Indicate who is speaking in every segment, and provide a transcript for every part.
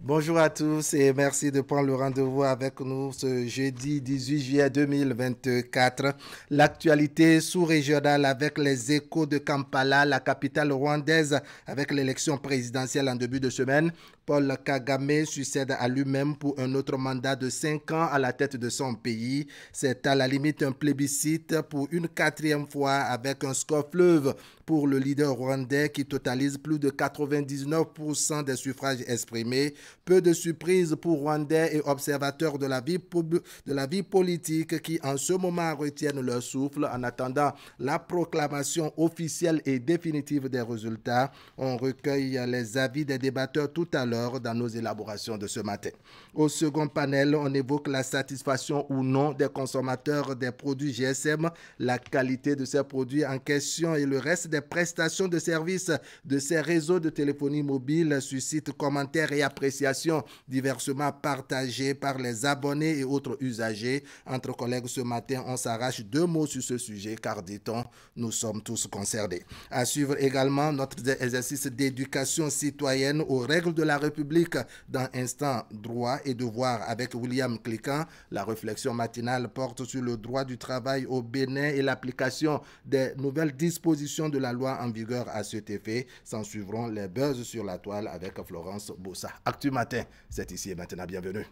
Speaker 1: Bonjour à tous et merci de prendre le rendez-vous avec nous ce jeudi 18 juillet 2024. L'actualité sous-régionale avec les échos de Kampala, la capitale rwandaise, avec l'élection présidentielle en début de semaine. Paul Kagame succède à lui-même pour un autre mandat de 5 ans à la tête de son pays. C'est à la limite un plébiscite pour une quatrième fois avec un score fleuve pour le leader rwandais qui totalise plus de 99% des suffrages exprimés. Peu de surprises pour Rwandais et observateurs de la vie politique qui en ce moment retiennent leur souffle en attendant la proclamation officielle et définitive des résultats. On recueille les avis des débatteurs tout à l'heure dans nos élaborations de ce matin. Au second panel, on évoque la satisfaction ou non des consommateurs des produits GSM, la qualité de ces produits en question et le reste des prestations de services de ces réseaux de téléphonie mobile suscitent commentaires et appréciations diversement partagées par les abonnés et autres usagers. Entre collègues ce matin, on s'arrache 2 mots sur ce sujet car, dit-on, nous sommes tous concernés. À suivre également notre exercice d'éducation citoyenne aux règles de la République dans Instant droit et devoir avec William Cliquant. La réflexion matinale porte sur le droit du travail au Bénin et l'application des nouvelles dispositions de la loi en vigueur à cet effet. S'en suivront les buzz sur la toile avec Florence Bossa. Actu Matin, c'est ici et maintenant. Bienvenue.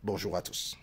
Speaker 1: Bonjour à tous.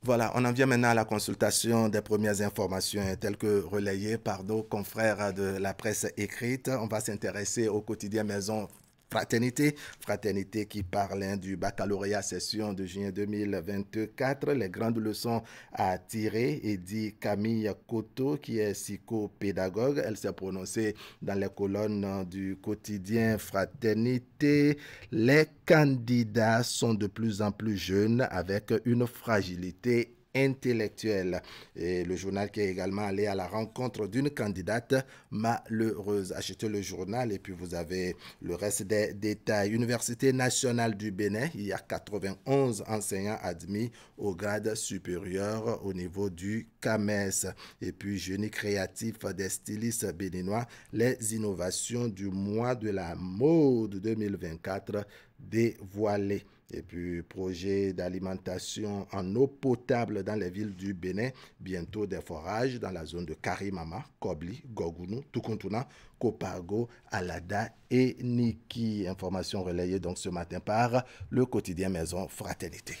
Speaker 1: Voilà, on en vient maintenant à la consultation des premières informations telles que relayées par nos confrères de la presse écrite. On va s'intéresser au quotidien Maison Fraternité, fraternité qui parle du baccalauréat session de juin 2024, les grandes leçons à tirer, et dit Camille Koto qui est psychopédagogue. Elle s'est prononcée dans les colonnes du quotidien Fraternité. Les candidats sont de plus en plus jeunes avec une fragilité intellectuelle. Et le journal qui est également allé à la rencontre d'une candidate malheureuse. Achetez le journal et puis vous avez le reste des détails. Université nationale du Bénin, il y a 91 enseignants admis au grade supérieur au niveau du CAMES. Et puis génie créatif des stylistes béninois, les innovations du mois de la mode 2024 dévoilées. Et puis, projet d'alimentation en eau potable dans les villes du Bénin. Bientôt des forages dans la zone de Karimama, Kobli, Gogounou, Tukuntuna, Kopago, Alada et Niki. Information relayée donc ce matin par le quotidien Maison Fraternité.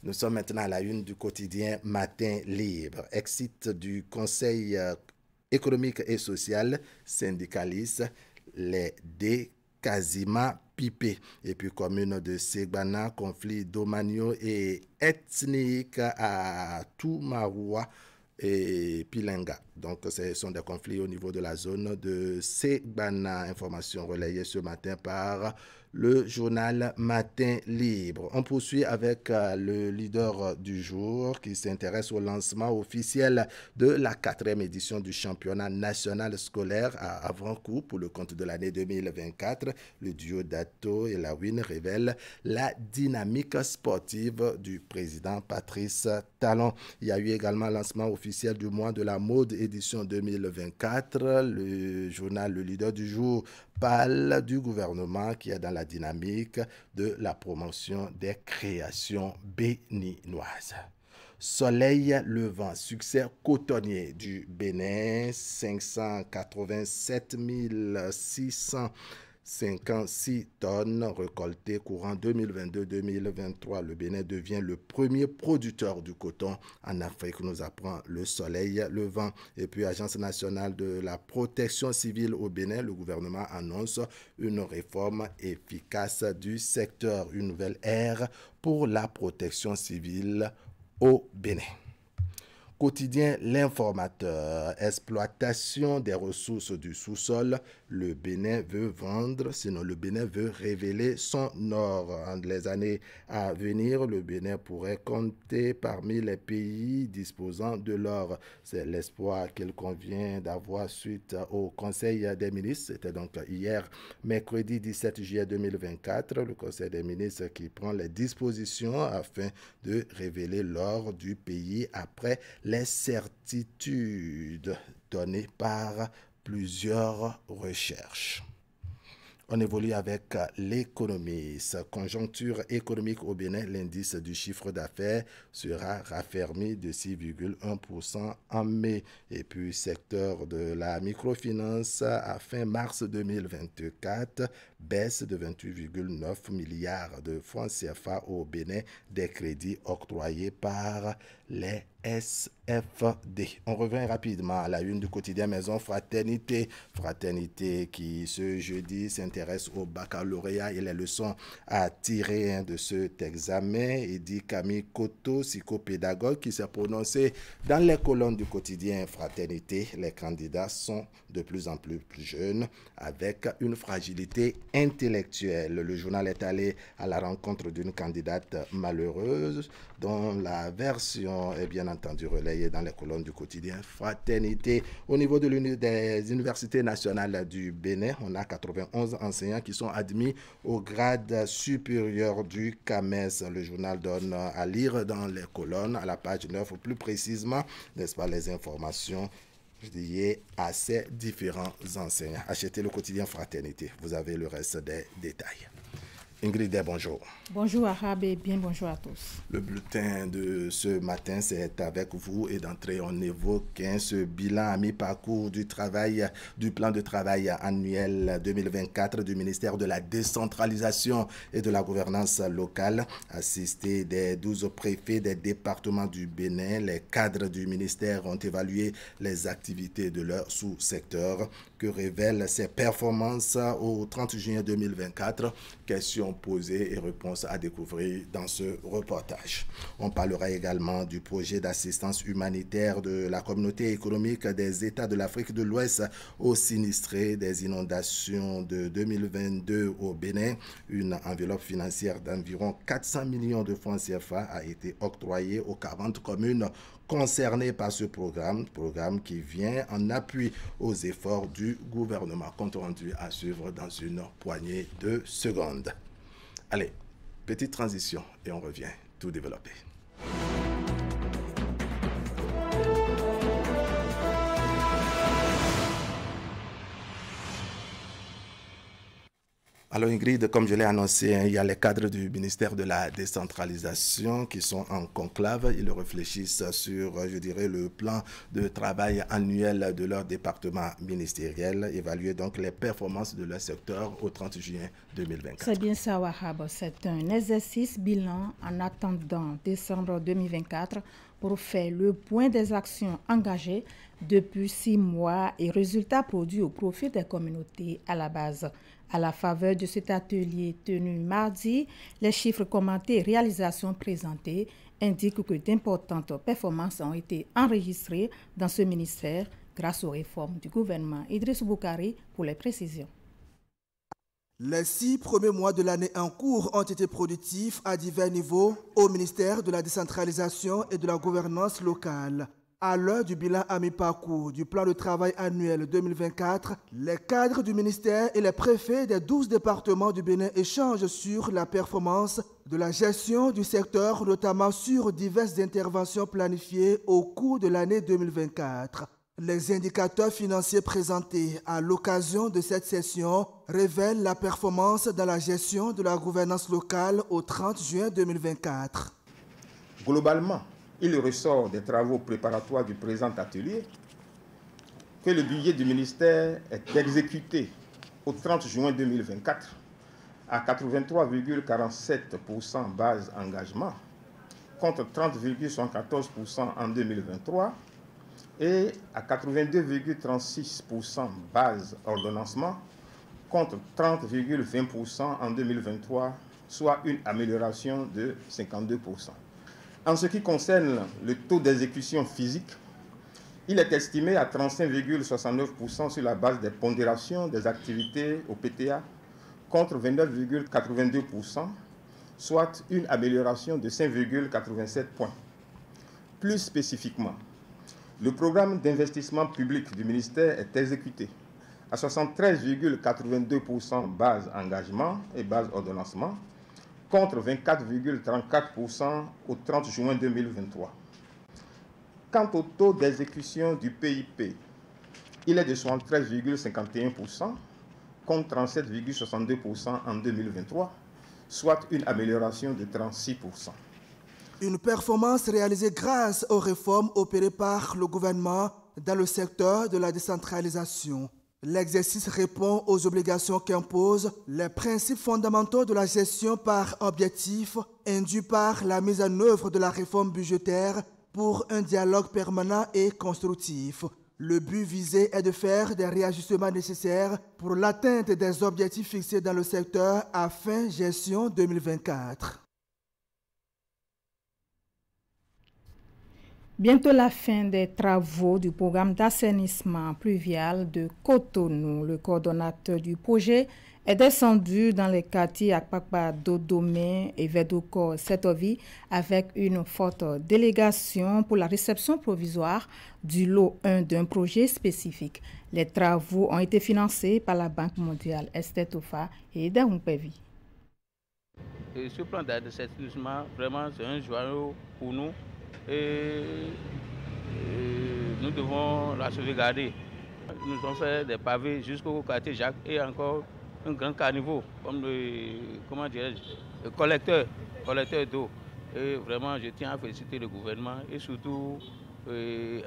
Speaker 1: Nous sommes maintenant à la une du quotidien Matin Libre. Exit du Conseil économique et social syndicaliste, les quasiment pipé. Et puis commune de Segbana, conflit domaniaux et ethnique à Toumaroua et Pilenga. Donc, ce sont des conflits au niveau de la zone de Segbana. Information relayée ce matin par le journal Matin Libre. On poursuit avec le leader du jour qui s'intéresse au lancement officiel de la 4e édition du championnat national scolaire à Avrancourt pour le compte de l'année 2024. Le duo Dato et Lawin révèle la dynamique sportive du président Patrice Talon. Il y a eu également lancement officiel du mois de la mode édition 2024. Le journal Le Leader du jour parle du gouvernement qui est dans la dynamique de la promotion des créations béninoises. Soleil levant, succès cotonnier du Bénin, 587 656 tonnes récoltées courant 2022-2023. Le Bénin devient le premier producteur du coton en Afrique, nous apprend le Soleil levant. Et puis, Agence nationale de la protection civile au Bénin, le gouvernement annonce une réforme efficace du secteur, une nouvelle ère pour la protection civile au Bénin. Quotidien L'Informateur, exploitation des ressources du sous-sol, le Bénin veut vendre, sinon le Bénin veut révéler son or. En les années à venir, le Bénin pourrait compter parmi les pays disposant de l'or. C'est l'espoir qu'il convient d'avoir suite au Conseil des ministres. C'était donc hier, mercredi 17 juillet 2024, le Conseil des ministres qui prend les dispositions afin de révéler l'or du pays après les certitudes données par plusieurs recherches. On évolue avec l'économie. Sa conjoncture économique au Bénin, l'indice du chiffre d'affaires sera raffermi de 6,1% en mai. Et puis, secteur de la microfinance, à fin mars 2024, baisse de 28,9 milliards de francs CFA au Bénin des crédits octroyés par les SFD. On revient rapidement à la une du quotidien Maison Fraternité. Fraternité qui, ce jeudi, s'intéresse au baccalauréat et les leçons à tirer de cet examen. Et dit Camille Koto, psychopédagogue, qui s'est prononcé dans les colonnes du quotidien Fraternité. Les candidats sont de plus en plus jeunes avec une fragilité intellectuelle. Le journal est allé à la rencontre d'une candidate malheureuse dont la version est bien entendu relayée dans les colonnes du quotidien Fraternité. Au niveau des universités nationales du Bénin, on a 91 enseignants qui sont admis au grade supérieur du CAMES. Le journal donne à lire dans les colonnes, à la page 9, plus précisément, n'est-ce pas, les informations liées à ces différents enseignants. Achetez le quotidien Fraternité, vous avez le reste des détails. Ingrid, bonjour.
Speaker 2: Bonjour Arabe et bien bonjour à tous.
Speaker 1: Le bulletin de ce matin, c'est avec vous et d'entrée, on évoque ce bilan à mi-parcours du plan de travail annuel 2024 du ministère de la décentralisation et de la gouvernance locale. Assistés des 12 préfets des départements du Bénin, les cadres du ministère ont évalué les activités de leur sous-secteur. Que révèlent ces performances au 30 juin 2024? Questions posées et réponses à découvrir dans ce reportage. On parlera également du projet d'assistance humanitaire de la communauté économique des États de l'Afrique de l'Ouest aux sinistrés des inondations de 2022 au Bénin. Une enveloppe financière d'environ 400 millions de francs CFA a été octroyée aux 40 communes concernées par ce programme qui vient en appui aux efforts du gouvernement. Compte rendu à suivre dans une poignée de secondes. Allez, petite transition et on revient tout développer. Alors Ingrid, comme je l'ai annoncé, il y a les cadres du ministère de la décentralisation qui sont en conclave. Ils réfléchissent sur, je dirais, le plan de travail annuel de leur département ministériel, évaluer donc les performances de leur secteur au 30 juin 2024.
Speaker 2: C'est bien ça, Wahab. C'est un exercice bilan en attendant décembre 2024 pour faire le point des actions engagées depuis 6 mois et résultats produits au profit des communautés à la base. À la faveur de cet atelier tenu mardi, les chiffres commentés et réalisations présentées indiquent que d'importantes performances ont été enregistrées dans ce ministère grâce aux réformes du gouvernement. Idriss Boukari pour les précisions.
Speaker 3: Les 6 premiers mois de l'année en cours ont été productifs à divers niveaux au ministère de la décentralisation et de la gouvernance locale. À l'heure du bilan à mi-parcours du plan de travail annuel 2024, les cadres du ministère et les préfets des 12 départements du Bénin échangent sur la performance de la gestion du secteur, notamment sur diverses interventions planifiées au cours de l'année 2024. Les indicateurs financiers présentés à l'occasion de cette session révèlent la performance dans la gestion de la gouvernance locale au 30 juin 2024.
Speaker 4: Globalement, il ressort des travaux préparatoires du présent atelier que le budget du ministère est exécuté au 30 juin 2024 à 83,47% base engagement contre 30,74% en 2023 et à 82,36% base ordonnancement contre 30,20% en 2023, soit une amélioration de 52%. En ce qui concerne le taux d'exécution physique, il est estimé à 35,69% sur la base des pondérations des activités au PTA contre 29,82%, soit une amélioration de 5,87 points. Plus spécifiquement, le programme d'investissement public du ministère est exécuté à 73,82% base engagement et base ordonnancement, contre 24,34% au 30 juin 2023. Quant au taux d'exécution du PIP, il est de 73,51% contre 37,62% en 2023, soit une amélioration de 36%.
Speaker 3: Une performance réalisée grâce aux réformes opérées par le gouvernement dans le secteur de la décentralisation. L'exercice répond aux obligations qu'imposent les principes fondamentaux de la gestion par objectif induits par la mise en œuvre de la réforme budgétaire pour un dialogue permanent et constructif. Le but visé est de faire des réajustements nécessaires pour l'atteinte des objectifs fixés dans le secteur à fin gestion 2024.
Speaker 2: Bientôt la fin des travaux du programme d'assainissement pluvial de Cotonou. Le coordonnateur du projet est descendu dans les quartiers Akpakpa, Dodome et Vedoko Setovi avec une forte délégation pour la réception provisoire du lot 1 d'un projet spécifique. Les travaux ont été financés par la Banque mondiale Estetofa et Daoumpevi.
Speaker 5: Ce plan d'assainissement, vraiment, c'est un joyau pour nous. Et nous devons la sauvegarder. Nous avons fait des pavés jusqu'au quartier Jacques et encore un grand caniveau, comme le collecteur d'eau. Et vraiment, je tiens à féliciter le gouvernement et surtout le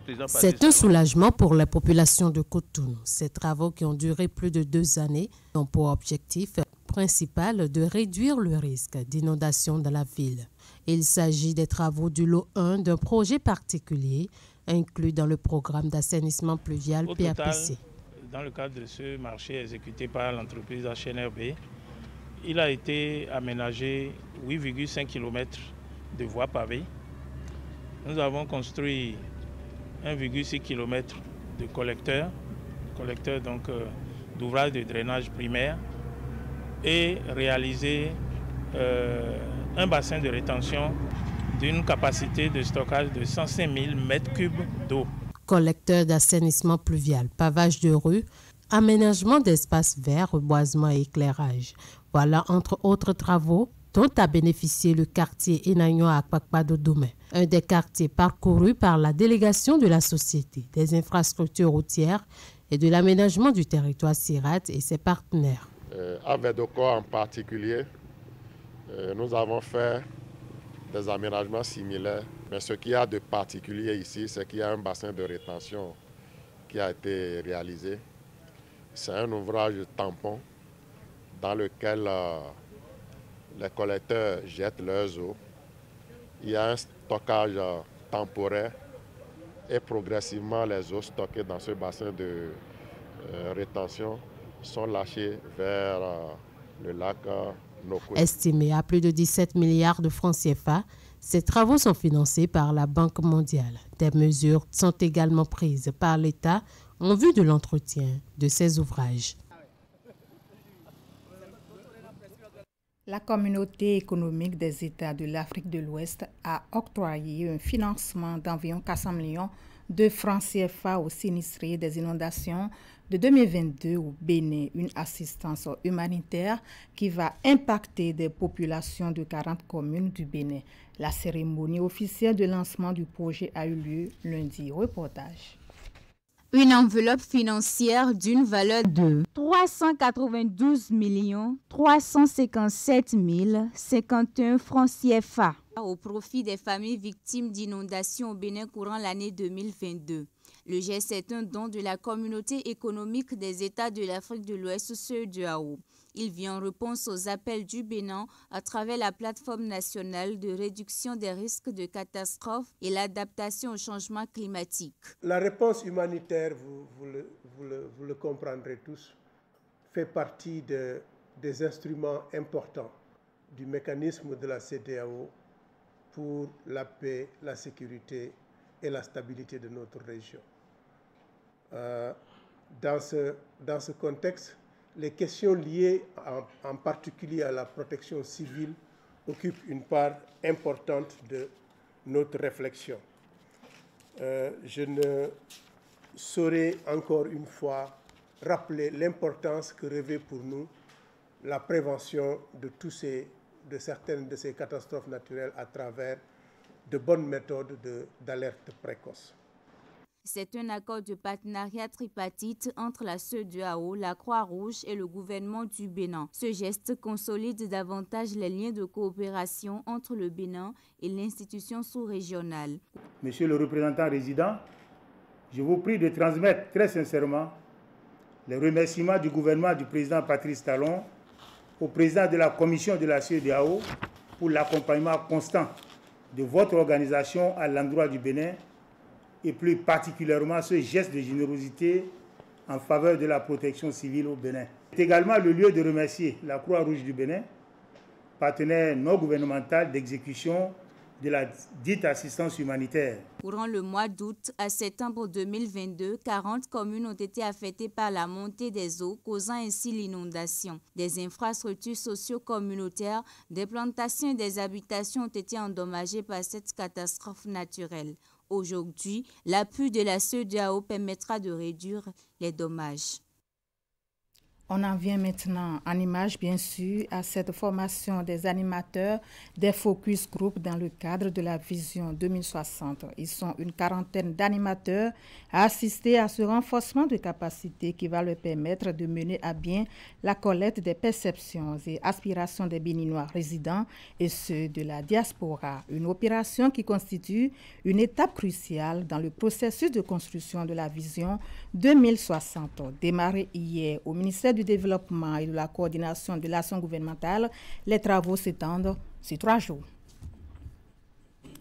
Speaker 5: président.
Speaker 6: C'est un soulagement pour la population de Cotonou. Ces travaux qui ont duré plus de 2 années ont pour objectif principal de réduire le risque d'inondation dans la ville. Il s'agit des travaux du lot 1 d'un projet particulier inclus dans le programme d'assainissement pluvial PAPC.
Speaker 7: Total, dans le cadre de ce marché exécuté par l'entreprise HNRB, il a été aménagé 8,5 km de voies pavées. Nous avons construit 1,6 km de collecteurs donc d'ouvrages de drainage primaire et réalisé un bassin de rétention d'une capacité de stockage de 105 000 m3 d'eau.
Speaker 6: Collecteur d'assainissement pluvial, pavage de rues, aménagement d'espaces verts, reboisement et éclairage. Voilà entre autres travaux dont a bénéficié le quartier Enagno à Akpakpa Dodome, un des quartiers parcourus par la délégation de la Société des infrastructures routières et de l'aménagement du territoire SIRAT et ses partenaires.
Speaker 8: À Vedoko en particulier, nous avons fait des aménagements similaires, mais ce qu'il y a de particulier ici, c'est qu'il y a un bassin de rétention qui a été réalisé. C'est un ouvrage tampon dans lequel les collecteurs jettent leurs eaux. Il y a un stockage temporaire et progressivement les eaux stockées dans ce bassin de rétention sont lâchées vers le lac Nokwe.
Speaker 6: Estimé à plus de 17 milliards de francs CFA, ces travaux sont financés par la Banque mondiale. Des mesures sont également prises par l'État en vue de l'entretien de ces ouvrages.
Speaker 2: La communauté économique des États de l'Afrique de l'Ouest a octroyé un financement d'environ 400 millions de francs CFA aux sinistrés des inondations de 2022 au Bénin, une assistance humanitaire qui va impacter des populations de 40 communes du Bénin. La cérémonie officielle de lancement du projet a eu lieu lundi. Reportage.
Speaker 9: Une enveloppe financière d'une valeur de 392 357 051 francs CFA au profit des familles victimes d'inondations au Bénin courant l'année 2022. Le geste est un don de la communauté économique des États de l'Afrique de l'Ouest, CEDEAO. Il vient en réponse aux appels du Bénin à travers la plateforme nationale de réduction des risques de catastrophes et l'adaptation au changement climatique.
Speaker 10: La réponse humanitaire, vous le comprendrez tous, fait partie des instruments importants du mécanisme de la CEDEAO pour la paix, la sécurité et la stabilité de notre région. Dans ce contexte, les questions liées en particulier à la protection civile occupent une part importante de notre réflexion. Je ne saurais encore une fois rappeler l'importance que revêt pour nous la prévention de certaines de ces catastrophes naturelles à travers de bonnes méthodes d'alerte précoce.
Speaker 9: C'est un accord de partenariat tripartite entre la CEDEAO, la Croix-Rouge et le gouvernement du Bénin. Ce geste consolide davantage les liens de coopération entre le Bénin et l'institution sous-régionale.
Speaker 11: Monsieur le représentant résident, je vous prie de transmettre très sincèrement les remerciements du gouvernement du président Patrice Talon au président de la commission de la CEDEAO pour l'accompagnement constant de votre organisation à l'endroit du Bénin et plus particulièrement ce geste de générosité en faveur de la protection civile au Bénin. C'est également le lieu de remercier la Croix-Rouge du Bénin, partenaire non gouvernemental d'exécution de la dite assistance humanitaire.
Speaker 9: Courant le mois d'août à septembre 2022, 40 communes ont été affectées par la montée des eaux, causant ainsi l'inondation. Des infrastructures socio-communautaires, des plantations et des habitations ont été endommagées par cette catastrophe naturelle. Aujourd'hui, l'appui de la CEDEAO permettra de réduire les dommages.
Speaker 2: On en vient maintenant en image, bien sûr, à cette formation des animateurs des focus group dans le cadre de la vision 2060. Ils sont une quarantaine d'animateurs à assister à ce renforcement de capacité qui va leur permettre de mener à bien la collecte des perceptions et aspirations des Béninois résidents et ceux de la diaspora. Une opération qui constitue une étape cruciale dans le processus de construction de la vision 2060, démarrée hier au ministère du Développement et de la coordination de l'action gouvernementale. Les travaux s'étendent sur 3 jours.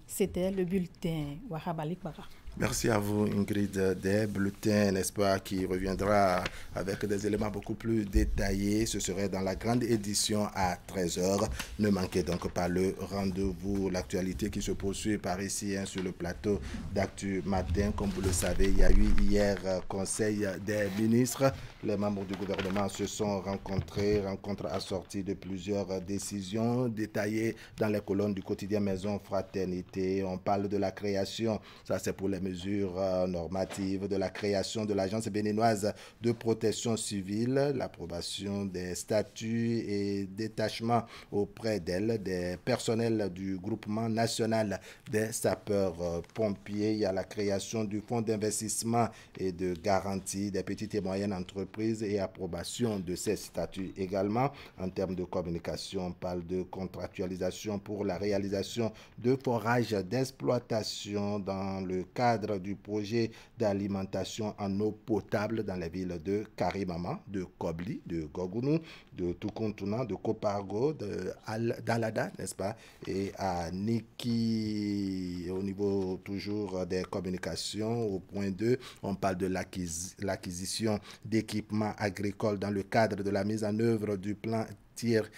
Speaker 2: C'était le bulletin Wahabalik Bara.
Speaker 1: Merci à vous, Ingrid. Des bulletins, n'est-ce pas, qui reviendra avec des éléments beaucoup plus détaillés. Ce serait dans la grande édition à 13h. Ne manquez donc pas le rendez-vous. L'actualité qui se poursuit par ici sur le plateau d'Actu Matin. Comme vous le savez, il y a eu hier Conseil des ministres. Les membres du gouvernement se sont rencontrés. Rencontre assortie de plusieurs décisions détaillées dans les colonnes du quotidien Maison Fraternité. On parle de la création, ça c'est pour les mesures normatives, de la création de l'Agence béninoise de protection civile, l'approbation des statuts et détachements auprès d'elle, des personnels du groupement national des sapeurs-pompiers. Il y a la création du fonds d'investissement et de garantie des petites et moyennes entreprises et approbation de ces statuts également. En termes de communication, on parle de contractualisation pour la réalisation de forages d'exploitation dans le cadre du projet d'alimentation en eau potable dans les villes de Karimama, de Kobli, de Gogounou, de Tukuntuna, de Kopargo, d'Alada, n'est-ce pas, et à Niki. Au niveau toujours des communications, au point 2, on parle de l'acquisition d'équipements agricoles dans le cadre de la mise en œuvre du plan tir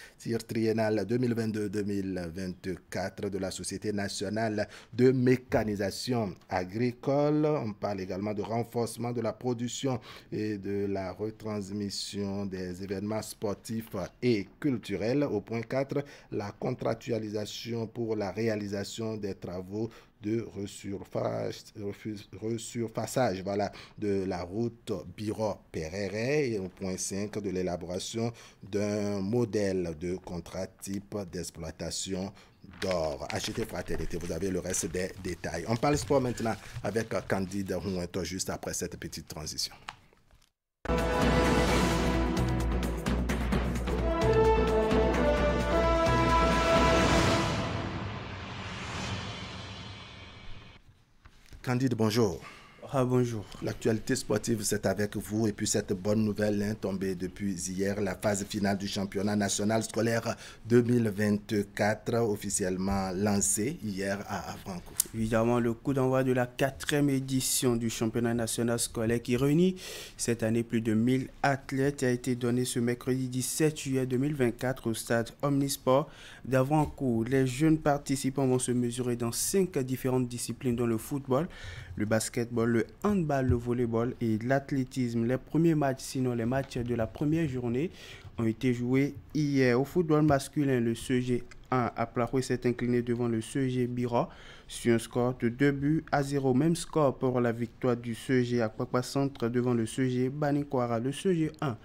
Speaker 1: triennal 2022-2024 de la Société nationale de mécanisation agricole. On parle également de renforcement de la production et de la retransmission des événements sportifs et culturels. Au point 4, la contractualisation pour la réalisation des travaux de resurfaçage de la route Biro-Perere, et au point 5 de l'élaboration d'un modèle de contrat type d'exploitation d'or. Achetez Fraternité, vous avez le reste des détails. On parle sport maintenant avec Candide Huento juste après cette petite transition. Candide, bonjour.
Speaker 12: Bonjour.
Speaker 1: L'actualité sportive, c'est avec vous. Et puis cette bonne nouvelle tombée depuis hier, la phase finale du championnat national scolaire 2024 officiellement lancée hier à Franco.
Speaker 12: Évidemment, le coup d'envoi de la 4e édition du championnat national scolaire qui réunit cette année plus de 1000 athlètes a été donné ce mercredi 17 juillet 2024 au stade Omnisport d'Avrancourt. Les jeunes participants vont se mesurer dans 5 différentes disciplines dont le football, le basketball, le handball, le volleyball et l'athlétisme. Les premiers matchs, sinon les matchs de la première journée, ont été joués hier. Au football masculin, le CG 1 à Plaroué s'est incliné devant le CG Bira sur un score de 2-0. Même score pour la victoire du CG à Kwakwa Centre devant le CG Banikwara. Le CG 1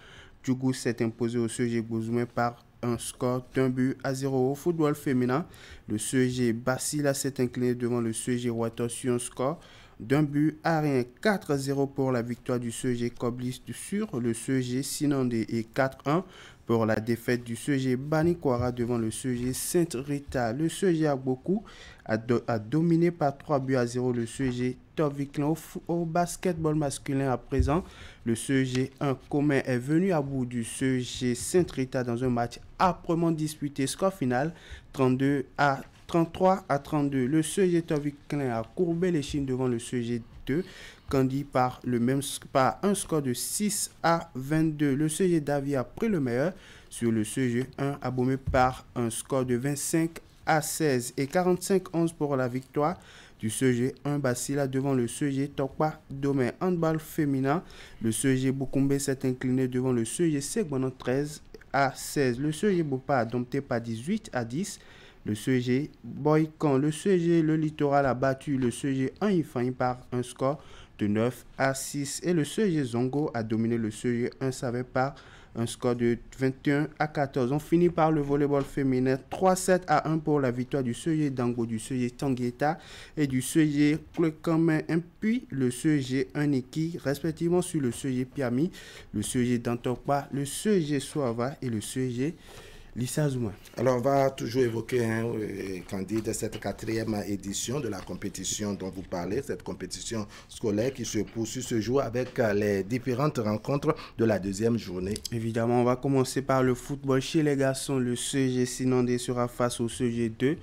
Speaker 12: Djougou s'est imposé au CG Gozoumé par un score d'1-0. Au football féminin, le CG Basila s'est incliné devant le CG Water sur un score d'1-0. 4-0 pour la victoire du CG Koblis sur le CG Sinandé et 4-1 pour la défaite du CG Banikwara devant le CG Sainte-Rita. Le CG Agbokou a dominé par 3-0 le CG Toviklan. Au basketball masculin à présent, le CG 1 commun est venu à bout du CG Sainte-Rita dans un match âprement disputé. Score final 33-32. Le CG Toviklan a courbé les chines devant le CG 2 Candy par un score de 6-22. Le CG Davy a pris le meilleur sur le CG 1 abommé par un score de 25-16 et 45-11 pour la victoire du CG 1 Basila devant le CG Tokpa Domé. Handball féminin, le CG Boukoumbe s'est incliné devant le CG Segbono 13-16. Le CG Bopa a dompté par 18-10. Le CG Boykan, le CG Le Littoral a battu le CG 1 Ifani par un score de 9-6 et le CG Zongo a dominé le CG 1 Savé par un score de 21-14. On finit par le volleyball féminin 3-7-1 pour la victoire du CG Dango, du CG Tangueta et du CG Klekamen, puis le CG Uniki respectivement sur le CG Piami, le CG Dantokpa, le CG Soava et le CG Lisa Zouma.
Speaker 1: Alors, on va toujours évoquer, Candide, cette 4e édition de la compétition dont vous parlez, cette compétition scolaire qui se poursuit ce jour avec les différentes rencontres de la 2e journée.
Speaker 12: Évidemment, on va commencer par le football chez les garçons. Le CG Sinandé sera face au CG 2.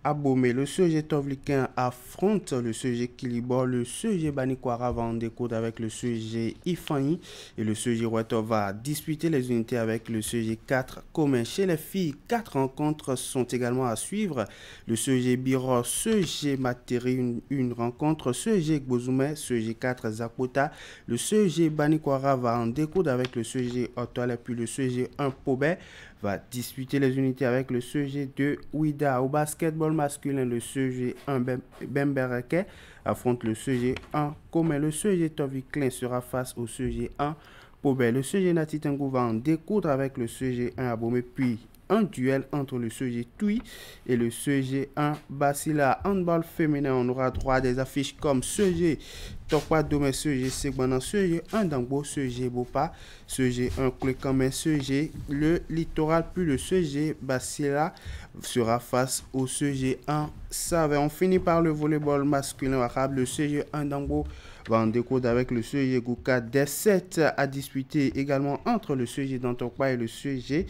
Speaker 12: Abomé, le CG Tovlikin affronte le CG Kilibor, le CG Banikwara va en découdre avec le CG Ifani et le CG Water va disputer les unités avec le CG 4 commun. Chez les filles, 4 rencontres sont également à suivre. Le CG Biro, CG Materi, une rencontre, CG Gbozoumé, CG 4 Zakota, le CG Banikwara va en découdre avec le CG Otol et puis le CG 1 Pobé va disputer les unités avec le CG 2 Ouida. Au basketball masculin, le CG 1 Bembereke affronte le CG 1 commun. Le CG Toviklen sera face au CG 1 Pobé. Le CG Natitengou va en découdre avec le CG 1 Abomé, puis un duel entre le CG Toui et le CG 1 Basila. Handball féminin, on aura droit à des affiches comme CG Tokwa Domé, CG Segbanan, CG 1 Dangbo, CG Bopa, CG 1 Klekamen, CG Le Littoral, puis le CG Basila sera face au CG 1 Save. On finit par le volleyball masculin arabe. Le CG 1 Dangbo va en découdre avec le CG Gouka. Des 7 à disputer également entre le CG Dantokpa et le CG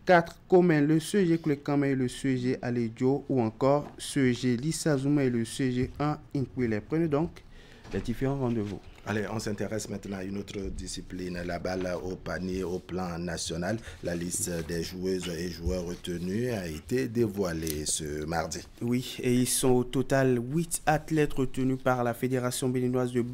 Speaker 12: 4 communs, le CG Klekame et le CG Aledio ou encore CG Lissazouma et le CG 1 Inkwile. Prenez donc les différents rendez-vous.
Speaker 1: Allez, on s'intéresse maintenant à une autre discipline, la balle au panier au plan national. La liste des joueuses et joueurs retenus a été dévoilée ce mardi.
Speaker 12: Oui, et ils sont au total 8 athlètes retenus par la Fédération béninoise de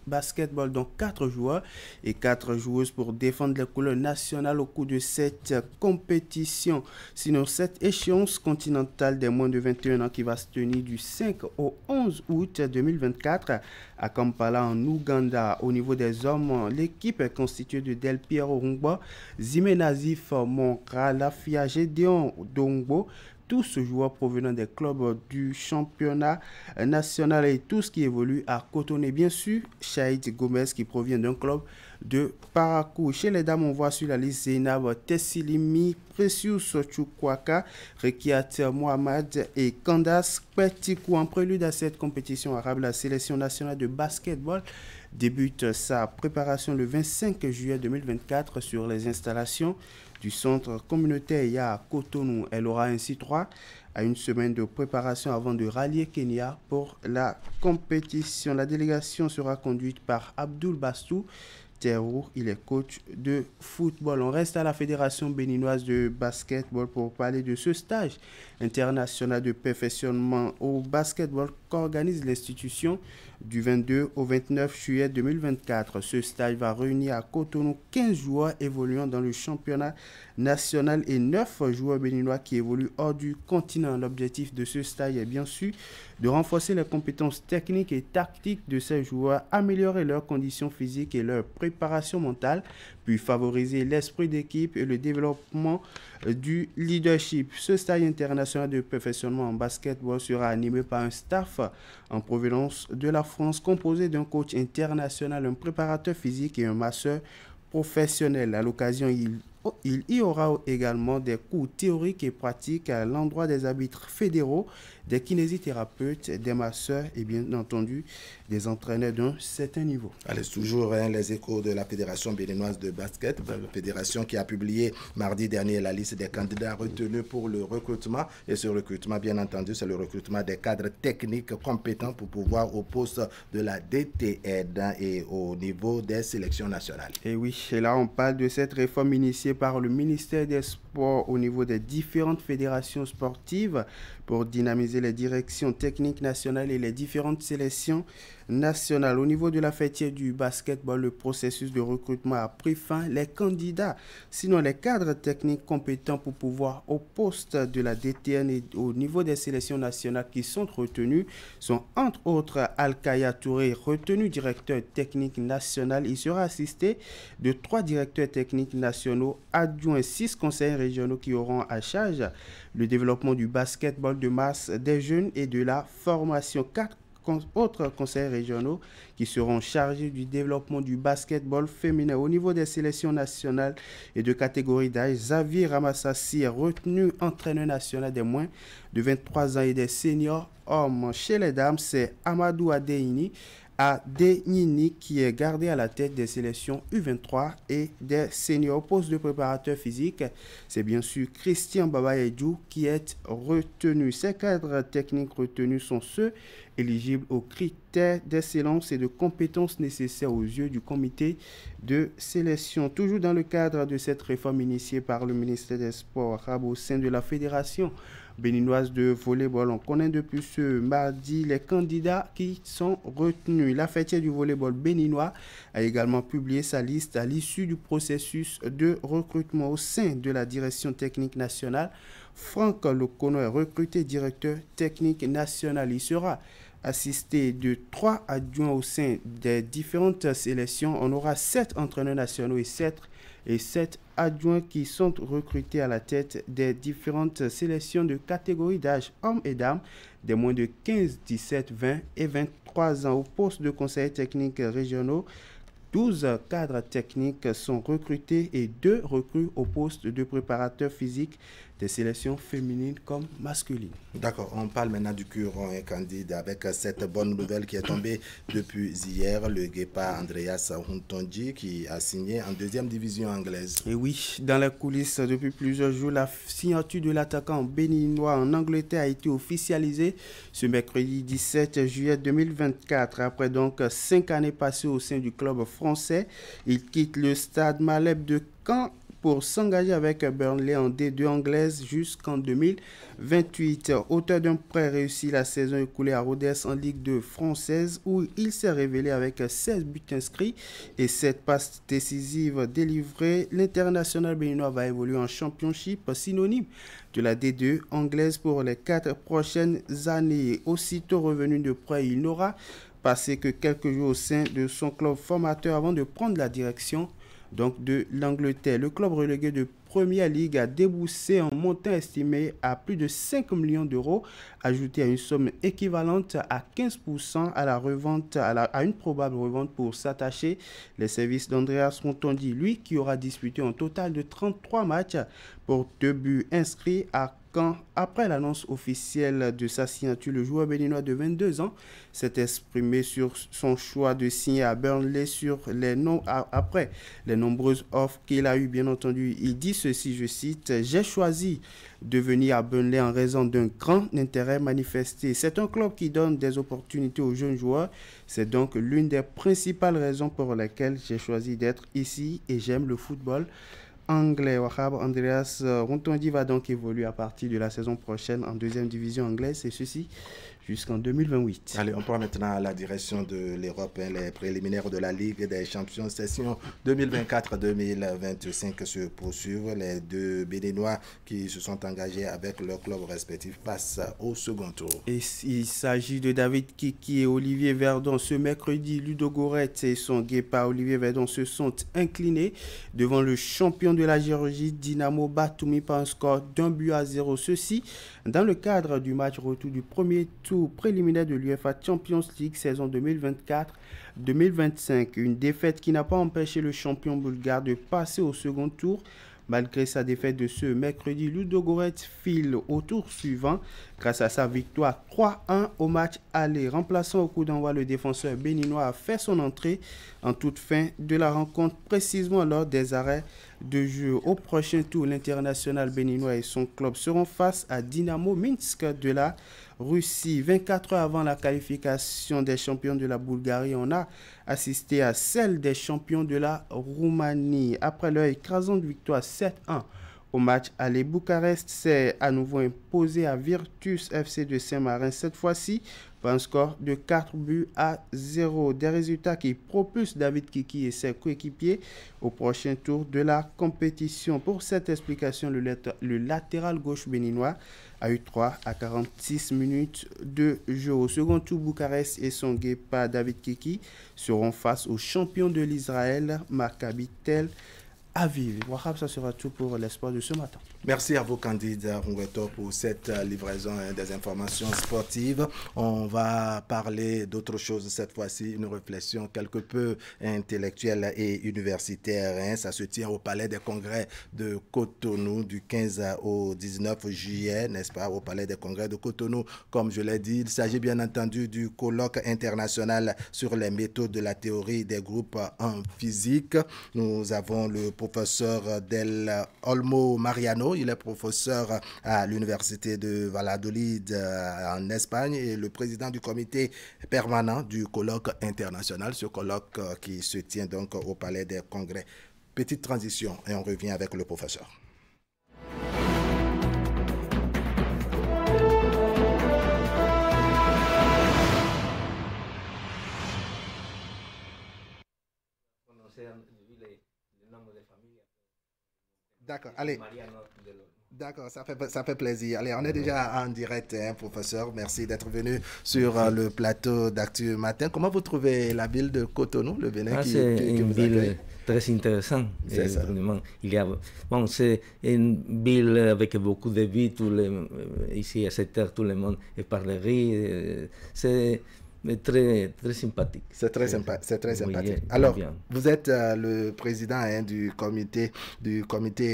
Speaker 12: basketball, dont 4 joueurs et 4 joueuses pour défendre les couleurs nationales au cours de cette compétition. Sinon, cette échéance continentale des moins de 21 ans qui va se tenir du 5 au 11 août 2024 à Kampala en Ouganda. Au niveau des hommes, l'équipe est constituée de Del Piero Rungba, Zime Nazif Monkra, Lafia Gédéon Dongbo, tous joueurs provenant des clubs du championnat national et tous qui évoluent à Cotonou. Bien sûr, Shahid Gomez qui provient d'un club de Parakou. Chez les dames, on voit sur la liste Zainab Tessilimi, Precious Chukwaka, Rekiat Mohamed et Candace Petikou. En prélude à cette compétition arabe, la sélection nationale de basketball débute sa préparation le 25 juillet 2024 sur les installations du centre communautaire IA à Cotonou. Elle aura ainsi droit à une semaine de préparation avant de rallier Kenya pour la compétition. La délégation sera conduite par Abdul Bastou Terrou, il est coach de football. On reste à la Fédération béninoise de basketball pour parler de ce stage international de perfectionnement au basketball qu'organise l'institution du 22 au 29 juillet 2024. Ce stage va réunir à Cotonou 15 joueurs évoluant dans le championnat national et 9 joueurs béninois qui évoluent hors du continent. L'objectif de ce stage est bien sûr de renforcer les compétences techniques et tactiques de ces joueurs, améliorer leurs conditions physiques et leur préparation mentale, puis favoriser l'esprit d'équipe et le développement du leadership. Ce stage international de perfectionnement en basketball sera animé par un staff en provenance de la France composé d'un coach international, un préparateur physique et un masseur professionnel. À l'occasion, il y aura également des cours théoriques et pratiques à l'endroit des arbitres fédéraux, des kinésithérapeutes, des masseurs et bien entendu des entraîneurs d'un certain niveau.
Speaker 1: Allez, toujours les échos de la Fédération béninoise de basket, la fédération qui a publié mardi dernier la liste des candidats retenus pour le recrutement. Et ce recrutement, bien entendu, c'est le recrutement des cadres techniques compétents pour pouvoir au poste de la DTN et au niveau des sélections nationales.
Speaker 12: Et oui, et là on parle de cette réforme initiée par le ministère des Sports au niveau des différentes fédérations sportives pour dynamiser les directions techniques nationales et les différentes sélections nationales. Au niveau de la fêtière du basketball, le processus de recrutement a pris fin. Les candidats, sinon les cadres techniques compétents pour pouvoir au poste de la DTN et au niveau des sélections nationales qui sont retenus sont entre autres Alkaya Touré, retenu directeur technique national. Il sera assisté de 3 directeurs techniques nationaux adjoints, 6 conseillers régionaux qui auront à charge le développement du basketball de masse des jeunes et de la formation. 4 autres conseillers régionaux qui seront chargés du développement du basketball féminin. Au niveau des sélections nationales et de catégories d'âge, Xavier Ramassassi est retenu entraîneur national des moins de 23 ans et des seniors hommes. Chez les dames, c'est Amadou Adeyini qui est gardé à la tête des sélections U23 et des seniors. Au poste de préparateur physique, c'est bien sûr Christian Babayedjou qui est retenu. Ces cadres techniques retenus sont ceux éligibles aux critères d'excellence et de compétences nécessaires aux yeux du comité de sélection. Toujours dans le cadre de cette réforme initiée par le ministère des Sports arabes au sein de la Fédération béninoise de volleyball, on connaît depuis ce mardi les candidats qui sont retenus. La fêtière du volleyball béninois a également publié sa liste à l'issue du processus de recrutement au sein de la direction technique nationale. Franck Lokono est recruté directeur technique national. Il sera assisté de 3 adjoints au sein des différentes sélections. On aura 7 entraîneurs nationaux et 7 adjoints qui sont recrutés à la tête des différentes sélections de catégories d'âge hommes et dames des moins de 15, 17, 20 et 23 ans. Au poste de conseillers techniques régionaux, 12 cadres techniques sont recrutés et 2 recrues au poste de préparateur physique des sélections féminines comme masculines.
Speaker 1: D'accord, on parle maintenant du Curon Candide avec cette bonne nouvelle qui est tombée depuis hier, le Guépard Andreas Huntonji qui a signé en 2e division anglaise.
Speaker 12: Et oui, dans les coulisses depuis plusieurs jours, la signature de l'attaquant béninois en Angleterre a été officialisée ce mercredi 17 juillet 2024. Après donc 5 années passées au sein du club français, il quitte le stade Maleb de Caen pour s'engager avec Burnley en D2 anglaise jusqu'en 2028. Auteur d'un prêt réussi la saison écoulée à Rodez en Ligue 2 française où il s'est révélé avec 16 buts inscrits et 7 passes décisives délivrées. L'international béninois va évoluer en championship, synonyme de la D2 anglaise pour les 4 prochaines années. Aussitôt revenu de prêt, il n'aura passé que quelques jours au sein de son club formateur avant de prendre la direction donc de l'Angleterre. Le club relégué de Première Ligue a déboursé un montant estimé à plus de 5 millions d'euros, ajouté à une somme équivalente à 15% à la revente, à une probable revente pour s'attacher. Les services d'Andreas Rontondi, lui, qui aura disputé un total de 33 matchs pour 2 buts inscrits à Caen. Après l'annonce officielle de sa signature, le joueur béninois de 22 ans s'est exprimé sur son choix de signer à Burnley après les nombreuses offres qu'il a eues, bien entendu. Il dit ceci, je cite, « J'ai choisi de venir à Burnley en raison d'un grand intérêt manifesté. C'est un club qui donne des opportunités aux jeunes joueurs. C'est donc l'une des principales raisons pour lesquelles j'ai choisi d'être ici et j'aime le football anglais. » Wahab Andreas Rontondi va donc évoluer à partir de la saison prochaine en deuxième division anglaise, et ceci jusqu'en 2028.
Speaker 1: Allez, on prend maintenant la direction de l'Europe. Les préliminaires de la Ligue des Champions session 2024-2025 se poursuivent. Les deux Béninois qui se sont engagés avec leurs clubs respectifs passent au second tour.
Speaker 12: Et il s'agit de David Kiki et Olivier Verdon. Ce mercredi, Ludo Goretz et son guépard Olivier Verdon se sont inclinés devant le champion de la Géorgie, Dynamo Batumi, par un score d'1-0. Ceci dans le cadre du match retour du premier tour préliminaire de l'UEFA Champions League saison 2024-2025. Une défaite qui n'a pas empêché le champion bulgare de passer au second tour. Malgré sa défaite de ce mercredi, Ludo Goretz file au tour suivant grâce à sa victoire 3-1 au match aller. Remplaçant au coup d'envoi, le défenseur béninois a fait son entrée en toute fin de la rencontre, précisément lors des arrêts de jeu. Au prochain tour, l'international béninois et son club seront face à Dynamo Minsk de la Russie. 24 heures avant la qualification des champions de la Bulgarie, on a assisté à celle des champions de la Roumanie. Après leur écrasante victoire 7-1 au match aller, Bucarest s'est à nouveau imposé à Virtus FC de Saint-Marin, cette fois-ci par un score de 4-0. Des résultats qui propulsent David Kiki et ses coéquipiers au prochain tour de la compétition. Pour cette explication, le latéral gauche béninois a eu 3 à 46 minutes de jeu. Au second tour, Bucarest et son guépard David Kiki seront face aux champions de l'Israël, Maccabi Tel Aviv. Wahab, ça sera tout pour l'espoir de ce matin.
Speaker 1: Merci à vous, Candide Rungeto, pour cette livraison des informations sportives. On va parler d'autre chose cette fois-ci, une réflexion quelque peu intellectuelle et universitaire. Ça se tient au Palais des Congrès de Cotonou du 15 au 19 juillet, n'est-ce pas, au Palais des Congrès de Cotonou. Comme je l'ai dit, il s'agit bien entendu du colloque international sur les méthodes de la théorie des groupes en physique. Nous avons le professeur Del Olmo Mariano. Il est professeur à l'université de Valladolid en Espagne et le président du comité permanent du colloque international. Ce colloque qui se tient donc au Palais des Congrès. Petite transition et on revient avec le professeur. D'accord, allez. D'accord, ça fait plaisir. Allez, on est déjà en direct, professeur. Merci d'être venu sur le plateau d'Actu Matin. Comment vous trouvez la ville de Cotonou, le Bénin
Speaker 13: c'est une ville très intéressante.
Speaker 1: C'est ça.
Speaker 13: C'est une ville avec beaucoup de vie. Ici, à cette heure, tout le monde parlerait. C'est très sympathique.
Speaker 1: C'est très sympathique. Alors, vous êtes le président du comité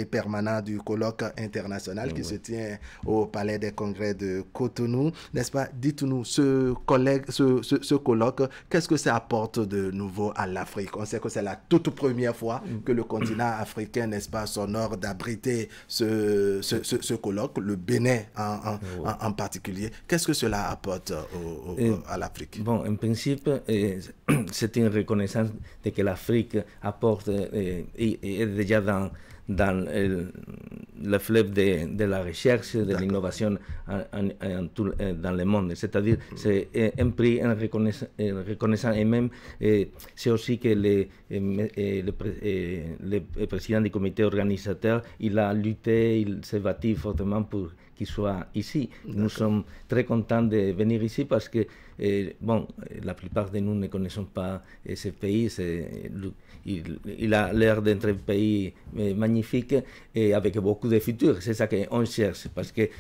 Speaker 1: permanent du colloque international qui se tient au Palais des Congrès de Cotonou, n'est-ce pas? Dites-nous, ce colloque, qu'est-ce que ça apporte de nouveau à l'Afrique? On sait que c'est la toute première fois que le continent africain, n'est-ce pas, s'honore d'abriter ce colloque, le Bénin en particulier. Qu'est-ce que cela apporte à l'Afrique?
Speaker 13: Bon, en principe, c'est une reconnaissance de que l'Afrique apporte et est déjà dans le fleuve de la recherche, de l'innovation dans le monde. C'est-à-dire, c'est un prix, un reconnaissant, et même c'est aussi que le président du comité organisateur, il a lutté, il s'est battu fortement pour qu'il soit ici. Nous sommes très contents de venir ici parce que, la plupart de nous ne connaissons pas ce pays. Il a l'air d'être un pays magnifique magnifique et avec beaucoup de futur. C'est ça qu'on cherche, parce que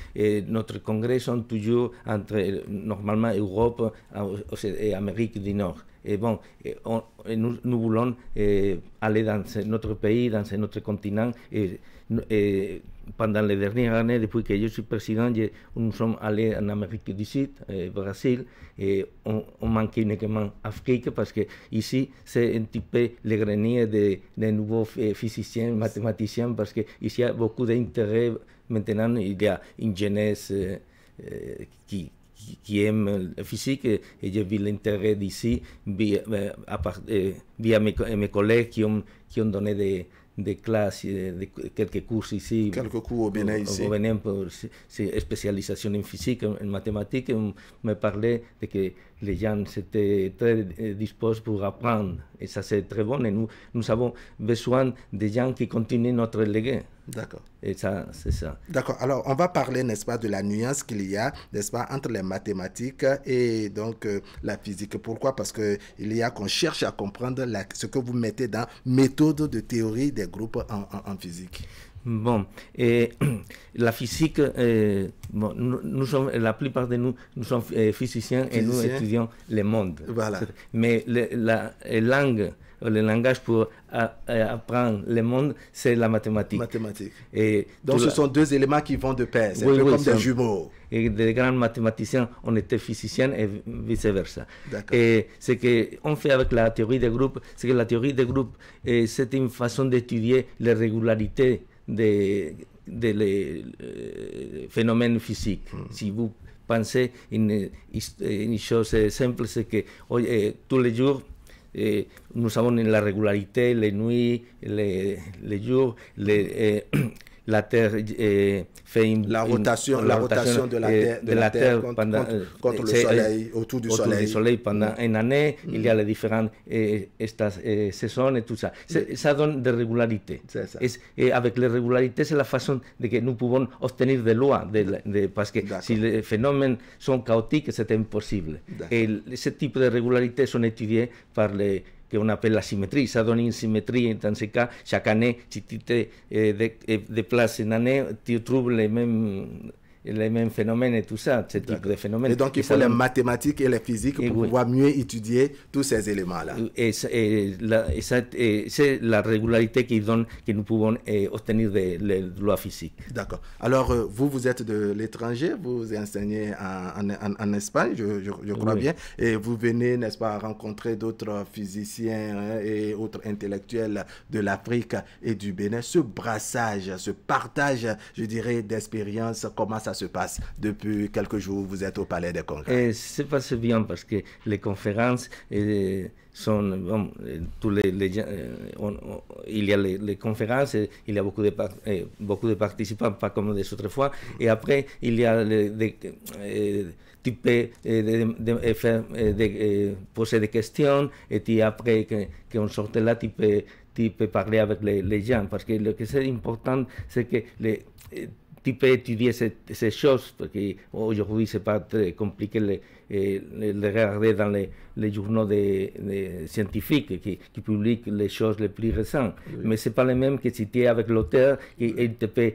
Speaker 13: notre congrès sont toujours entre, normalement, Europe et Amérique du Nord. Et bon, nous voulons aller dans notre pays, dans notre continent. Et pendant les dernières années, depuis que je suis président, nous sommes allés en Amérique du Sud, Brésil, et on manquait uniquement Afrique, parce que ici, c'est un petit peu le grenier des nouveaux physiciens, mathématiciens, parce qu'ici, il y a beaucoup d'intérêt. Maintenant, il y a une jeunesse qui aime la physique, et j'ai vu l'intérêt d'ici via mes collègues qui ont donné des classes, quelques cours ici.
Speaker 1: Quelques cours au Bénin ici.
Speaker 13: Au Bénin pour spécialisation en physique, en mathématiques. On me parlait de que les gens étaient très disposés pour apprendre. Et ça, c'est très bon. Et nous avons besoin de gens qui continuent notre légué.
Speaker 1: D'accord.
Speaker 13: Et ça, c'est ça.
Speaker 1: D'accord. Alors, on va parler, n'est-ce pas, de la nuance qu'il y a, n'est-ce pas, entre les mathématiques et donc la physique. Pourquoi? Parce qu'il y a qu'on cherche à comprendre ce que vous mettez dans méthode de théorie des groupes en physique.
Speaker 13: Bon, et la physique, bon, nous sommes, la plupart de nous sommes physiciens et nous étudions le monde.
Speaker 1: Voilà.
Speaker 13: Mais le langage pour apprendre le monde, c'est la mathématique.
Speaker 1: Et donc ce sont deux éléments qui vont de pair, c'est comme des jumeaux.
Speaker 13: Et des grands mathématiciens, on était physiciens et vice-versa. Et ce qu'on fait avec la théorie des groupes, c'est que la théorie des groupes, c'est une façon d'étudier les régularités des phénomènes physiques. Si vous pensez une chose simple, c'est que tous les jours, nous avons la régularité, les nuits, les jours, la Terre fait
Speaker 1: la rotation de la Terre contre le Soleil, autour du Soleil.
Speaker 13: Pendant une année, il y a les différentes saisons et tout ça. Ça donne des régularités. Et avec les régularités, c'est la façon de que nous pouvons obtenir des lois, parce que si les phénomènes sont chaotiques, c'est impossible. Et ce type de régularités sont étudiées par qu'on appelle la symétrie. Ça donne une symétrie. Dans ce cas, chaque année, si tu te déplaces une année, tu trouves les mêmes phénomènes et tout ça, ce type de phénomènes.
Speaker 1: Et donc, il faut les mathématiques et les physiques pour pouvoir mieux étudier tous ces éléments-là.
Speaker 13: Et c'est la régularité qui donne que nous pouvons obtenir des lois physiques.
Speaker 1: D'accord. Alors, vous êtes de l'étranger, vous enseignez en Espagne, je crois bien, et vous venez, n'est-ce pas, rencontrer d'autres physiciens et autres intellectuels de l'Afrique et du Bénin. Ce brassage, ce partage, je dirais, d'expériences, comment ça se passe? Depuis quelques jours, vous êtes au Palais des Congrès.
Speaker 13: Ça passe bien parce que les conférences sont... Bon, tous les gens, il y a les conférences, il y a beaucoup de participants, pas comme des autres fois. Et après, il y a tu peux poser des questions et puis après qu'on sorte là, tu peux parler avec les gens. Parce que ce qui est important, c'est que tu peux étudier ces choses, parce qu'aujourd'hui, ce n'est pas très compliqué de regarder dans les journaux des scientifiques qui publient les choses les plus récentes. Mais ce n'est pas le même que si tu es avec l'auteur, il te peut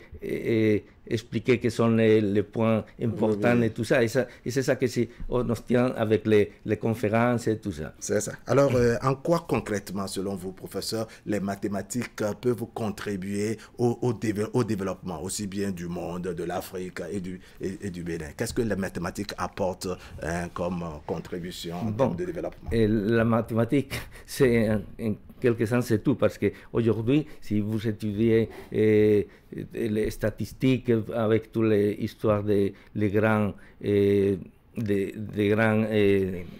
Speaker 13: expliquer quels sont les points importants et tout ça. Et c'est ça que on obtient avec les conférences et tout ça.
Speaker 1: C'est ça. Alors, en quoi concrètement, selon vous, professeur, les mathématiques peuvent contribuer au développement, aussi bien du monde, de l'Afrique et du Bénin? Qu'est-ce que les mathématiques apportent comme contribution en termes de développement?
Speaker 13: La mathématique, c'est en quelque sens, c'est tout, parce qu'aujourd'hui, si vous étudiez les statistiques avec toutes les histoires des grands grandes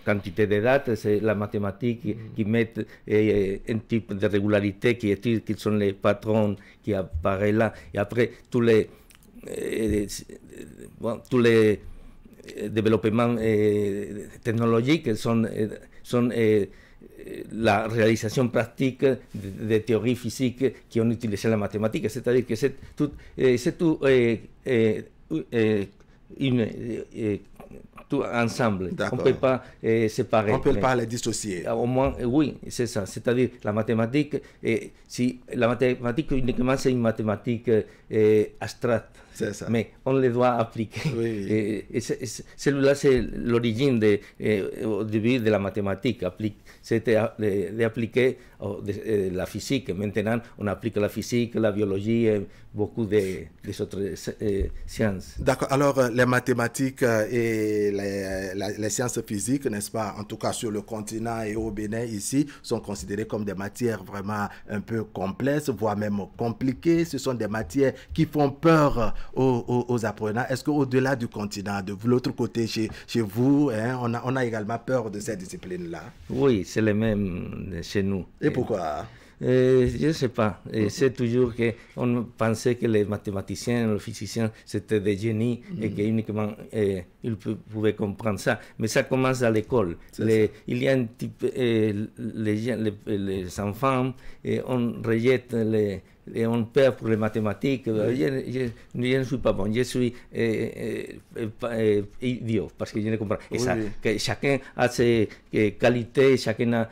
Speaker 13: quantités de dates, c'est la mathématique qui met un type de régularité qui étudie quels sont les patrons qui apparaissent là. Et après, tous les développements technologiques sont la réalisation pratique des théories physiques qui ont utilisé la mathématique. C'est-à-dire que c'est tout tout ensemble. On ne peut pas séparer.
Speaker 1: On ne peut pas les dissocier.
Speaker 13: Au moins, oui, c'est ça. C'est-à-dire, la mathématique, si la mathématique uniquement, c'est une mathématique abstraite. Mais on les doit appliquer.
Speaker 1: Oui.
Speaker 13: Et celui-là, c'est l'origine au début de la mathématique. C'était d'appliquer la physique. Maintenant, on applique la physique, la biologie et beaucoup des autres sciences.
Speaker 1: D'accord. Alors, les mathématiques et les sciences physiques, n'est-ce pas, en tout cas sur le continent et au Bénin ici, sont considérées comme des matières vraiment un peu complexes, voire même compliquées. Ce sont des matières qui font peur aux apprenants. Est-ce qu'au-delà du continent, de l'autre côté, chez vous, hein, on a également peur de ces disciplines-là?
Speaker 13: Oui, c'est le même chez nous.
Speaker 1: Et pourquoi?
Speaker 13: Je ne sais pas. C'est toujours qu'on pensait que les mathématiciens, les physiciens, c'était des génies et qu'uniquement ils pouvaient comprendre ça. Mais ça commence à l'école. Il y a un type, les enfants, on rejette et on perd pour les mathématiques. Je ne suis pas bon, je suis idiot parce que je ne comprends pas. Et ça, que chacun a ses qualités, chacun a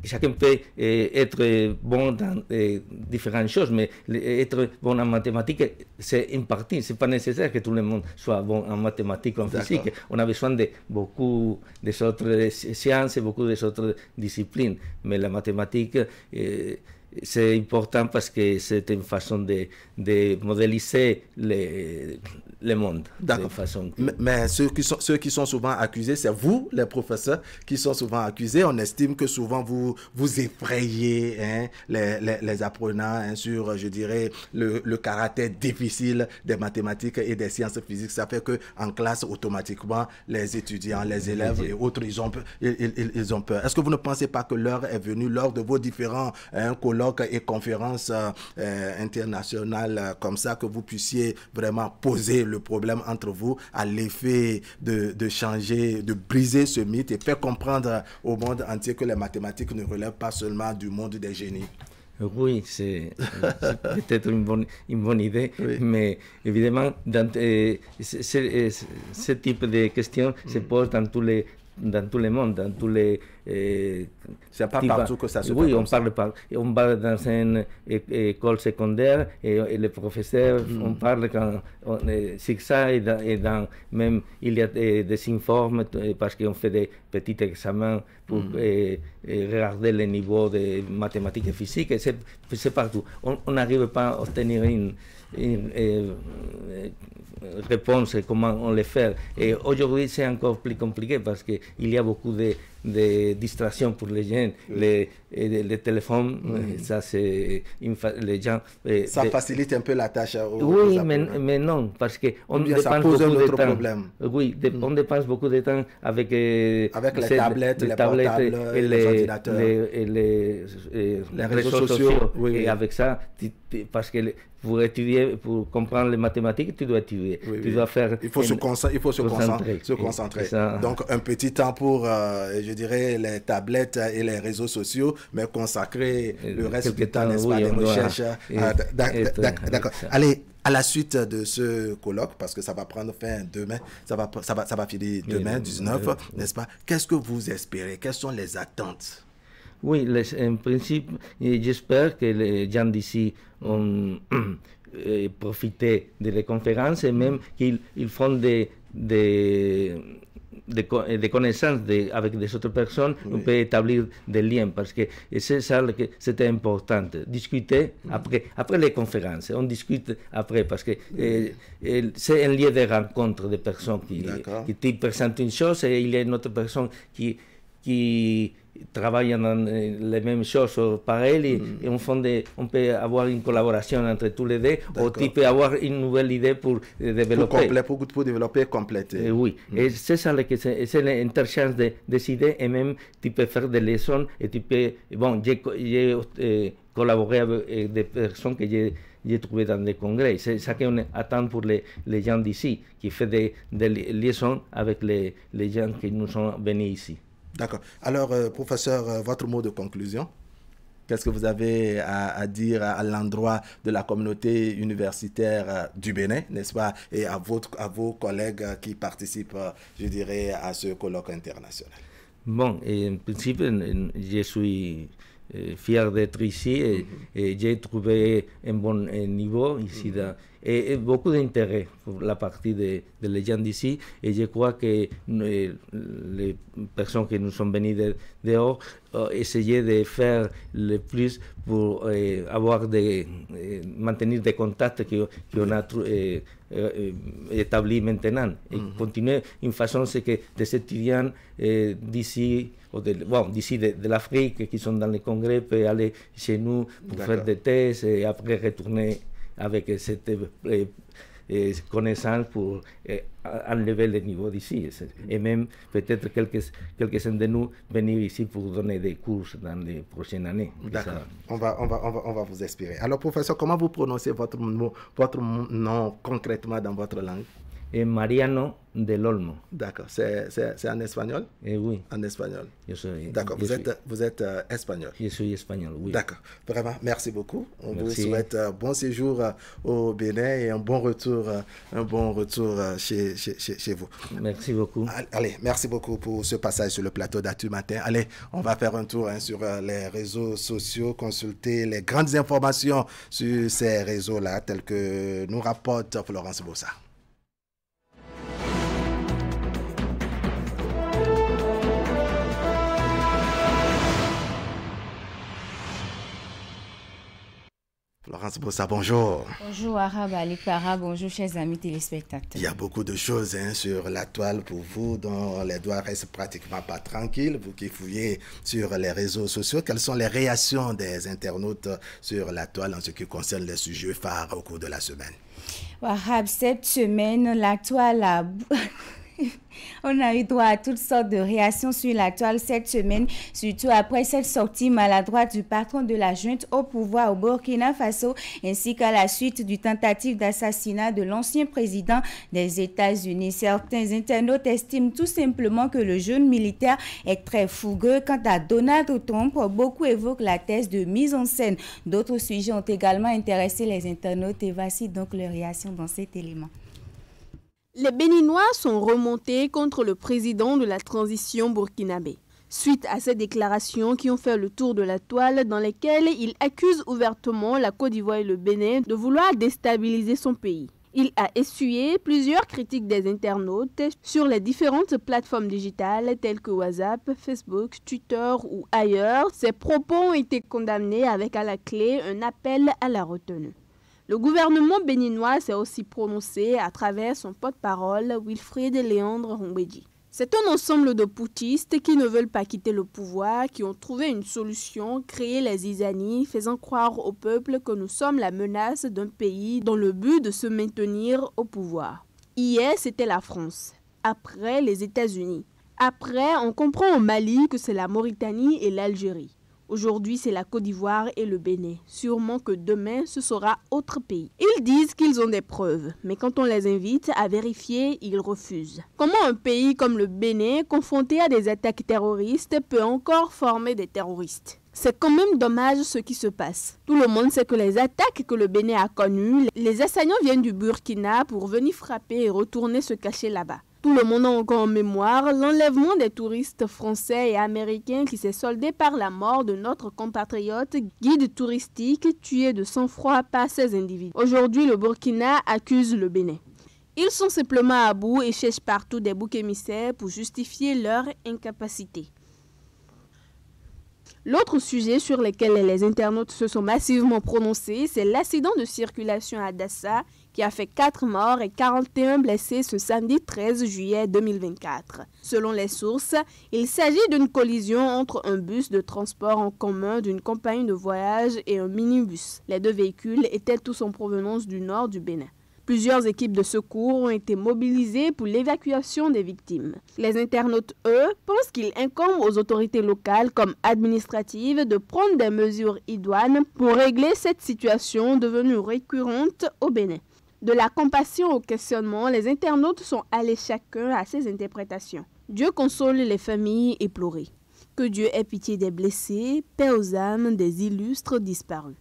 Speaker 13: chacun peut être bon dans différentes choses, mais être bon en mathématiques, c'est une partie. C'est pas nécessaire que tout le monde soit bon en mathématiques ou en physique. On a besoin de beaucoup des autres sciences et beaucoup des autres disciplines. Mais la mathématique, c'est important parce que c'est une façon de modéliser le monde.
Speaker 1: D'accord. Mais ceux qui sont souvent accusés, c'est vous, les professeurs, qui sont souvent accusés. On estime que souvent vous effrayez les apprenants sur, je dirais, le caractère difficile des mathématiques et des sciences physiques. Ça fait qu'en classe, automatiquement, les étudiants, les élèves et autres, ils ont peur. Est-ce que vous ne pensez pas que l'heure est venue, lors de vos différents colloques et conférences internationales comme ça, que vous puissiez vraiment poser le problème entre vous à l'effet de changer, de briser ce mythe et faire comprendre au monde entier que les mathématiques ne relèvent pas seulement du monde des génies?
Speaker 13: Oui, c'est peut-être une bonne idée, mais évidemment, ce type de questions se pose dans tous les mondes, dans tous les...
Speaker 1: c'est pas partout que ça se passe.
Speaker 13: Oui, on parle dans une école secondaire et les professeurs, on parle quand c'est ça et dans même il y a des informes parce qu'on fait des petits examens pour regarder le niveau de mathématiques et physique. C'est partout. On n'arrive pas à obtenir une réponse, comment on le fait. Et aujourd'hui, c'est encore plus compliqué parce qu'il y a beaucoup de distractions pour les jeunes. Les téléphones, ça c'est les gens...
Speaker 1: ça facilite un peu la tâche
Speaker 13: oui, mais non, parce qu'on dépense beaucoup de temps. Problème. Oui, on dépense beaucoup de temps avec les
Speaker 1: tablettes, les portables, et les ordinateurs.
Speaker 13: Et les réseaux sociaux. Oui, et avec ça, parce que pour étudier, pour comprendre les mathématiques, tu dois étudier. Tu dois faire...
Speaker 1: Il faut se concentrer. Donc, un petit temps pour, je dirais, les tablettes et les réseaux sociaux, mais consacrer le reste du temps, n'est-ce pas, les recherches. D'accord. Allez, à la suite de ce colloque, parce que ça va prendre fin demain, ça va finir demain, 19, n'est-ce pas? Qu'est-ce que vous espérez? Quelles sont les attentes?
Speaker 13: Oui, en principe, j'espère que les gens d'ici ont profité de la conférence et même qu'ils font des connaissances avec des autres personnes, on peut établir des liens parce que c'est ça que c'était important. Discuter après les conférences, on discute après parce que c'est un lieu de rencontre de personnes qui te présentent une chose et il y a une autre personne qui travaillent dans les mêmes choses pareilles et on peut avoir une collaboration entre tous les deux ou tu peux avoir une nouvelle idée pour développer.
Speaker 1: Pour développer, compléter.
Speaker 13: Oui, et c'est ça, c'est l'interchange des idées et même tu peux faire des leçons et tu peux... Bon, j'ai collaboré avec des personnes que j'ai trouvé dans des congrès. C'est ça qu'on attend pour les gens d'ici, qui fait des liaisons avec les gens qui nous sont venus ici.
Speaker 1: D'accord. Alors, professeur, votre mot de conclusion? Qu'est-ce que vous avez à dire à l'endroit de la communauté universitaire du Bénin, n'est-ce pas, et à vos collègues qui participent, je dirais, à ce colloque international?
Speaker 13: Bon, en principe, je suis fier d'être ici et j'ai trouvé un bon niveau ici et beaucoup d'intérêt pour la partie de les gens d'ici, et je crois que les personnes qui nous sont venues dehors essayer de faire le plus pour maintenir des contacts qu'on a établis maintenant et continuer une façon, c'est que des étudiants d'ici, d'ici de l'Afrique qui sont dans les congrès peuvent aller chez nous pour faire des thèses et après retourner avec cette connaissance pour enlever le niveau d'ici. Et même peut-être quelques-uns de nous venir ici pour donner des cours dans les prochaines années.
Speaker 1: D'accord. On va vous expliquer. Alors, professeur, comment vous prononcez votre nom concrètement dans votre langue?
Speaker 13: Mariano del Olmo.
Speaker 1: D'accord. C'est en espagnol?
Speaker 13: Oui.
Speaker 1: En espagnol.
Speaker 13: D'accord.
Speaker 1: Vous êtes espagnol?
Speaker 13: Je suis espagnol, oui.
Speaker 1: D'accord. Vraiment, merci beaucoup. On vous souhaite un bon séjour au Bénin et un bon retour chez vous.
Speaker 13: Merci beaucoup.
Speaker 1: Allez, merci beaucoup pour ce passage sur le plateau d'Actu Matin. Allez, on va faire un tour sur les réseaux sociaux, consulter les grandes informations sur ces réseaux-là, telles que nous rapporte Florence Bossa. Florence Bossa, bonjour.
Speaker 9: Bonjour Arabe Alikara, bonjour chers amis téléspectateurs.
Speaker 1: Il y a beaucoup de choses sur la toile pour vous, dont les doigts restent pratiquement pas tranquilles. Vous qui fouillez sur les réseaux sociaux, quelles sont les réactions des internautes sur la toile en ce qui concerne les sujets phares au cours de la semaine?
Speaker 9: Arabe, cette semaine, la toile a... On a eu droit à toutes sortes de réactions sur la toile cette semaine, surtout après cette sortie maladroite du patron de la junte au pouvoir au Burkina Faso, ainsi qu'à la suite du tentative d'assassinat de l'ancien président des États-Unis. Certains internautes estiment tout simplement que le jeune militaire est très fougueux. Quant à Donald Trump, beaucoup évoquent la thèse de mise en scène. D'autres sujets ont également intéressé les internautes et voici donc leur réaction dans cet élément.
Speaker 14: Les Béninois sont remontés contre le président de la transition burkinabé. Suite à ces déclarations qui ont fait le tour de la toile dans lesquelles il accuse ouvertement la Côte d'Ivoire et le Bénin de vouloir déstabiliser son pays. Il a essuyé plusieurs critiques des internautes sur les différentes plateformes digitales telles que WhatsApp, Facebook, Twitter ou ailleurs. Ses propos ont été condamnés avec à la clé un appel à la retenue. Le gouvernement béninois s'est aussi prononcé à travers son porte-parole Wilfried Léandre Mbedji. C'est un ensemble de putschistes qui ne veulent pas quitter le pouvoir, qui ont trouvé une solution, créer les zizanies, faisant croire au peuple que nous sommes la menace d'un pays dans le but de se maintenir au pouvoir. Hier, c'était la France. Après, les États-Unis. Après, on comprend au Mali que c'est la Mauritanie et l'Algérie. Aujourd'hui, c'est la Côte d'Ivoire et le Bénin. Sûrement que demain, ce sera autre pays. Ils disent qu'ils ont des preuves, mais quand on les invite à vérifier, ils refusent. Comment un pays comme le Bénin, confronté à des attaques terroristes, peut encore former des terroristes ? C'est quand même dommage ce qui se passe. Tout le monde sait que les attaques que le Bénin a connues, les assaillants viennent du Burkina pour venir frapper et retourner se cacher là-bas. Tout le monde a encore en mémoire l'enlèvement des touristes français et américains qui s'est soldé par la mort de notre compatriote guide touristique tué de sang-froid par ces individus. Aujourd'hui, le Burkina accuse le Bénin. Ils sont simplement à bout et cherchent partout des boucs émissaires pour justifier leur incapacité. L'autre sujet sur lequel les internautes se sont massivement prononcés, c'est l'accident de circulation à Dassa qui a fait 4 morts et 41 blessés ce samedi 13 juillet 2024. Selon les sources, il s'agit d'une collision entre un bus de transport en commun d'une compagnie de voyage et un minibus. Les deux véhicules étaient tous en provenance du nord du Bénin. Plusieurs équipes de secours ont été mobilisées pour l'évacuation des victimes. Les internautes, eux, pensent qu'il incombe aux autorités locales comme administratives de prendre des mesures idoines pour régler cette situation devenue récurrente au Bénin. De la compassion au questionnement, les internautes sont allés chacun à ses interprétations. Dieu console les familles éplorées. Que Dieu ait pitié des blessés, paix aux âmes des illustres disparus.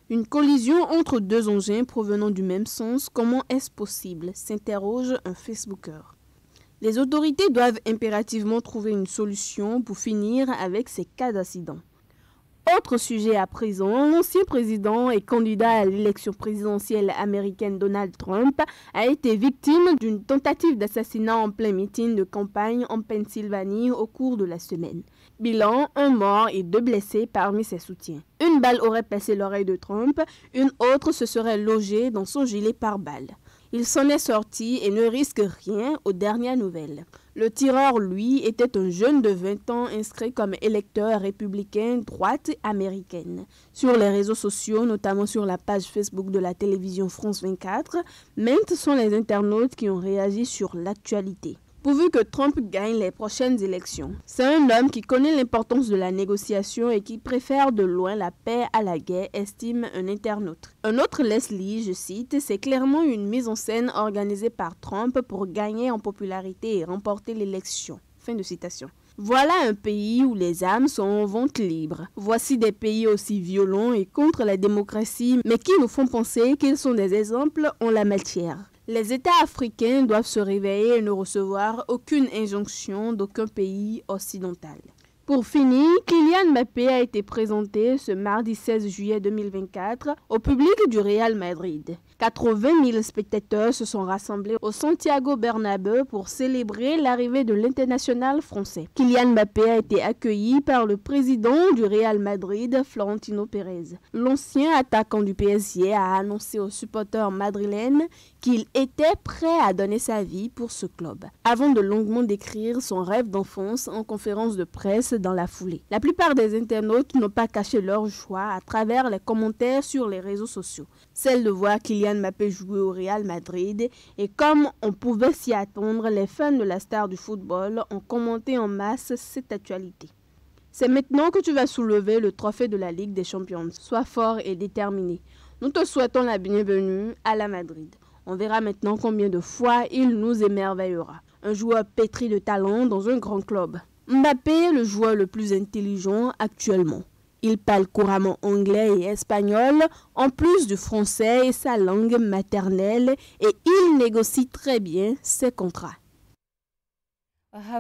Speaker 14: Une collision entre deux engins provenant du même sens, comment est-ce possible? S'interroge un Facebooker. Les autorités doivent impérativement trouver une solution pour finir avec ces cas d'accident. Autre sujet à présent, l'ancien président et candidat à l'élection présidentielle américaine Donald Trump a été victime d'une tentative d'assassinat en plein meeting de campagne en Pennsylvanie au cours de la semaine. Bilan, 1 mort et 2 blessés parmi ses soutiens. Une balle aurait percé l'oreille de Trump, une autre se serait logée dans son gilet pare-balles. Il s'en est sorti et ne risque rien aux dernières nouvelles. Le tireur, lui, était un jeune de 20 ans inscrit comme électeur républicain droite américaine. Sur les réseaux sociaux, notamment sur la page Facebook de la télévision France 24, maintes sont les internautes qui ont réagi sur l'actualité. Pourvu que Trump gagne les prochaines élections. C'est un homme qui connaît l'importance de la négociation et qui préfère de loin la paix à la guerre, estime un internaute. Un autre Leslie, je cite, c'est clairement une mise en scène organisée par Trump pour gagner en popularité et remporter l'élection. Fin de citation. Voilà un pays où les âmes sont en vente libre. Voici des pays aussi violents et contre la démocratie, mais qui nous font penser qu'ils sont des exemples en la matière. Les États africains doivent se réveiller et ne recevoir aucune injonction d'aucun pays occidental. Pour finir, Kylian Mbappé a été présenté ce mardi 16 juillet 2024 au public du Real Madrid. 80 000 spectateurs se sont rassemblés au Santiago Bernabéu pour célébrer l'arrivée de l'international français. Kylian Mbappé a été accueilli par le président du Real Madrid, Florentino Pérez. L'ancien attaquant du PSG a annoncé aux supporters madrilènes qu'il était prêt à donner sa vie pour ce club, avant de longuement décrire son rêve d'enfance en conférence de presse dans la foulée. La plupart des internautes n'ont pas caché leur joie à travers les commentaires sur les réseaux sociaux. Celle de voir Kylian Mbappé jouer au Real Madrid et comme on pouvait s'y attendre, les fans de la star du football ont commenté en masse cette actualité. C'est maintenant que tu vas soulever le trophée de la Ligue des Champions. Sois fort et déterminé. Nous te souhaitons la bienvenue à la Madrid. On verra maintenant combien de fois il nous émerveillera. Un joueur pétri de talent dans un grand club. Mbappé est le joueur le plus intelligent actuellement. Il parle couramment anglais et espagnol, en plus du français et sa langue maternelle, et il négocie très bien ses contrats.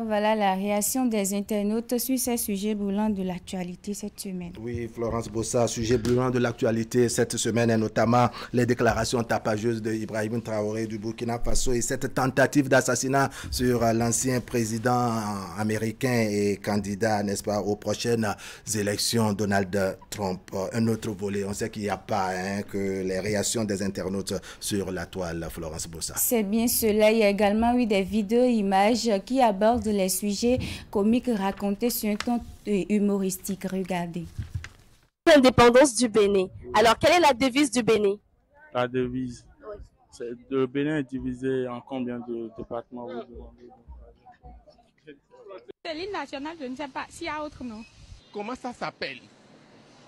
Speaker 9: Voilà la réaction des internautes sur ces sujets brûlants de l'actualité cette semaine.
Speaker 1: Oui, Florence Bossa, sujet brûlant de l'actualité cette semaine, et notamment les déclarations tapageuses de Ibrahim Traoré du Burkina Faso et cette tentative d'assassinat sur l'ancien président américain et candidat, n'est-ce pas, aux prochaines élections, Donald Trump. Un autre volet, on sait qu'il n'y a pas que les réactions des internautes sur la toile, Florence Bossa.
Speaker 9: C'est bien cela. Il y a également eu des vidéos, images qui abordent les sujets comiques racontés sur un ton humoristique. Regardez.
Speaker 15: L'indépendance du Bénin. Alors, quelle est la devise du Bénin?
Speaker 16: La devise, oui. Le Bénin est divisé en combien de départements?
Speaker 17: C'est l'hymne national, je ne sais pas s'il y a autre nom.
Speaker 18: Comment ça s'appelle?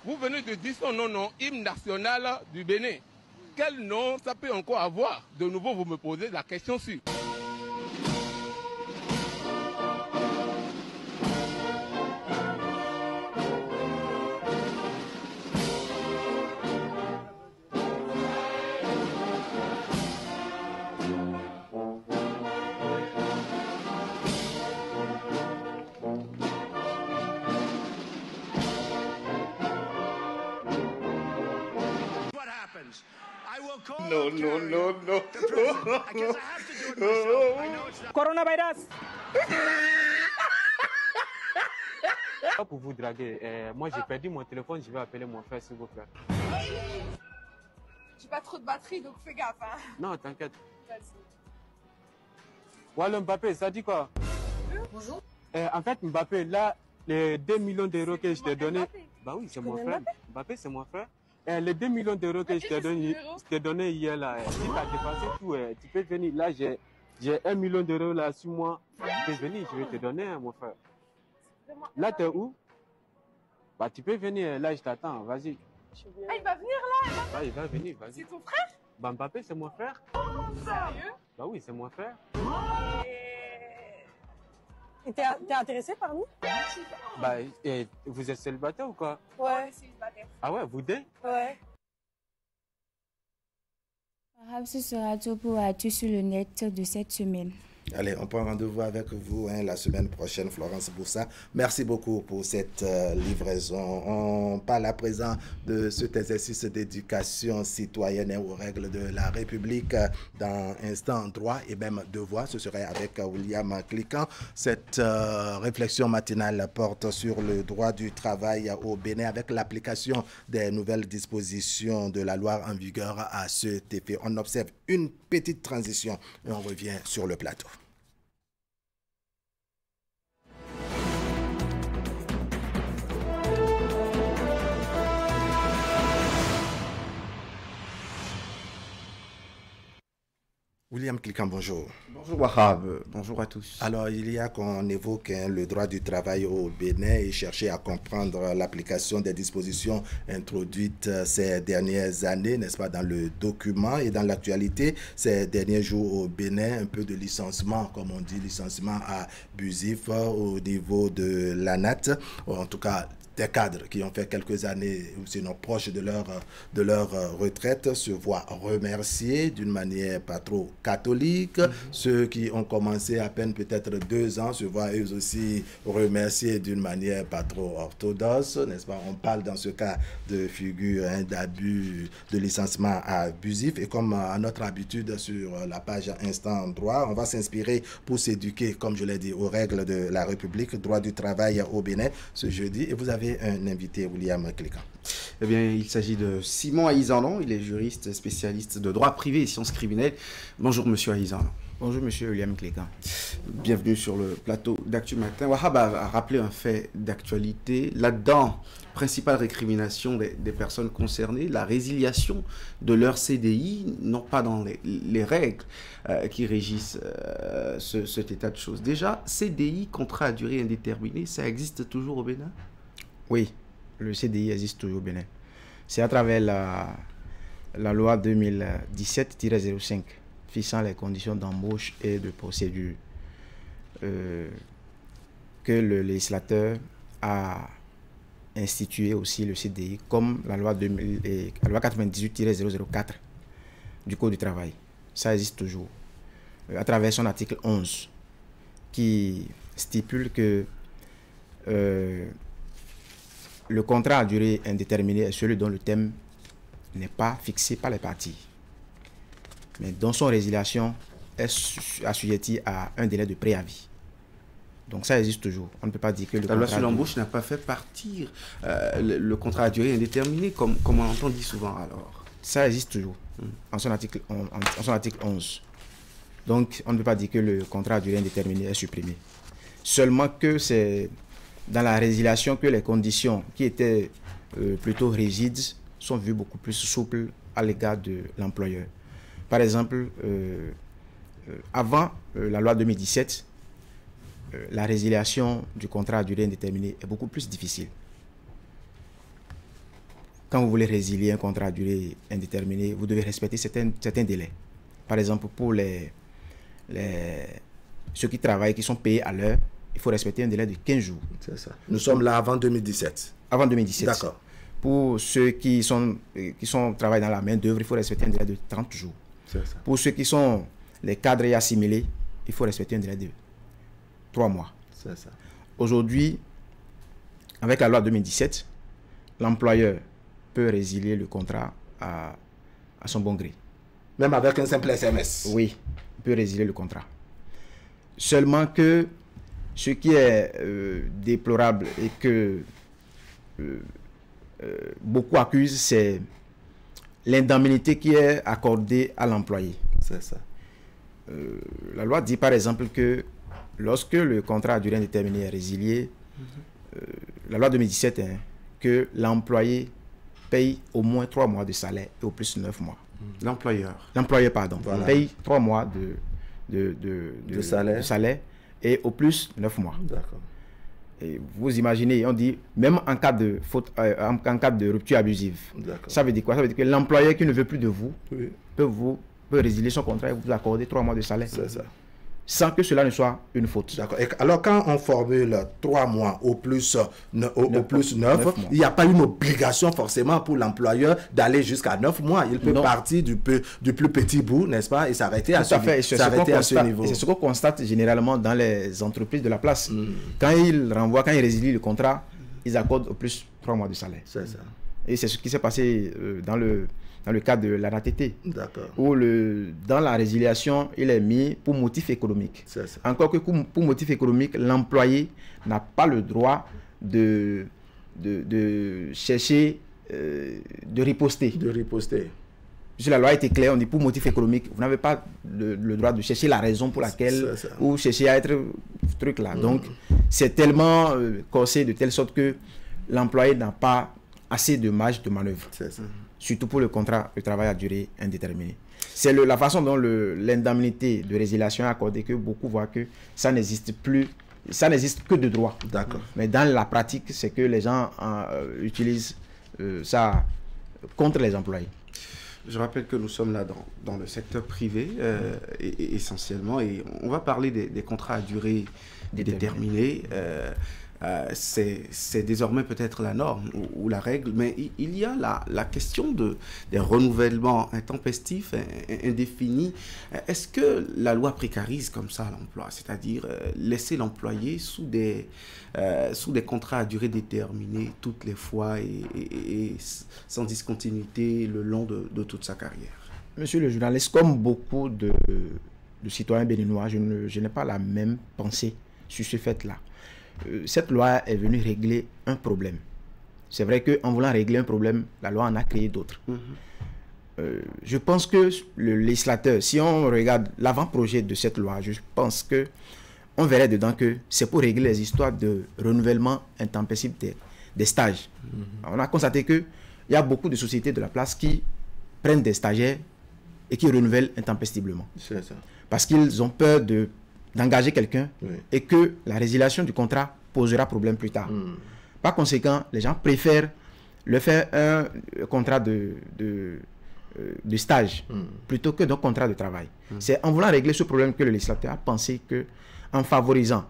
Speaker 18: Vous venez de dire son nom, non, hymne national du Bénin. Quel nom ça peut encore avoir? De nouveau, vous me posez la question sur.
Speaker 19: No.
Speaker 20: Coronavirus. Pour vous draguer, moi j'ai perdu mon téléphone, je vais appeler mon frère s'il vous plaît.
Speaker 17: J'ai pas trop de batterie donc fais gaffe. Hein.
Speaker 20: Non, t'inquiète. Voilà Mbappé, ça dit quoi?
Speaker 17: Bonjour.
Speaker 20: En fait Mbappé, là, les 2 millions d'euros que je t'ai donné. Bah oui, c'est mon frère. Mbappé, c'est mon frère. Les 2 millions d'euros que je t'ai donné hier là, si tu as dépassé tout, tu peux venir. Là, j'ai 1 million d'euros là sur moi. Tu peux venir, je vais te donner, mon frère. Là, t'es où? Bah, tu peux venir, là, je t'attends, vas-y.
Speaker 17: Ah, il va venir là?
Speaker 20: Ah, il va venir, vas-y.
Speaker 17: C'est ton frère?
Speaker 20: Bah, Mbappé, c'est mon frère.
Speaker 17: Sérieux?
Speaker 20: Bah oui, c'est mon frère.
Speaker 17: Et t'es intéressé par nous?
Speaker 20: Bah, et vous êtes célibataire ou quoi?
Speaker 17: Ouais, célibataire.
Speaker 20: Ah ouais, vous deux?
Speaker 17: Ouais.
Speaker 9: Ce sera tout pour tout sur le net de cette semaine.
Speaker 1: Allez, on prend rendez-vous avec vous la semaine prochaine, Florence Boussa. Merci beaucoup pour cette livraison. On parle à présent de cet exercice d'éducation citoyenne aux règles de la République dans instant droit et même devoir. Ce serait avec William Cliquant. Cette réflexion matinale porte sur le droit du travail au Bénin avec l'application des nouvelles dispositions de la loi en vigueur à cet effet. On observe une petite transition et on revient sur le plateau. William Cliquant, bonjour.
Speaker 19: Bonjour Wahab, bonjour à tous.
Speaker 1: Alors, il y a qu'on évoque le droit du travail au Bénin et chercher à comprendre l'application des dispositions introduites ces dernières années, n'est-ce pas, dans le document et dans l'actualité. Ces derniers jours au Bénin, un peu de licenciement, comme on dit, licenciement abusif au niveau de l'ANAT, en tout cas des cadres qui ont fait quelques années, ou sinon proches de leur retraite, se voient remerciés d'une manière pas trop catholique. Ceux qui ont commencé à peine peut-être 2 ans se voient eux aussi remerciés d'une manière pas trop orthodoxe, n'est-ce pas? On parle dans ce cas de figure d'abus, de licenciement abusif. Et comme à notre habitude sur la page Instant Droit, on va s'inspirer pour s'éduquer, comme je l'ai dit, aux règles de la République, droit du travail au Bénin ce jeudi. Et vous avez un invité, William Cliquant.
Speaker 19: Eh bien, il s'agit de Simon Aïzanon. Il est juriste spécialiste de droit privé et sciences criminelles. Bonjour, monsieur Aïzanon.
Speaker 21: Bonjour, monsieur William Cliquant.
Speaker 19: Bienvenue sur le plateau d'Actu Matin. Wahab a rappelé un fait d'actualité. Là-dedans, principale récrimination des personnes concernées, la résiliation de leur CDI, non pas dans les règles qui régissent cet état de choses. Déjà, CDI, contrat à durée indéterminée, ça existe toujours au Bénin?
Speaker 21: Oui, le CDI existe toujours au Bénin. C'est à travers la loi 2017-05 fixant les conditions d'embauche et de procédure que le législateur a institué aussi le CDI comme la loi 98-004 du Code du travail. Ça existe toujours. À travers son article 11 qui stipule que le contrat à durée indéterminée est celui dont le thème n'est pas fixé par les parties, mais dont son résiliation est assujettie à un délai de préavis. Donc ça existe toujours. On ne peut pas dire que
Speaker 19: la loi sur l'embauche n'a pas fait partir le contrat à durée indéterminée, comme on entend dit souvent alors.
Speaker 21: Ça existe toujours, en son article 11. Donc on ne peut pas dire que le contrat à durée indéterminée est supprimé. Seulement que c'est dans la résiliation que les conditions qui étaient plutôt rigides sont vues beaucoup plus souples à l'égard de l'employeur. Par exemple, avant la loi 2017, la résiliation du contrat à durée indéterminée est beaucoup plus difficile. Quand vous voulez résilier un contrat à durée indéterminée, vous devez respecter certains délais. Par exemple, pour ceux qui travaillent, qui sont payés à l'heure, il faut respecter un délai de 15 jours.
Speaker 1: C'est ça. Nous sommes là avant 2017.
Speaker 21: Avant 2017.
Speaker 1: D'accord.
Speaker 21: Pour ceux qui travaillent dans la main-d'œuvre, il faut respecter un délai de 30 jours.
Speaker 1: C'est ça.
Speaker 21: Pour ceux qui sont les cadres et assimilés, il faut respecter un délai de 3 mois.
Speaker 1: C'est ça.
Speaker 21: Aujourd'hui, avec la loi 2017, l'employeur peut résilier le contrat à son bon gré.
Speaker 1: Même avec un simple SMS?
Speaker 21: Oui, il peut résilier le contrat. Seulement que ce qui est déplorable et que beaucoup accusent, c'est l'indemnité qui est accordée à l'employé.
Speaker 1: C'est ça.
Speaker 21: La loi dit par exemple que lorsque le contrat à durée indéterminée est résilié, la loi 2017, que l'employé paye au moins 3 mois de salaire et au plus 9 mois.
Speaker 19: L'employeur,
Speaker 21: pardon, voilà, paye 3 mois de salaire et au plus 9 mois.
Speaker 1: D'accord.
Speaker 21: Et vous imaginez, on dit, même en cas de faute, en cas de rupture abusive, ça veut dire quoi? Ça veut dire que l'employeur qui ne veut plus de vous peut résilier son contrat et vous accorder 3 mois de salaire.
Speaker 1: C'est ça.
Speaker 21: sans que cela ne soit une faute.
Speaker 1: D'accord. Alors, quand on formule 3 mois au plus 9, il n'y a pas une obligation forcément pour l'employeur d'aller jusqu'à 9 mois. Il peut partir du plus petit bout, n'est-ce pas, et s'arrêter à ce niveau.
Speaker 21: C'est ce qu'on constate généralement dans les entreprises de la place. Quand ils résilient le contrat, ils accordent au plus 3 mois de salaire.
Speaker 1: C'est ça.
Speaker 21: Et c'est ce qui s'est passé dans le cas de l'ANATT, où dans la résiliation, il est mis pour motif économique. Encore que pour motif économique, l'employé n'a pas le droit de chercher, de riposter. Si la loi a été claire, on dit pour motif économique, vous n'avez pas le droit de chercher la raison pour laquelle, ou chercher à être truc là. Donc, c'est tellement corsé de telle sorte que l'employé n'a pas assez de marge de manœuvre. Surtout pour le contrat de travail à durée indéterminée. C'est la façon dont l'indemnité de résiliation est accordée que beaucoup voient que ça n'existe plus, ça n'existe que de droit.
Speaker 1: D'accord.
Speaker 21: Mais dans la pratique, c'est que les gens utilisent ça contre les employés.
Speaker 19: Je rappelle que nous sommes là dans le secteur privé essentiellement, et on va parler des contrats à durée déterminée. C'est désormais peut-être la norme ou la règle, mais il y a la question des renouvellements intempestifs, indéfinis. Est-ce que la loi précarise comme ça l'emploi, c'est-à-dire laisser l'employé sous des contrats à durée déterminée toutes les fois et sans discontinuité le long de toute sa carrière?
Speaker 21: Monsieur le journaliste, comme beaucoup de citoyens béninois, je n'ai pas la même pensée sur ce fait-là. Cette loi est venue régler un problème. C'est vrai qu'en voulant régler un problème, la loi en a créé d'autres. Je pense que le législateur, si on regarde l'avant-projet de cette loi, je pense qu'on verrait dedans que c'est pour régler les histoires de renouvellement intempestif des stages. On a constaté qu'il y a beaucoup de sociétés de la place qui prennent des stagiaires et qui renouvellent intempestivement.
Speaker 1: C'est ça.
Speaker 21: Parce qu'ils ont peur d'engager quelqu'un et que la résiliation du contrat posera problème plus tard. Par conséquent, les gens préfèrent le faire un contrat de stage plutôt que d'un contrat de travail. C'est en voulant régler ce problème que le législateur a pensé qu'en favorisant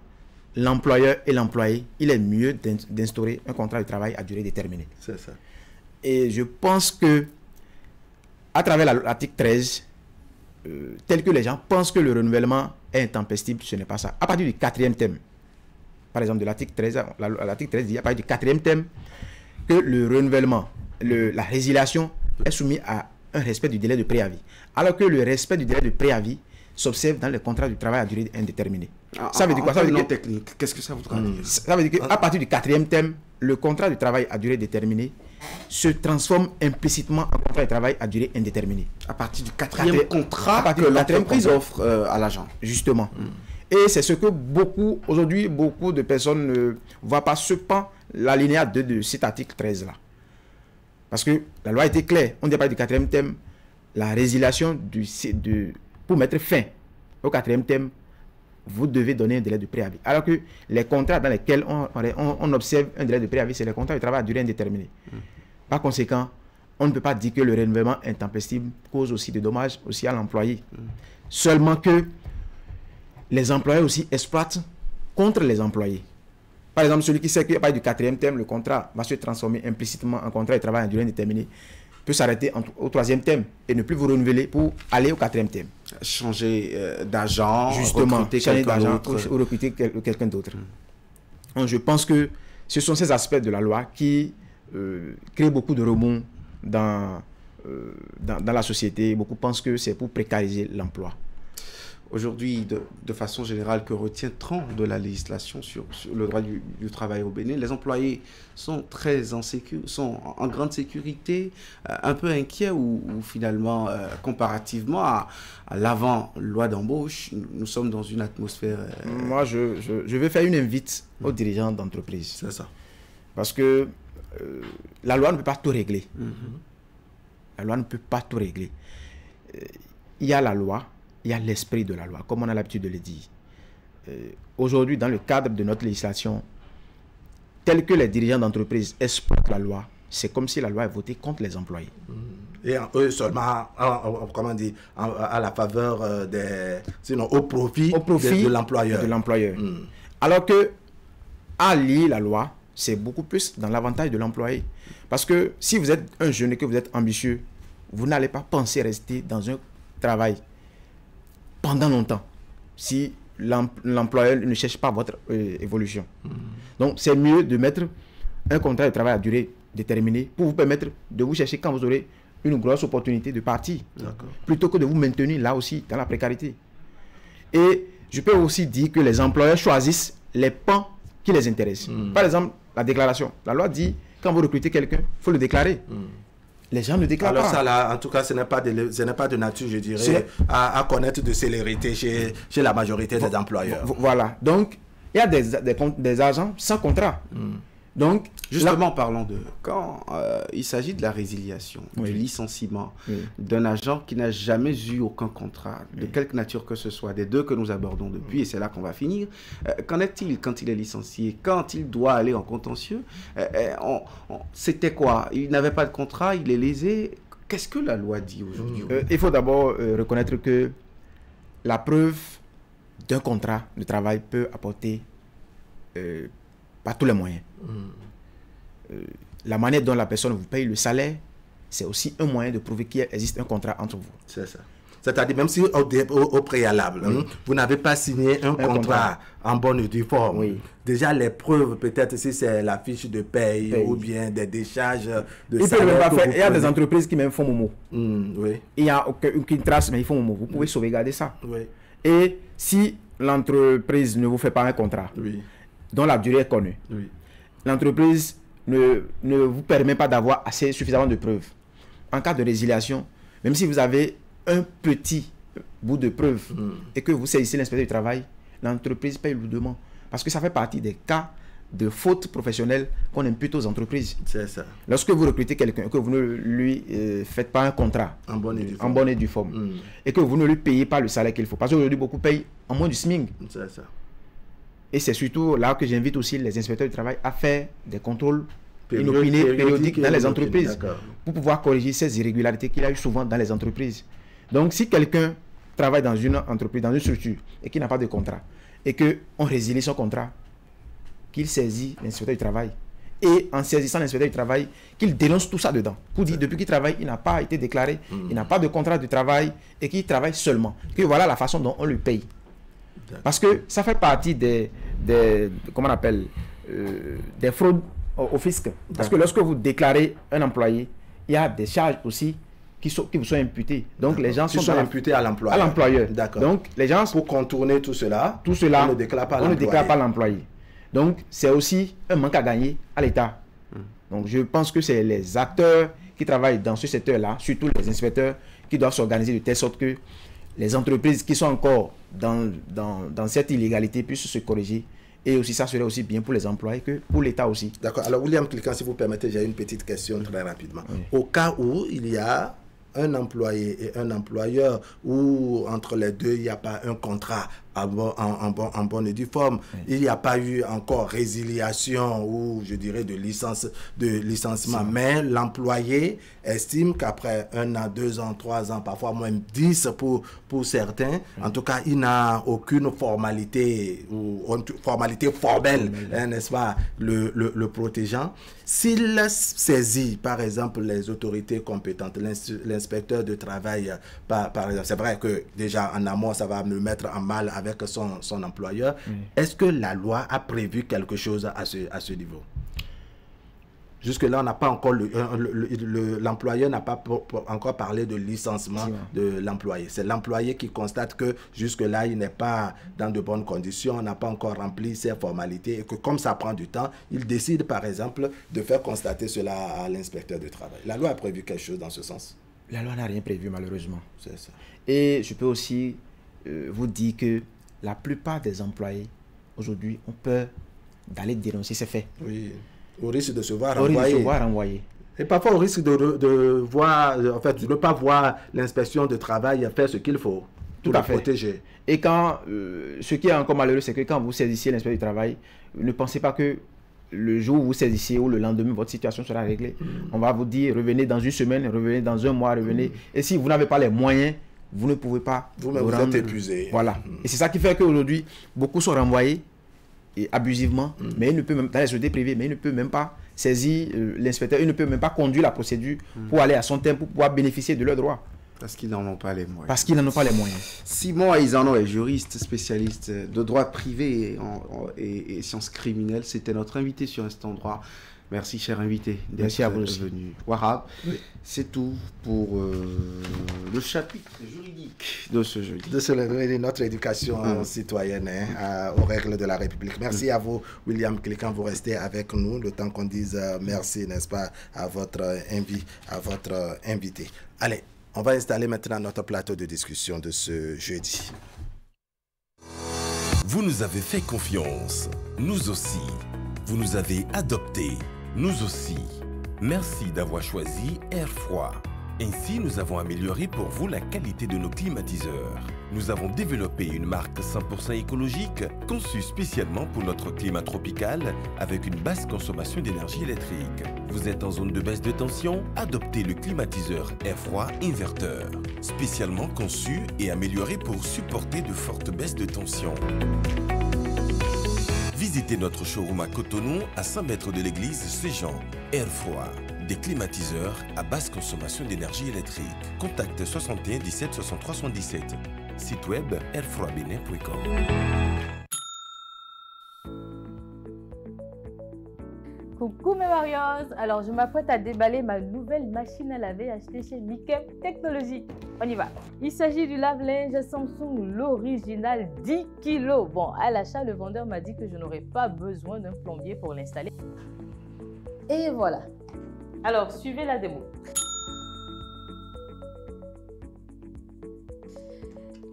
Speaker 21: l'employeur et l'employé, il est mieux d'instaurer un contrat de travail à durée déterminée.
Speaker 1: C'est ça.
Speaker 21: Et je pense que à travers l'article 13, tel que les gens pensent que le renouvellement est intempestif, ce n'est pas ça. À partir du 4e thème, par exemple de l'article 13, l'article 13 dit à partir du 4e thème que le renouvellement, la résiliation est soumise à un respect du délai de préavis. Alors que le respect du délai de préavis s'observe dans les contrats du travail à durée indéterminée. Ça veut dire quoi? Ça veut dire
Speaker 19: technique. Qu'est-ce que ça voudra dire?
Speaker 21: Ça veut dire qu'à partir du 4e thème, le contrat de travail à durée déterminée se transforme implicitement en contrat de travail à durée indéterminée.
Speaker 19: À partir du 4e contrat que l'entreprise offre à l'agent.
Speaker 21: Justement. Et c'est ce que aujourd'hui, beaucoup de personnes ne voient pas, cependant l'alinéa 2 de cet article 13 là. Parce que la loi était claire. On dit à partir du 4e thème, la résiliation pour mettre fin au 4e thème, vous devez donner un délai de préavis. Alors que les contrats dans lesquels on observe un délai de préavis, c'est les contrats de travail à durée indéterminée. Par conséquent, on ne peut pas dire que le renouvellement intempestif cause aussi de dommages aussi à l'employé. Seulement que les employés aussi exploitent contre les employés. Par exemple, celui qui sait qu'à partir du 4e thème, le contrat va se transformer implicitement en contrat de travail à durée indéterminée, peut s'arrêter au 3e thème et ne plus vous renouveler pour aller au 4e thème.
Speaker 19: Changer d'agent,
Speaker 21: recruter quelqu'un d'autre. Ou recruter quelqu'un d'autre. Je pense que ce sont ces aspects de la loi qui créent beaucoup de remous dans la société. Beaucoup pensent que c'est pour précariser l'emploi.
Speaker 19: Aujourd'hui, de façon générale, que retient-on de la législation sur le droit du travail au Bénin? Les employés sont sont en grande sécurité, un peu inquiets ou finalement, comparativement à l'avant-loi d'embauche, nous sommes dans une atmosphère...
Speaker 21: Moi, je vais faire une invite aux dirigeants d'entreprise.
Speaker 19: C'est ça.
Speaker 21: Parce que la loi ne peut pas tout régler. La loi ne peut pas tout régler. Il y a la loi, il y a l'esprit de la loi, comme on a l'habitude de le dire. Aujourd'hui, dans le cadre de notre législation, tel que les dirigeants d'entreprise exploitent la loi, c'est comme si la loi est votée contre les employés.
Speaker 1: Et eux seulement, comment dire, à la faveur sinon au profit de l'employeur.
Speaker 21: Alors que, à lire la loi, c'est beaucoup plus dans l'avantage de l'employé. Parce que si vous êtes un jeune et que vous êtes ambitieux, vous n'allez pas penser rester dans un travail pendant longtemps si l'employeur ne cherche pas votre évolution. Donc, c'est mieux de mettre un contrat de travail à durée déterminée pour vous permettre de vous chercher quand vous aurez une grosse opportunité de partir, plutôt que de vous maintenir là aussi dans la précarité. Et je peux aussi dire que les employeurs choisissent les pans qui les intéressent. Par exemple, la déclaration. La loi dit, quand vous recrutez quelqu'un, il faut le déclarer. Les gens ne déclarent pas.
Speaker 1: Alors ça, là, en tout cas, ce n'est pas de nature, je dirais, à connaître de célérité chez la majorité des employeurs.
Speaker 21: Voilà. Donc, il y a des agents sans contrat. Donc,
Speaker 19: justement, parlons de quand il s'agit de la résiliation, du licenciement d'un agent qui n'a jamais eu aucun contrat, de quelque nature que ce soit, des deux que nous abordons depuis, et c'est là qu'on va finir. Qu'en est-il quand il est licencié, quand il doit aller en contentieux? C'était quoi? Il n'avait pas de contrat, il est lésé. Qu'est-ce que la loi dit aujourd'hui?
Speaker 21: Il faut d'abord reconnaître que la preuve d'un contrat de travail peut apporter pas tous les moyens. La manière dont la personne vous paye le salaire, c'est aussi un moyen de prouver qu'il existe un contrat entre vous.
Speaker 1: C'est ça. C'est-à-dire, même si au préalable, vous n'avez pas signé un contrat en bonne et due forme, déjà les preuves, peut-être si c'est la fiche de paye ou bien des décharges de salaire.
Speaker 21: Il y a des entreprises qui même font Momo. Il n'y a aucune trace, mais ils font Momo. Vous pouvez sauvegarder ça. Et si l'entreprise ne vous fait pas un contrat, dont la durée est connue, l'entreprise ne vous permet pas d'avoir suffisamment de preuves. En cas de résiliation, même si vous avez un petit bout de preuve et que vous saisissez l'inspecteur du travail, l'entreprise paye lourdement. Parce que ça fait partie des cas de fautes professionnelles qu'on impute aux entreprises.
Speaker 1: C'est ça.
Speaker 21: Lorsque vous recrutez quelqu'un, que vous ne lui faites pas un contrat en bonne et due forme, et que vous ne lui payez pas le salaire qu'il faut. Parce qu'aujourd'hui, beaucoup payent en moins du SMIC.
Speaker 1: C'est ça.
Speaker 21: Et c'est surtout là que j'invite aussi les inspecteurs du travail à faire des contrepériodiques dans les entreprises pour pouvoir corriger ces irrégularités qu'il y a eu souvent dans les entreprises. Donc, si quelqu'un travaille dans une entreprise, dans une structure et qui n'a pas de contrat et qu'on résilie son contrat, qu'il saisit l'inspecteur du travail et en saisissant l'inspecteur du travail, qu'il dénonce tout ça dedans pour dire depuis qu'il travaille, il n'a pas été déclaré, il n'a pas de contrat de travail et qu'il travaille seulement. Que voilà la façon dont on le paye. Parce que ça fait partie des comment on appelle, des fraudes au fisc. Parce que lorsque vous déclarez un employé, il y a des charges aussi qui vous sont imputées. Donc les gens
Speaker 1: sont imputés à l'employeur. D'accord.
Speaker 21: Donc les gens,
Speaker 1: pour contourner tout cela,
Speaker 21: on
Speaker 1: ne déclare pas
Speaker 21: l'employé. Donc c'est aussi un manque à gagner à l'État. Donc je pense que c'est les acteurs qui travaillent dans ce secteur-là, surtout les inspecteurs, qui doivent s'organiser de telle sorte que les entreprises qui sont encore dans cette illégalité puissent se corriger. Et aussi, ça serait aussi bien pour les employés que pour l'État aussi.
Speaker 1: D'accord. Alors, William Cliquant, si vous permettez, j'ai une petite question très rapidement. Au cas où il y a un employé et un employeur, où entre les deux, il n'y a pas un contrat en bonne et due forme, il n'y a pas eu encore résiliation ou, je dirais, de licenciement, mais l'employé estime qu'après 1 an, 2 ans, 3 ans, parfois même 10 pour certains, en tout cas, il n'a aucune formalité ou formalité formelle, n'est-ce pas, le protégeant. S'il saisit, par exemple, les autorités compétentes, l'inspecteur de travail, par exemple, c'est vrai que déjà en amont, ça va me mettre en mal avec son employeur. Est-ce que la loi a prévu quelque chose à ce niveau? Jusque-là, on n'a pas encore l'employeur n'a pas encore parlé de licenciement de l'employé. C'est l'employé qui constate que jusque-là, il n'est pas dans de bonnes conditions, n'a pas encore rempli ses formalités et que comme ça prend du temps, il décide par exemple de faire constater cela à l'inspecteur du travail. La loi a prévu quelque chose dans ce sens?
Speaker 21: La loi n'a rien prévu malheureusement. C'est ça. Et je peux aussi vous dire que la plupart des employés aujourd'hui ont peur d'aller dénoncer ces faits.
Speaker 1: Oui. Au risque de se voir renvoyer. Et parfois au risque de voir, en fait, de ne pas voir l'inspection de travail faire ce qu'il faut pour la protéger.
Speaker 21: Et quand, ce qui est encore malheureux, c'est que quand vous saisissez l'inspecteur du travail, ne pensez pas que le jour où vous saisissez ou le lendemain, votre situation sera réglée. On va vous dire, revenez dans une semaine, revenez dans un mois, revenez. Et si vous n'avez pas les moyens, vous ne pouvez pas
Speaker 1: vous êtes épuisé.
Speaker 21: Voilà. Et c'est ça qui fait qu'aujourd'hui, beaucoup sont renvoyés et abusivement, mais il ne peut même, dans les sociétés privées, mais il ne peut même pas saisir l'inspecteur, il ne peut même pas conduire la procédure pour aller à son terme, pour pouvoir bénéficier de leurs droits.
Speaker 19: Parce qu'ils n'en ont pas les moyens.
Speaker 21: Parce qu'ils n'en ont pas les moyens.
Speaker 19: Simon Aizano est juriste spécialiste de droit privé et sciences criminelles. C'était notre invité sur Instant Droit. Merci, cher invité, d'être venu. Wahab, oui. C'est tout pour le chapitre juridique de ce jeudi.
Speaker 1: De notre éducation citoyenne aux règles de la République. Merci à vous, William Klikan. Vous restez avec nous le temps qu'on dise merci, n'est-ce pas, à votre invité. Allez, on va installer maintenant notre plateau de discussion de ce jeudi.
Speaker 4: Vous nous avez fait confiance, nous aussi. Vous nous avez adoptés, nous aussi. Merci d'avoir choisi Air Froid. Ainsi, nous avons amélioré pour vous la qualité de nos climatiseurs. Nous avons développé une marque 100% écologique conçue spécialement pour notre climat tropical avec une basse consommation d'énergie électrique. Vous êtes en zone de baisse de tension? Adoptez le climatiseur Air Froid Inverteur, spécialement conçu et amélioré pour supporter de fortes baisses de tension. Visitez notre showroom à Cotonou, à 100 mètres de l'église Saint-Jean. Air Froid, des climatiseurs à basse consommation d'énergie électrique. Contact 61 17 63 77. Site web airfroidbenin.com.
Speaker 22: Coucou mes Warriors, alors je m'apprête à déballer ma nouvelle machine à laver achetée chez Mikem Technologies. On y va. Il s'agit du lave-linge Samsung, l'original 10 kg. Bon, à l'achat, le vendeur m'a dit que je n'aurais pas besoin d'un plombier pour l'installer. Et voilà. Alors, suivez la démo.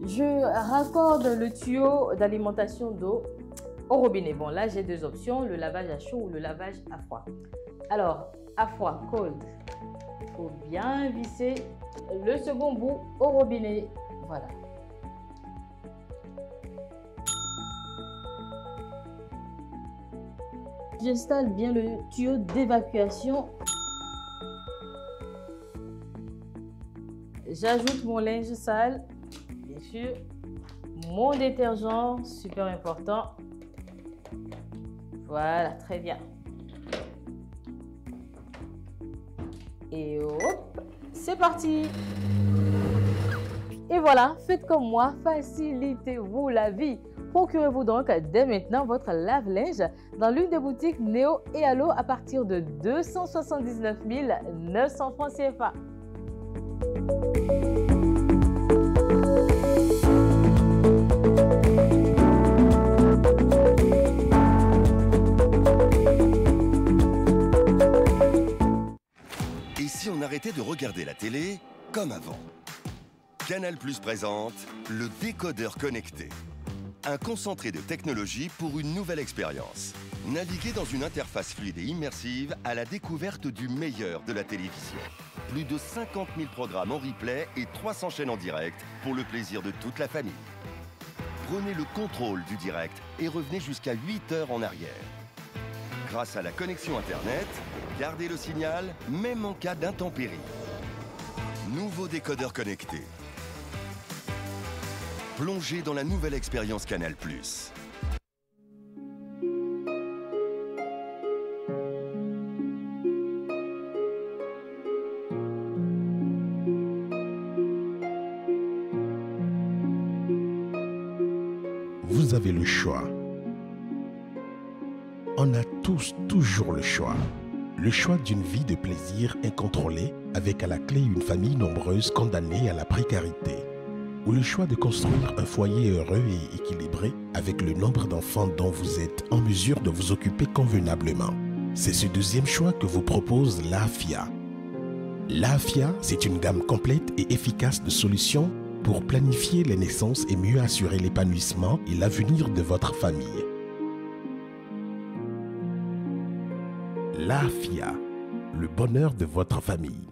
Speaker 22: Je raccorde le tuyau d'alimentation d'eau au robinet. Bon, là, j'ai deux options, le lavage à chaud ou le lavage à froid. Alors, à froid, cold. Il faut bien visser le second bout au robinet. Voilà. J'installe bien le tuyau d'évacuation. J'ajoute mon linge sale, bien sûr. Mon détergent, super important. Voilà, très bien. Et hop, c'est parti. Et voilà, faites comme moi, facilitez-vous la vie. Procurez-vous donc dès maintenant votre lave-linge dans l'une des boutiques Néo et Allo à partir de 279 900 francs CFA.
Speaker 23: Et si on arrêtait de regarder la télé comme avant? Canal+ présente le décodeur connecté. Un concentré de technologie pour une nouvelle expérience. Naviguez dans une interface fluide et immersive à la découverte du meilleur de la télévision. Plus de 50 000 programmes en replay et 300 chaînes en direct pour le plaisir de toute la famille. Prenez le contrôle du direct et revenez jusqu'à 8 heures en arrière. Grâce à la connexion Internet, gardez le signal même en cas d'intempéries. Nouveau décodeur connecté. Plongez dans la nouvelle expérience Canal+.
Speaker 24: Vous avez le choix. On a tous toujours le choix. Le choix d'une vie de plaisir incontrôlée avec à la clé une famille nombreuse condamnée à la précarité. Ou le choix de construire un foyer heureux et équilibré avec le nombre d'enfants dont vous êtes en mesure de vous occuper convenablement. C'est ce deuxième choix que vous propose l'AFIA. L'AFIA, c'est une gamme complète et efficace de solutions pour planifier les naissances et mieux assurer l'épanouissement et l'avenir de votre famille. L'AFIA, le bonheur de votre famille.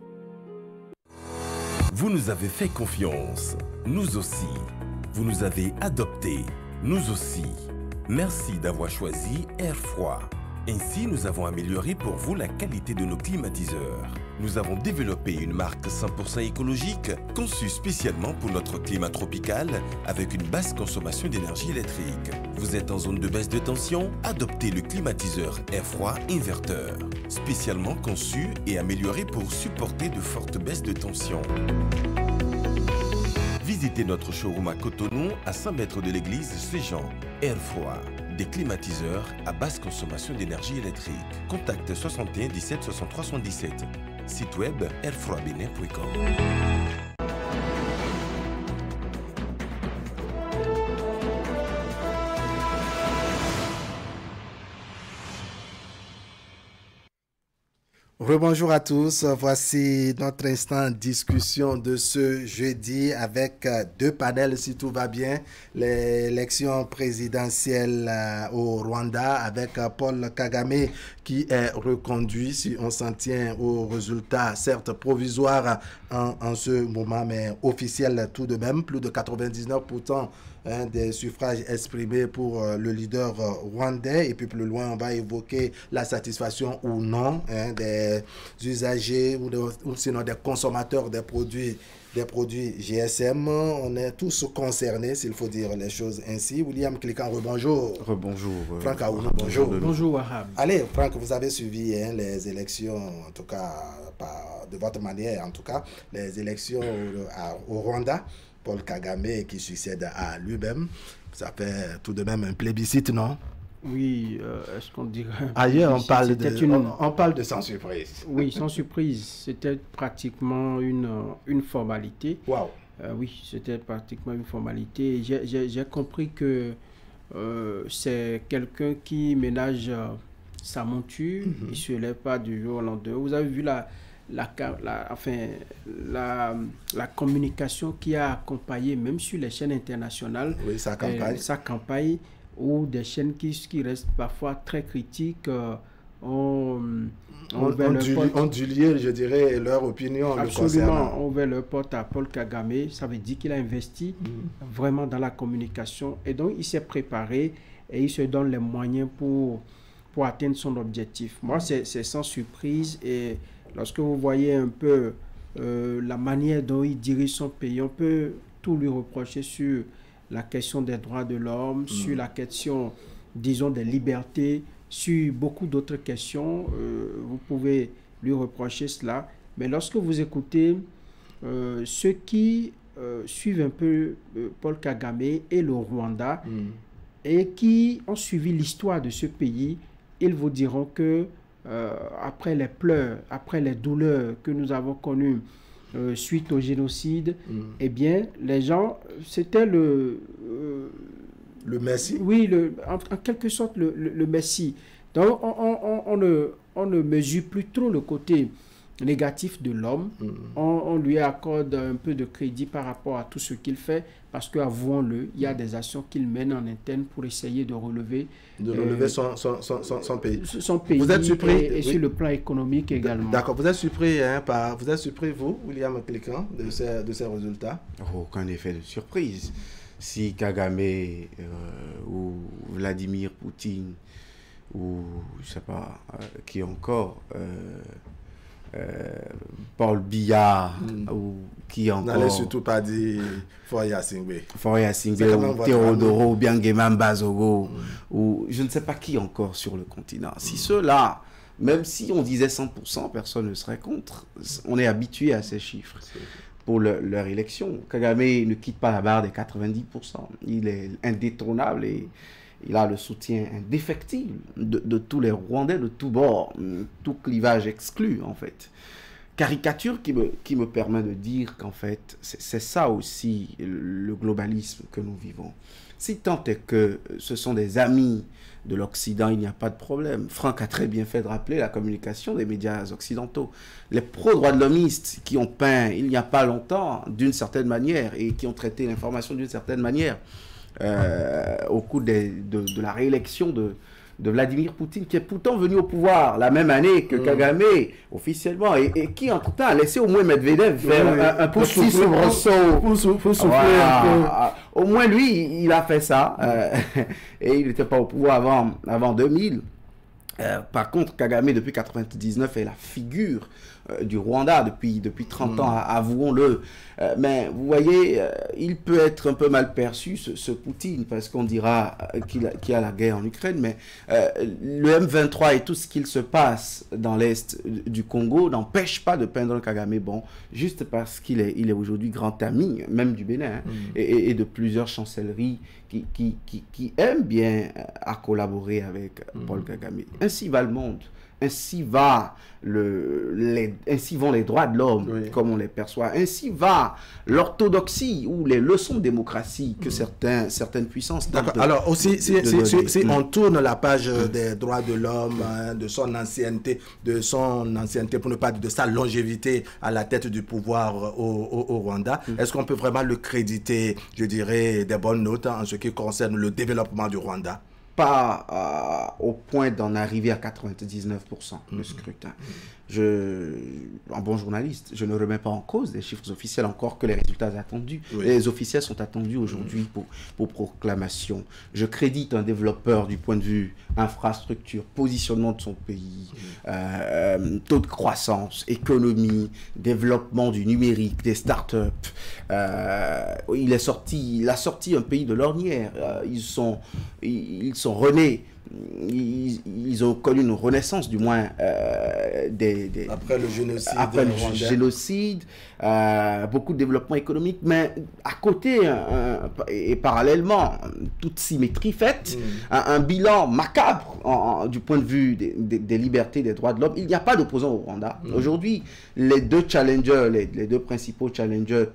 Speaker 4: Vous nous avez fait confiance, nous aussi. Vous nous avez adoptés, nous aussi. Merci d'avoir choisi Air Froid. Ainsi, nous avons amélioré pour vous la qualité de nos climatiseurs. Nous avons développé une marque 100% écologique, conçue spécialement pour notre climat tropical, avec une basse consommation d'énergie électrique. Vous êtes en zone de baisse de tension? Adoptez le climatiseur air froid inverteur, spécialement conçu et amélioré pour supporter de fortes baisses de tension. Visitez notre showroom à Cotonou, à 100 mètres de l'église Saint-Jean. Air froid, des climatiseurs à basse consommation d'énergie électrique. Contact 61 17 63 77. Site web airfroidbenin.com.
Speaker 1: Rebonjour à tous, voici notre instant discussion de ce jeudi avec deux panels si tout va bien. L'élection présidentielle au Rwanda avec Paul Kagame qui est reconduit si on s'en tient aux résultats certes provisoires en ce moment mais officiels tout de même. Plus de 99% des suffrages exprimés pour le leader rwandais et puis plus loin on va évoquer la satisfaction ou non des usagers ou sinon des consommateurs des produits GSM. On est tous concernés s'il faut dire les choses ainsi. William Cliquant, rebonjour.
Speaker 19: Rebonjour.
Speaker 1: Franck Aounou, bonjour.
Speaker 3: Bonjour Wahab.
Speaker 1: Allez Franck, vous avez suivi les élections en tout cas de votre manière en tout cas les élections au Rwanda. Paul Kagame qui succède à lui-même. Ça fait tout de même un plébiscite, non?
Speaker 3: Oui, est-ce qu'on dirait...
Speaker 1: Ailleurs, on parle de sans surprise.
Speaker 3: Oui, sans surprise. C'était pratiquement une formalité.
Speaker 1: Wow.
Speaker 3: Oui, c'était pratiquement une formalité. J'ai compris que c'est quelqu'un qui ménage sa monture. Il ne se lève pas du jour au lendemain. Vous avez vu la communication qui a accompagné, même sur les chaînes internationales,
Speaker 1: oui, sa
Speaker 3: campagne, ou des chaînes qui restent parfois très critiques, ont
Speaker 1: dû lire, je dirais, leur opinion.
Speaker 3: Absolument, ont ouvert leur porte à Paul Kagame. Ça veut dire qu'il a investi vraiment dans la communication. Et donc, il s'est préparé et il se donne les moyens pour atteindre son objectif. Moi, c'est sans surprise. Et lorsque vous voyez un peu la manière dont il dirige son pays, on peut tout lui reprocher sur la question des droits de l'homme, sur la question, disons, des libertés, sur beaucoup d'autres questions. Vous pouvez lui reprocher cela. Mais lorsque vous écoutez ceux qui suivent un peu Paul Kagame et le Rwanda et qui ont suivi l'histoire de ce pays, ils vous diront que après les pleurs, après les douleurs que nous avons connues suite au génocide, eh bien, les gens, c'était le
Speaker 1: Messie.
Speaker 3: Oui, en quelque sorte, le Messie. Donc, on ne mesure plus trop le côté négatif de l'homme. On lui accorde un peu de crédit par rapport à tout ce qu'il fait, parce qu'avouons-le, il y a des actions qu'il mène en interne pour essayer de relever
Speaker 1: son pays.
Speaker 3: Son pays.
Speaker 1: Vous êtes surpris
Speaker 3: et sur le plan économique également.
Speaker 1: D'accord. Vous êtes surpris, vous, William Cliquant, de ces résultats?
Speaker 19: Aucun effet de surprise. Si Kagame ou Vladimir Poutine ou je ne sais pas qui encore, Paul Biya ou qui encore...
Speaker 1: N'allez surtout pas dire Foya Singbe
Speaker 19: ou Théodoro Biangema Mbazogo ou je ne sais pas qui encore sur le continent. Si ceux-là, même si on disait 100%, personne ne serait contre. On est habitué à ces chiffres pour leur élection. Kagame ne quitte pas la barre des 90%. Il est indétrônable et il a le soutien indéfectible de tous les Rwandais de tous bords, tout clivage exclu en fait. Caricature qui me permet de dire qu'en fait, c'est ça aussi le globalisme que nous vivons. Si tant est que ce sont des amis de l'Occident, il n'y a pas de problème. Franck a très bien fait de rappeler la communication des médias occidentaux. Les pro-droits de l'hommistes qui ont peint il n'y a pas longtemps d'une certaine manière et qui ont traité l'information d'une certaine manière au cours de la réélection de Vladimir Poutine, qui est pourtant venu au pouvoir la même année que Kagame, officiellement, et qui, entre-temps, a laissé au moins Medvedev faire un petit soubresaut. Pour souffler un peu. Au moins, lui, il a fait ça. Et il n'était pas au pouvoir avant 2000. Par contre, Kagame, depuis 1999, est la figure du Rwanda depuis 30 ans, avouons-le. Mais vous voyez, il peut être un peu mal perçu, ce Poutine, parce qu'on dira qu'il y a la guerre en Ukraine, mais le M23 et tout ce qu'il se passe dans l'Est du Congo n'empêche pas de peindre Kagame bon, juste parce qu'il est aujourd'hui grand ami, même du Bénin, et de plusieurs chancelleries qui aiment bien à collaborer avec Paul Kagame. Ainsi va le monde. Ainsi ainsi vont les droits de l'homme, comme on les perçoit. Ainsi va l'orthodoxie ou les leçons de démocratie que certaines puissances...
Speaker 1: Alors aussi, si on tourne la page des droits de l'homme, de son ancienneté, pour ne pas dire de sa longévité à la tête du pouvoir au Rwanda, est-ce qu'on peut vraiment le créditer, je dirais, des bonnes notes en ce qui concerne le développement du Rwanda?
Speaker 19: Pas au point d'en arriver à 99% le scrutin. En bon journaliste, je ne remets pas en cause les chiffres officiels, encore que les résultats attendus. Les officiels sont attendus aujourd'hui pour proclamation. Je crédite un développeur du point de vue infrastructure, positionnement de son pays, taux de croissance, économie, développement du numérique, des startups. Il a sorti un pays de l'ornière. Ils sont renés. Ils ont connu une renaissance, du moins,
Speaker 1: après le génocide.
Speaker 19: Après le génocide, beaucoup de développement économique, mais à côté et parallèlement, toute symétrie faite, un bilan macabre du point de vue des libertés, des droits de l'homme. Il n'y a pas d'opposants au Rwanda. Aujourd'hui, les deux challengers, les deux principaux challengers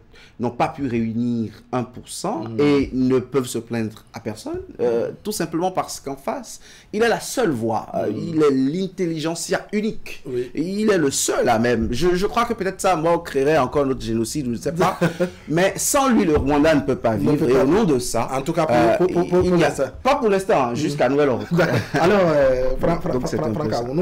Speaker 19: n'ont pas pu réunir 1% et ne peuvent se plaindre à personne, tout simplement parce qu'en face, il est la seule voix, il est l'intelligentsia unique, il est le seul à même. Je crois que peut-être ça créerait encore notre génocide, je ne sais pas, mais sans lui, le Rwanda ne peut pas vivre, et au nom de ça,
Speaker 1: en tout cas,
Speaker 19: pas pour l'instant, jusqu'à nouvel ordre.
Speaker 1: Alors, Franck,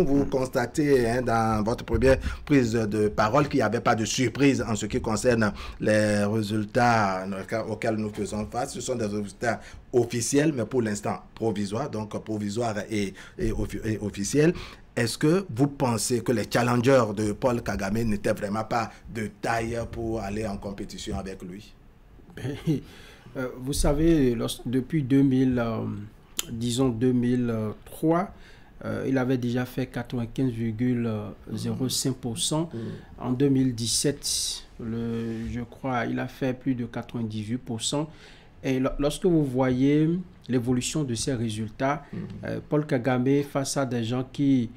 Speaker 1: vous constatez dans votre première prise de parole qu'il n'y avait pas de surprise en ce qui concerne les résultats auxquels nous faisons face. Ce sont des résultats officiels, mais pour l'instant provisoires, donc provisoires et officiels. Est-ce que vous pensez que les challengers de Paul Kagame n'étaient vraiment pas de taille pour aller en compétition avec lui?
Speaker 3: Vous savez, depuis 2003, il avait déjà fait 95,05%. En 2017, je crois, il a fait plus de 98%. Et lorsque vous voyez l'évolution de ces résultats, Paul Kagame, face à des gens qui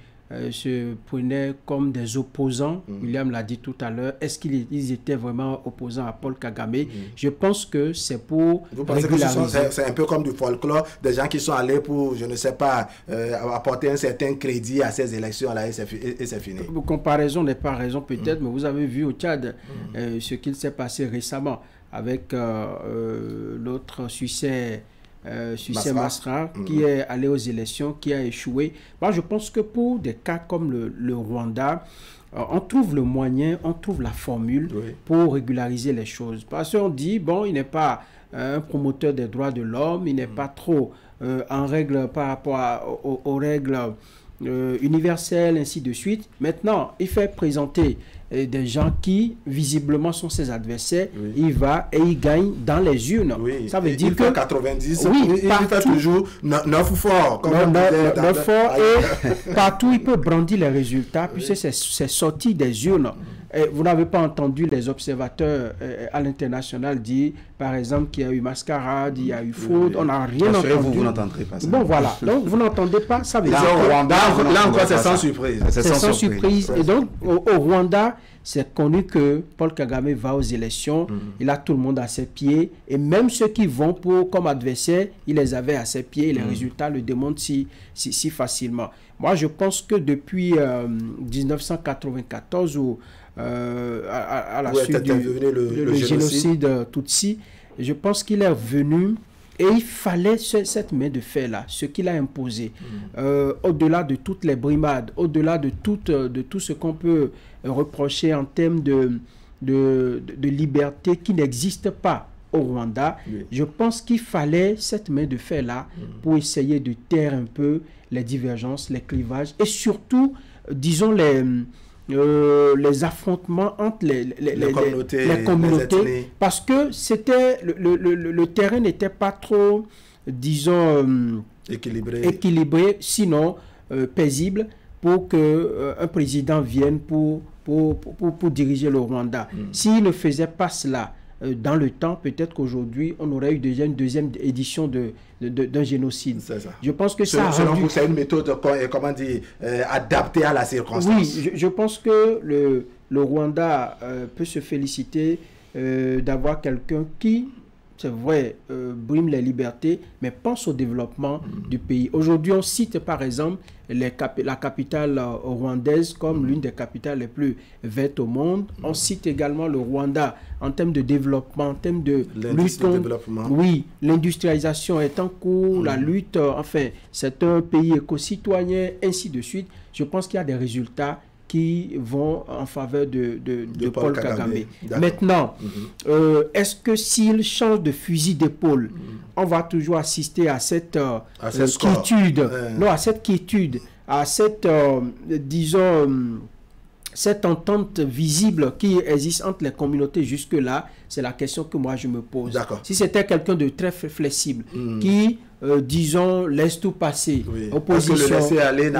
Speaker 3: se prenaient comme des opposants, William l'a dit tout à l'heure, est-ce qu'ils étaient vraiment opposants à Paul Kagame? Je pense que c'est pour
Speaker 1: Vous pensez que c'est un peu comme du folklore, des gens qui sont allés pour, je ne sais pas, apporter un certain crédit à ces élections-là et c'est fini?
Speaker 3: Comparaison n'est pas raison peut-être, mais vous avez vu au Tchad ce qu'il s'est passé récemment avec l'autre Suissais Masra, qui est allé aux élections, qui a échoué. Moi, je pense que pour des cas comme le Rwanda, on trouve le moyen, on trouve la formule pour régulariser les choses. Parce qu'on dit, bon, il n'est pas un promoteur des droits de l'homme, il n'est pas trop en règle par rapport aux règles universelles, ainsi de suite. Maintenant, il fait présenter des gens qui, visiblement, sont ses adversaires. Il va et il gagne dans les urnes. Ça veut dire que...
Speaker 1: 90, il fait toujours 9 forts.
Speaker 3: 9 forts et partout, il peut brandir les résultats, puisque c'est sorti des urnes. Et vous n'avez pas entendu les observateurs à l'international dire, par exemple, qu'il y a eu mascarade, il y a eu fraude, on n'a rien entendu.
Speaker 19: Vous n'entendrez pas ça.
Speaker 3: Bon, voilà. Donc, vous n'entendez pas, ça veut dire
Speaker 1: que... Là encore, c'est sans surprise.
Speaker 3: C'est sans surprise. Et donc, au Rwanda, c'est connu que Paul Kagame va aux élections, il a tout le monde à ses pieds, et même ceux qui vont comme adversaires, il les avait à ses pieds, et les résultats le démontrent si facilement. Moi, je pense que depuis 1994, où à la suite du génocide Tutsi, je pense qu'il est revenu et il fallait cette main de fer-là, ce qu'il a imposé, au-delà de toutes les brimades, au-delà de tout ce qu'on peut reprocher en termes de liberté qui n'existe pas au Rwanda, je pense qu'il fallait cette main de fer-là pour essayer de taire un peu les divergences, les clivages et surtout, disons, les affrontements entre les communautés parce que c'était le terrain n'était pas trop, disons, équilibré sinon paisible pour que un président vienne pour diriger le Rwanda. S'il ne faisait pas cela dans le temps, peut-être qu'aujourd'hui, on aurait eu déjà une deuxième édition d'un génocide. Je pense que
Speaker 1: selon vous, c'est une méthode, comment dire, adaptée à la circonstance.
Speaker 3: Oui, je pense que le Rwanda peut se féliciter d'avoir quelqu'un qui, c'est vrai, brime les libertés, mais pense au développement du pays. Aujourd'hui, on cite par exemple la capitale rwandaise comme l'une des capitales les plus vertes au monde. On cite également le Rwanda en termes de développement, en termes de lutte. Oui, l'industrialisation est en cours, la lutte, enfin, c'est un pays éco-citoyen, ainsi de suite. Je pense qu'il y a des résultats qui vont en faveur de Paul Kagame. Maintenant, est-ce que s'il change de fusil d'épaule, on va toujours assister à cette quiétude, non, à cette quiétude, à cette, disons, cette entente visible qui existe entre les communautés jusque-là? C'est la question que moi je me pose. Si c'était quelqu'un de très flexible, qui, disons, laisse tout passer, opposition,
Speaker 1: parce que le laisser aller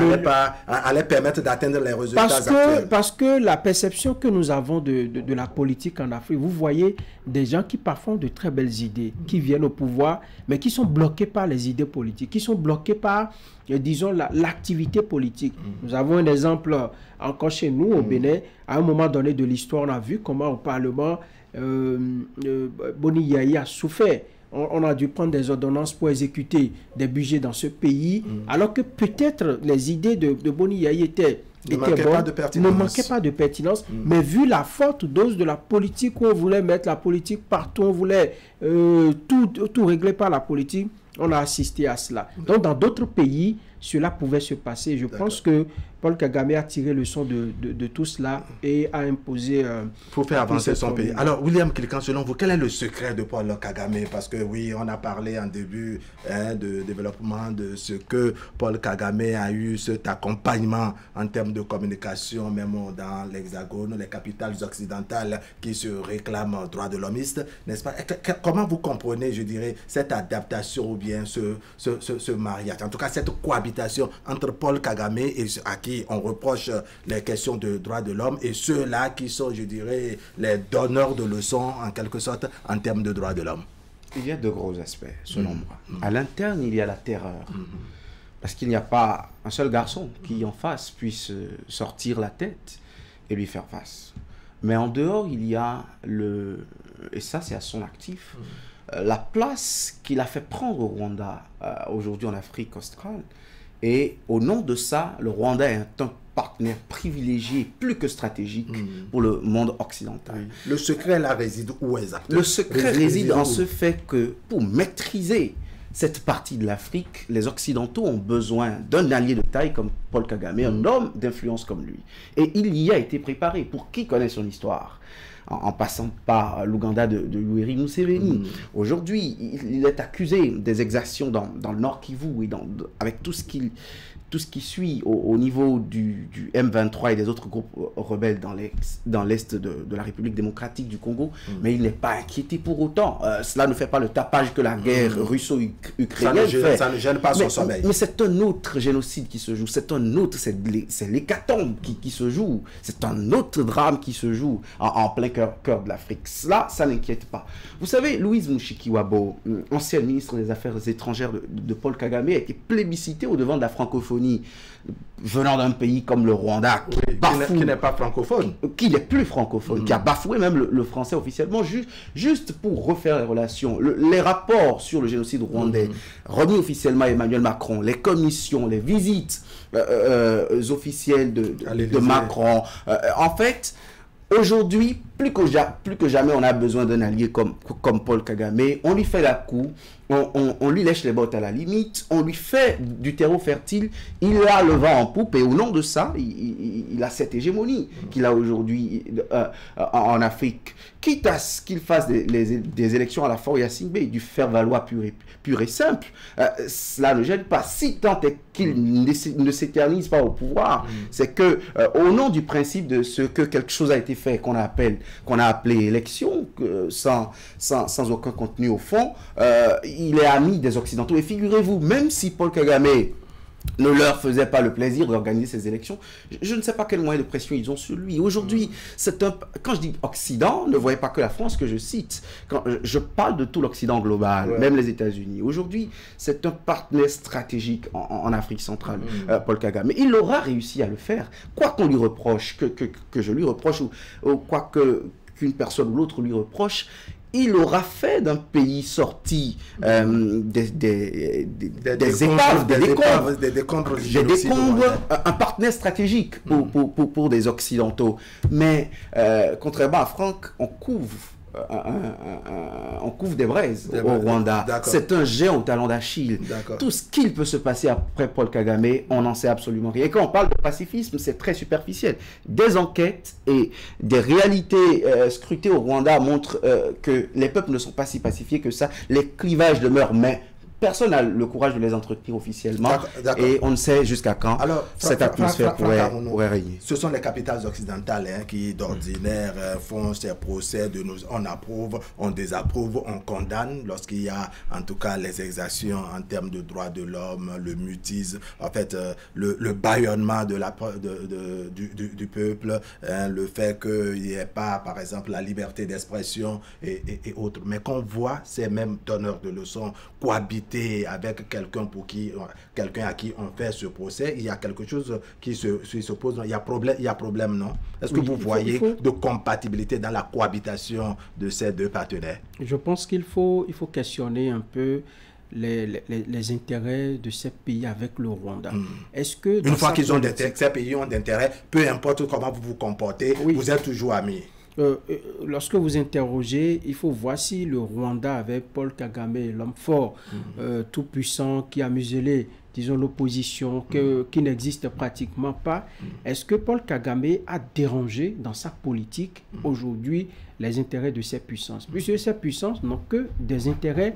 Speaker 1: allait permettre d'atteindre les résultats actuels.
Speaker 3: Parce que la perception que nous avons de la politique en Afrique, vous voyez des gens qui parfois ont de très belles idées, qui viennent au pouvoir, mais qui sont bloqués par les idées politiques, qui sont bloqués par, disons, l'activité politique. Nous avons un exemple encore chez nous, au Bénin. À un moment donné de l'histoire, on a vu comment au Parlement, Boni Yayi a souffert. On a dû prendre des ordonnances pour exécuter des budgets dans ce pays, alors que peut-être les idées de Boni Yayi ne manquaient pas de pertinence, mais vu la forte dose de la politique où on voulait mettre la politique partout, on voulait tout régler par la politique, on a assisté à cela. Donc dans d'autres pays, cela pouvait se passer. Je pense que Paul Kagame a tiré le son de tout cela et a imposé...
Speaker 1: pour faire avancer son pays. Alors, William Killican, selon vous, quel est le secret de Paul Kagame? Parce que oui, on a parlé en début de développement de ce que Paul Kagame a eu, cet accompagnement en termes de communication, même dans l'Hexagone, les capitales occidentales qui se réclament droits de l'homiste, n'est-ce pas? Comment vous comprenez, je dirais, cette adaptation ou bien ce mariage, en tout cas cette cohabitation entre Paul Kagame et à qui on reproche les questions de droits de l'homme et ceux-là qui sont, je dirais, les donneurs de leçons en quelque sorte en termes de droits de l'homme?
Speaker 19: Il y a de gros aspects, selon moi. À l'interne, il y a la terreur. Parce qu'il n'y a pas un seul garçon qui, en face, puisse sortir la tête et lui faire face. Mais en dehors, il y a et ça c'est à son actif, la place qu'il a fait prendre au Rwanda, aujourd'hui en Afrique australe. Et au nom de ça, le Rwanda est un partenaire privilégié, plus que stratégique, pour le monde occidental.
Speaker 1: Le secret là réside où exactement?
Speaker 19: Le secret réside en ce fait que pour maîtriser cette partie de l'Afrique, les Occidentaux ont besoin d'un allié de taille comme Paul Kagame, un homme d'influence comme lui. Et il y a été préparé. Pour qui connaît son histoire, en passant par l'Ouganda de Yoweri Museveni. Aujourd'hui, il est accusé des exactions dans le Nord Kivu et avec tout ce qui suit au niveau du M23 et des autres groupes rebelles dans l'est de la République démocratique du Congo, mais il n'est pas inquiété pour autant. Cela ne fait pas le tapage que la guerre russo-ukrainienne fait.
Speaker 1: Ça ne gêne pas son sommeil.
Speaker 19: Mais c'est un autre génocide qui se joue, c'est l'hécatombe qui se joue, c'est un autre drame qui se joue en plein cœur de l'Afrique. Cela, ça n'inquiète pas. Vous savez, Louise Mushikiwabo, ancienne ministre des Affaires étrangères de Paul Kagame, a été plébiscitée au devant de la francophonie, venant d'un pays comme le Rwanda,
Speaker 1: qui n'est pas francophone.
Speaker 19: Qui n'est plus francophone, qui a bafoué même le français officiellement, juste pour refaire les relations. Les rapports sur le génocide rwandais, remis officiellement à Emmanuel Macron, les commissions, les visites officielles de Macron. En fait, aujourd'hui, plus que jamais, on a besoin d'un allié comme Paul Kagame. On lui fait la cour, on lui lèche les bottes à la limite, on lui fait du terreau fertile, il a le vent en poupe et au nom de ça, il a cette hégémonie qu'il a aujourd'hui en Afrique. Quitte à ce qu'il fasse des élections à la Foria Singbe, du faire-valoir pur et simple, cela ne gêne pas. Si tant est qu'il ne s'éternise pas au pouvoir, c'est que au nom du principe de ce que quelque chose a été fait, qu'on a appelé élection, sans aucun contenu au fond, il est ami des Occidentaux. Et figurez-vous, même si Paul Kagame ne leur faisait pas le plaisir d'organiser ces élections, je ne sais pas quel moyen de pression ils ont sur lui. Aujourd'hui, quand je dis Occident, ne voyez pas que la France que je cite. Quand je parle de tout l'Occident global, même les États-Unis. Aujourd'hui, c'est un partenaire stratégique en Afrique centrale, Paul Kagame. Il aura réussi à le faire. Quoi qu'on lui reproche, que je lui reproche, ou quoi qu'une personne ou l'autre lui reproche, il aura fait d'un pays sorti des décombres, un partenaire stratégique pour des Occidentaux. Mais contrairement à Franck, on couvre des braises au Rwanda. C'est un géant au talon d'Achille. Tout ce qu'il peut se passer après Paul Kagame, on n'en sait absolument rien. Et quand on parle de pacifisme, c'est très superficiel. Des enquêtes et des réalités scrutées au Rwanda montrent que les peuples ne sont pas si pacifiés que ça. Les clivages demeurent, mais personne n'a le courage de les entretenir officiellement. Et on ne sait jusqu'à quand cette atmosphère pourrait régner.
Speaker 1: Ce sont les capitales occidentales qui, d'ordinaire, font ces procès de nous. On approuve, on désapprouve, on condamne lorsqu'il y a, en tout cas, les exactions en termes de droits de l'homme, le mutisme, en fait, le bâillonnement du peuple, le fait qu'il n'y ait pas, par exemple, la liberté d'expression et autres. Mais qu'on voit ces mêmes donneurs de leçons cohabiter avec quelqu'un à qui on fait ce procès, il y a quelque chose qui se pose. Il y a problème, non? Est-ce que vous voyez de compatibilité dans la cohabitation de ces deux partenaires?
Speaker 3: Je pense qu'il faut questionner un peu les intérêts de ces pays avec le Rwanda. Est-ce que
Speaker 1: une fois qu'ils ont ces pays ont d'intérêt, peu importe comment vous vous comportez, vous êtes toujours amis?
Speaker 3: Lorsque vous interrogez, il faut voir si le Rwanda avec Paul Kagame, l'homme fort, tout puissant, qui a muselé, disons, l'opposition, qui n'existe pratiquement pas. Est-ce que Paul Kagame a dérangé dans sa politique aujourd'hui les intérêts de ces puissances? Puisque ces puissances n'ont que des intérêts.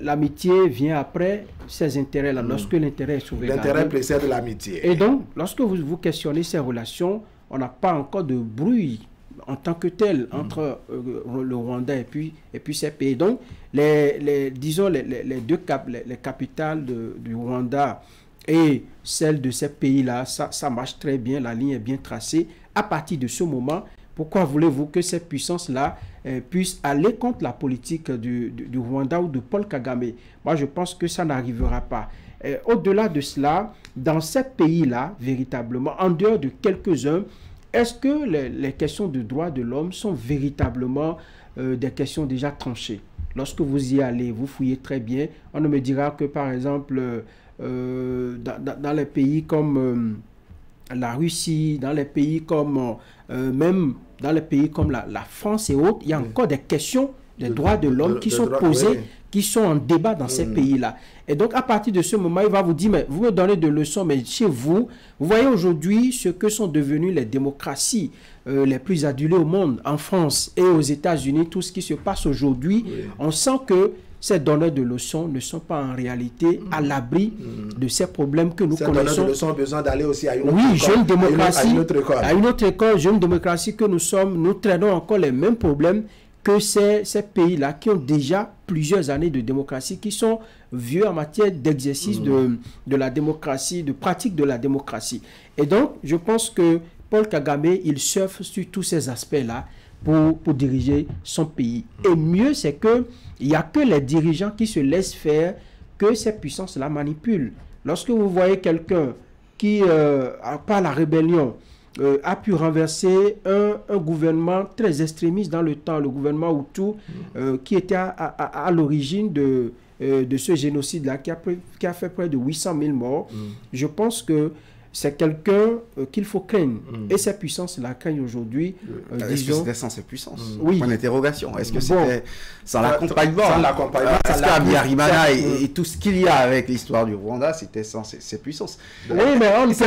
Speaker 3: L'amitié vient après ces intérêts-là, lorsque l'intérêt est sauvegardé.
Speaker 1: L'intérêt précède l'amitié.
Speaker 3: Et donc, lorsque vous questionnez ces relations, on n'a pas encore de bruit en tant que tel entre le Rwanda et puis ces pays. Donc, disons les capitales du Rwanda et celles de ces pays-là, ça marche très bien, la ligne est bien tracée. À partir de ce moment, pourquoi voulez-vous que ces puissances-là puissent aller contre la politique du Rwanda ou de Paul Kagame? Moi, je pense que ça n'arrivera pas. Au-delà de cela, dans ces pays-là, véritablement, en dehors de quelques-uns, est-ce que les questions de droits de l'homme sont véritablement des questions déjà tranchées? Lorsque vous y allez, vous fouillez très bien, on ne me dira que, par exemple, dans les pays comme la Russie, dans les pays comme, même dans les pays comme la France et autres, il y a encore des questions des droits de l'homme qui sont posées, qui sont en débat dans ces pays-là. Et donc, à partir de ce moment, il va vous dire, mais vous me donnez des leçons, mais chez vous, vous voyez aujourd'hui ce que sont devenues les démocraties les plus adulées au monde, en France et aux États-Unis, tout ce qui se passe aujourd'hui, on sent que ces donneurs de leçons ne sont pas en réalité à l'abri de ces problèmes que nous connaissons. Ces donneurs de leçons
Speaker 1: ont besoin d'aller aussi à une autre école.
Speaker 3: Jeune démocratie, à une autre école, jeune démocratie que nous sommes, nous traînons encore les mêmes problèmes que ces pays-là qui ont déjà plusieurs années de démocratie, qui sont vieux en matière d'exercice de la démocratie, de pratique de la démocratie. Et donc, je pense que Paul Kagame, il surfe sur tous ces aspects-là pour diriger son pays. Et mieux, c'est qu'il n'y a que les dirigeants qui se laissent faire que ces puissances-là manipulent. Lorsque vous voyez quelqu'un qui, par la rébellion, a pu renverser un gouvernement très extrémiste dans le temps, le gouvernement Hutu, qui était à l'origine de ce génocide-là, qui a fait près de 800 000 morts. Je pense que c'est quelqu'un qu'il faut craindre. Et ces puissances-là craignent aujourd'hui,
Speaker 19: est-ce que c'était sans ces puissances?
Speaker 3: Oui.
Speaker 19: Point d'interrogation. Est-ce que c'était sans l'accompagnement?
Speaker 1: Sans l'accompagnement.
Speaker 19: Est-ce qu'Abiyarimana et tout ce qu'il y a avec l'histoire du Rwanda, c'était sans ces puissances?
Speaker 3: Oui, mais on peut les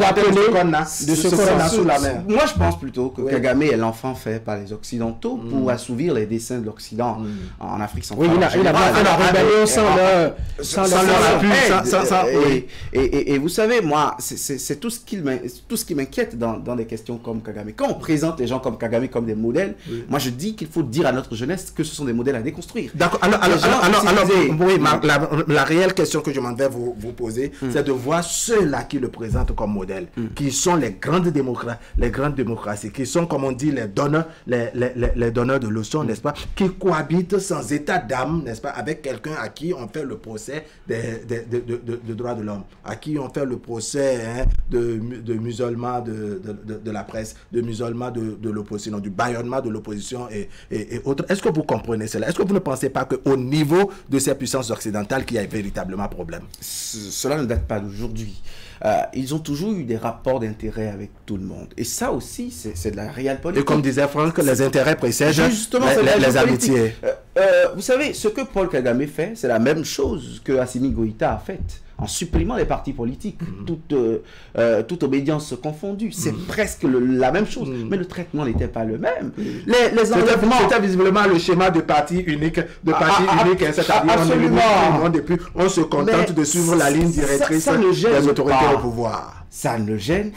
Speaker 3: appeler
Speaker 19: de ce qu'on a sous la main. Moi, je pense plutôt que Kagame est l'enfant fait par les Occidentaux pour assouvir les desseins de l'Occident en Afrique centrale.
Speaker 3: Oui, il a fait la rébellion sans leur
Speaker 19: appui. Et vous savez, moi, c'est tout ce qui m'inquiète dans des questions comme Kagame. Quand on présente les gens comme Kagame comme des modèles, moi je dis qu'il faut dire à notre jeunesse que ce sont des modèles à déconstruire.
Speaker 1: D'accord. Alors, oui, la réelle question que je m'en vais vous poser, c'est de voir ceux-là qui le présentent comme modèle, qui sont les grandes démocraties, qui sont, comme on dit, les donneurs de leçons, n'est-ce pas, qui cohabitent sans état d'âme, n'est-ce pas, avec quelqu'un à qui on fait le procès de droits de l'homme, à qui on fait le procès de musulmans de la presse, de musulmans de l'opposition, du bâillonnement de l'opposition et autres. Est-ce que vous comprenez cela? Est-ce que vous ne pensez pas qu'au niveau de ces puissances occidentales qu'il y a véritablement problème?
Speaker 19: Cela ne date pas d'aujourd'hui. Ils ont toujours eu des rapports d'intérêt avec tout le monde. Et ça aussi, c'est de la réelle politique.
Speaker 1: Et comme disait Franck, les intérêts précèdent les amitiés.
Speaker 19: Vous savez, ce que Paul Kagame fait, c'est la même chose que Assimi Goïta a fait, en supprimant les partis politiques, toute obédience confondue. C'est presque la même chose, mais le traitement n'était pas le même.
Speaker 1: C'était visiblement le schéma de parti unique, on se contente de suivre la ligne directrice des autorités au pouvoir.
Speaker 19: Ça ne gêne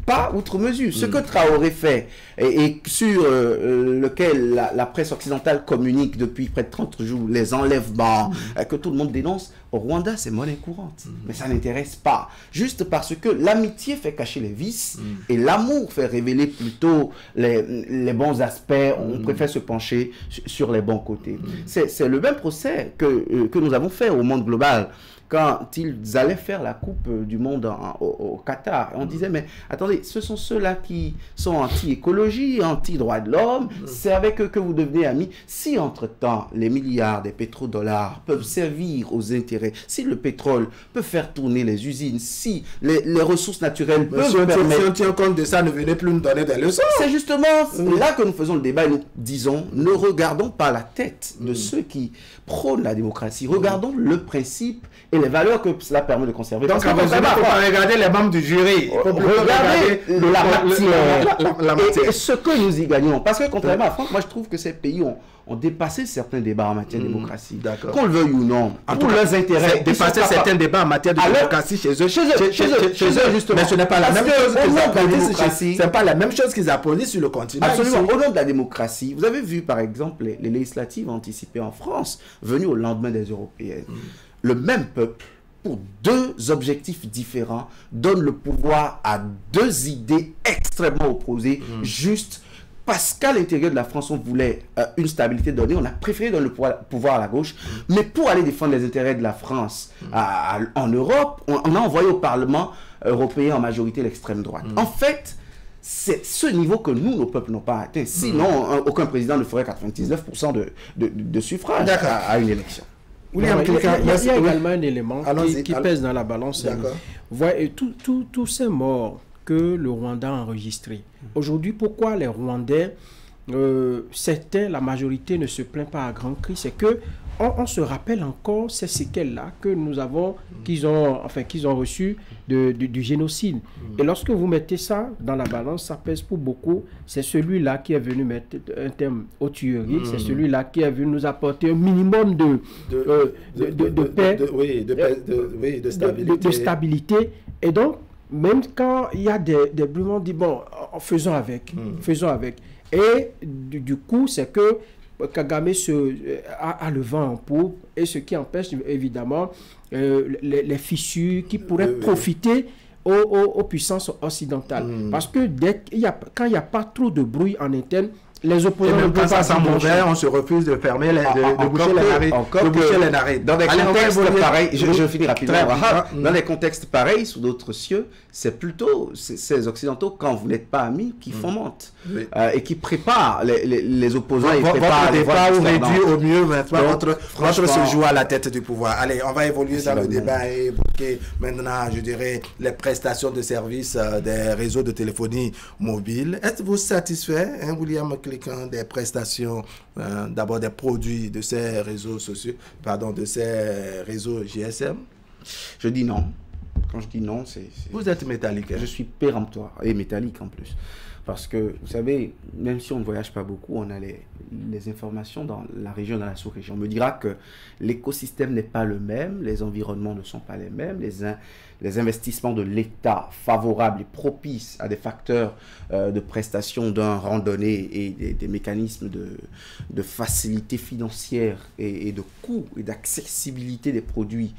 Speaker 19: pas outre mesure. Ce que Traoré fait et sur lequel la presse occidentale communique depuis près de 30 jours, les enlèvements que tout le monde dénonce, au Rwanda, c'est monnaie courante. Mais ça n'intéresse pas. Juste parce que l'amitié fait cacher les vices et l'amour fait révéler plutôt les bons aspects. On préfère se pencher sur les bons côtés. C'est le même procès que nous avons fait au monde global. Quand ils allaient faire la Coupe du Monde au Qatar, on disait, mais attendez, ce sont ceux-là qui sont anti-écologie, anti-droits de l'homme, c'est avec eux que vous devenez amis. Si entre-temps, les milliards des pétrodollars peuvent servir aux intérêts, si le pétrole peut faire tourner les usines, si les ressources naturelles peuvent permettre...
Speaker 1: Si on tient compte de ça, ne venez plus nous donner des leçons.
Speaker 19: C'est justement là que nous faisons le débat et nous disons, ne regardons pas la tête de ceux qui prônent la démocratie, regardons le principe et les valeurs que cela permet de conserver.
Speaker 1: Donc, il ne faut pas regarder les membres du jury. Il faut
Speaker 19: regarder la matière. Et ce que nous y gagnons. Parce que, contrairement à France, moi, je trouve que ces pays ont dépassé certains débats en matière de démocratie. Qu'on le veuille ou non. Pour leurs intérêts.
Speaker 1: Dépasser certains débats en matière de démocratie chez eux. Chez eux, justement. Mais ce n'est pas la même chose qu'ils applaudissent. Ce n'est pas la même chose qu'ils applaudissent sur le continent.
Speaker 19: Absolument. Au nom de la démocratie, vous avez vu, par exemple, les législatives anticipées en France, venues au lendemain des européennes. Le même peuple, pour deux objectifs différents, donne le pouvoir à deux idées extrêmement opposées, juste parce qu'à l'intérieur de la France, on voulait une stabilité donnée, on a préféré donner le pouvoir à la gauche, mais pour aller défendre les intérêts de la France en Europe, on a envoyé au Parlement européen en majorité l'extrême droite. En fait, c'est ce niveau que nos peuples n'ont pas atteint. Sinon, aucun président ne ferait 99% de suffrage à une élection.
Speaker 3: Il y a également un élément qui pèse dans la balance. Voyez, tous ces morts que le Rwanda a enregistrés. Aujourd'hui, pourquoi les Rwandais, la majorité ne se plaint pas à grands cris, c'est que on se rappelle encore ces séquelles-là que nous avons, qu'ils ont reçues du génocide. Et lorsque vous mettez ça dans la balance, ça pèse pour beaucoup. C'est celui-là qui est venu mettre un terme aux tueries. C'est celui-là qui est venu nous apporter un minimum de paix, de stabilité. Et donc, même quand il y a des brûlements, on dit, bon, faisons avec. Et du coup, c'est que Kagame a le vent en poupe, et ce qui empêche évidemment les fissures qui pourraient profiter aux puissances occidentales. Parce que quand il n'y a pas trop de bruit en interne, Les opposants
Speaker 1: ne peuvent pas s'en mauvais, on se refuse de fermer, de boucher les narines.
Speaker 19: Dans des contextes pareils, je finis rapidement. Dans des contextes pareils, sous d'autres cieux, c'est plutôt ces Occidentaux, quand vous n'êtes pas amis, qui fomentent et qui préparent les opposants.
Speaker 1: Votre départ ou réduit au mieux maintenant votre séjour à la tête du pouvoir. Allez, on va évoluer dans le débat et évoquer maintenant, je dirais, les prestations de services des réseaux de téléphonie mobile. Êtes-vous satisfait, William Cliquant, des prestations, d'abord des produits de ces réseaux sociaux, pardon, de ces réseaux GSM?
Speaker 19: Je dis non. Quand je dis non, c'est...
Speaker 1: Vous êtes métallique.
Speaker 19: Je suis péremptoire et métallique en plus. Parce que, vous savez, même si on ne voyage pas beaucoup, on a les informations dans la région, dans la sous-région. On me dira que l'écosystème n'est pas le même, les environnements ne sont pas les mêmes, les investissements de l'État favorables et propices à des facteurs de prestation d'un randonnée et des mécanismes de facilité financière et de coût et d'accessibilité des produits.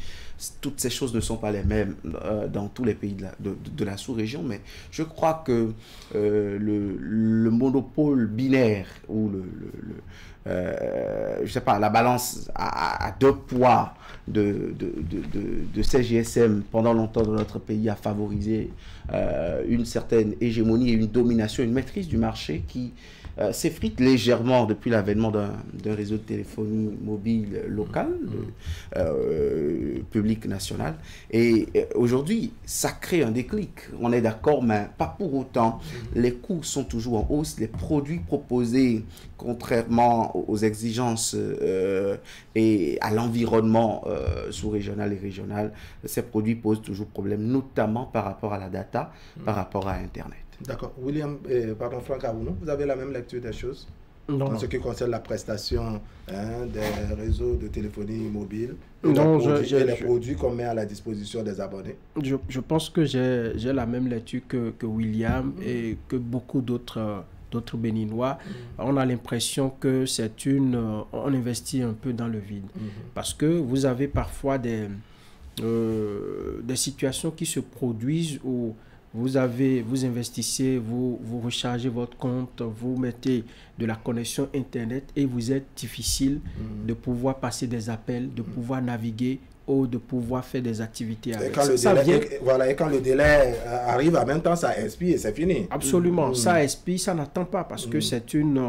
Speaker 19: Toutes ces choses ne sont pas les mêmes dans tous les pays de la sous-région, mais je crois que le monopole binaire ou je sais pas, la balance à deux poids de ces GSM pendant longtemps dans notre pays a favorisé une certaine hégémonie et une domination, une maîtrise du marché qui s'effrite légèrement depuis l'avènement d'un réseau de téléphonie mobile local, public national. Et aujourd'hui, ça crée un déclic. On est d'accord, mais pas pour autant. Les coûts sont toujours en hausse. Les produits proposés, contrairement aux exigences et à l'environnement sous-régional et régional, ces produits posent toujours problème, notamment par rapport à la data, par rapport à Internet.
Speaker 1: D'accord. William, Franck Abounou, vous avez la même lecture des choses
Speaker 3: en
Speaker 1: ce qui concerne la prestation des réseaux de téléphonie mobile et les produits qu'on met à la disposition des abonnés?
Speaker 3: Je pense que j'ai la même lecture que William et que beaucoup d'autres Béninois. On a l'impression que on investit un peu dans le vide. Parce que vous avez parfois des situations qui se produisent où vous investissez, vous rechargez votre compte, vous mettez de la connexion Internet et vous êtes difficile de pouvoir passer des appels, de pouvoir naviguer ou de pouvoir faire des activités avec.
Speaker 1: Et quand le délai arrive, en même temps, ça expire et c'est fini.
Speaker 3: Absolument, ça expire, ça n'attend pas parce que c'est une...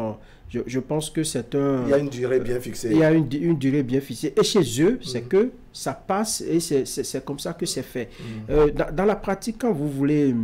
Speaker 3: Je pense que c'est un...
Speaker 1: Il y a une durée bien fixée.
Speaker 3: Il y a une durée bien fixée. Et chez eux, c'est que ça passe et c'est comme ça que c'est fait. Dans la pratique, quand vous voulez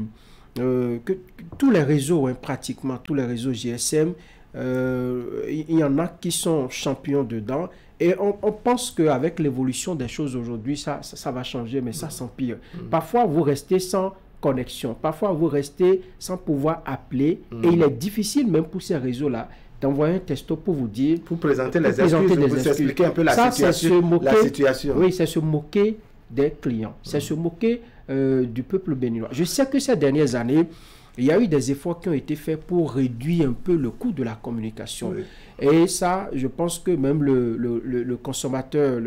Speaker 3: que tous les réseaux, pratiquement tous les réseaux GSM, il y en a qui sont champions dedans. Et on pense qu'avec l'évolution des choses aujourd'hui, ça va changer, mais ça s'empire. Parfois, vous restez sans connexion. Parfois, vous restez sans pouvoir appeler. Et il est difficile, même pour ces réseaux-là, d'envoyer un texto pour vous dire...
Speaker 1: Pour présenter les excuses, vous expliquer un peu la situation.
Speaker 3: Oui, c'est se moquer des clients. C'est se moquer du peuple béninois. Je sais que ces dernières années, il y a eu des efforts qui ont été faits pour réduire un peu le coût de la communication. Oui. Et ça, je pense que même le consommateur,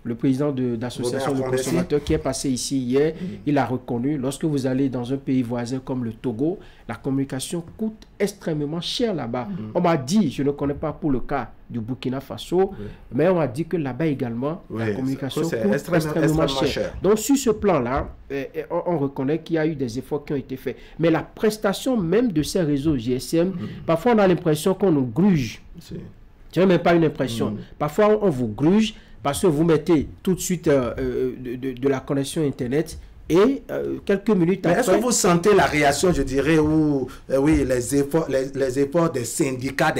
Speaker 3: le président d'association de consommateurs qui est passé ici hier, il a reconnu, lorsque vous allez dans un pays voisin comme le Togo, la communication coûte extrêmement cher là-bas. On m'a dit, je ne connais pas pour le cas du Burkina Faso, mais on m'a dit que là-bas également, la communication coûte extrêmement cher. Donc sur ce plan-là, on reconnaît qu'il y a eu des efforts qui ont été faits. Mais la prestation même de ces réseaux GSM, parfois on a l'impression qu'on nous gruge. Tu n'as même pas une impression. Parfois on vous gruge, parce que vous mettez tout de suite de la connexion Internet et quelques minutes après...
Speaker 1: Est-ce que vous sentez la réaction, je dirais, ou les efforts des syndicats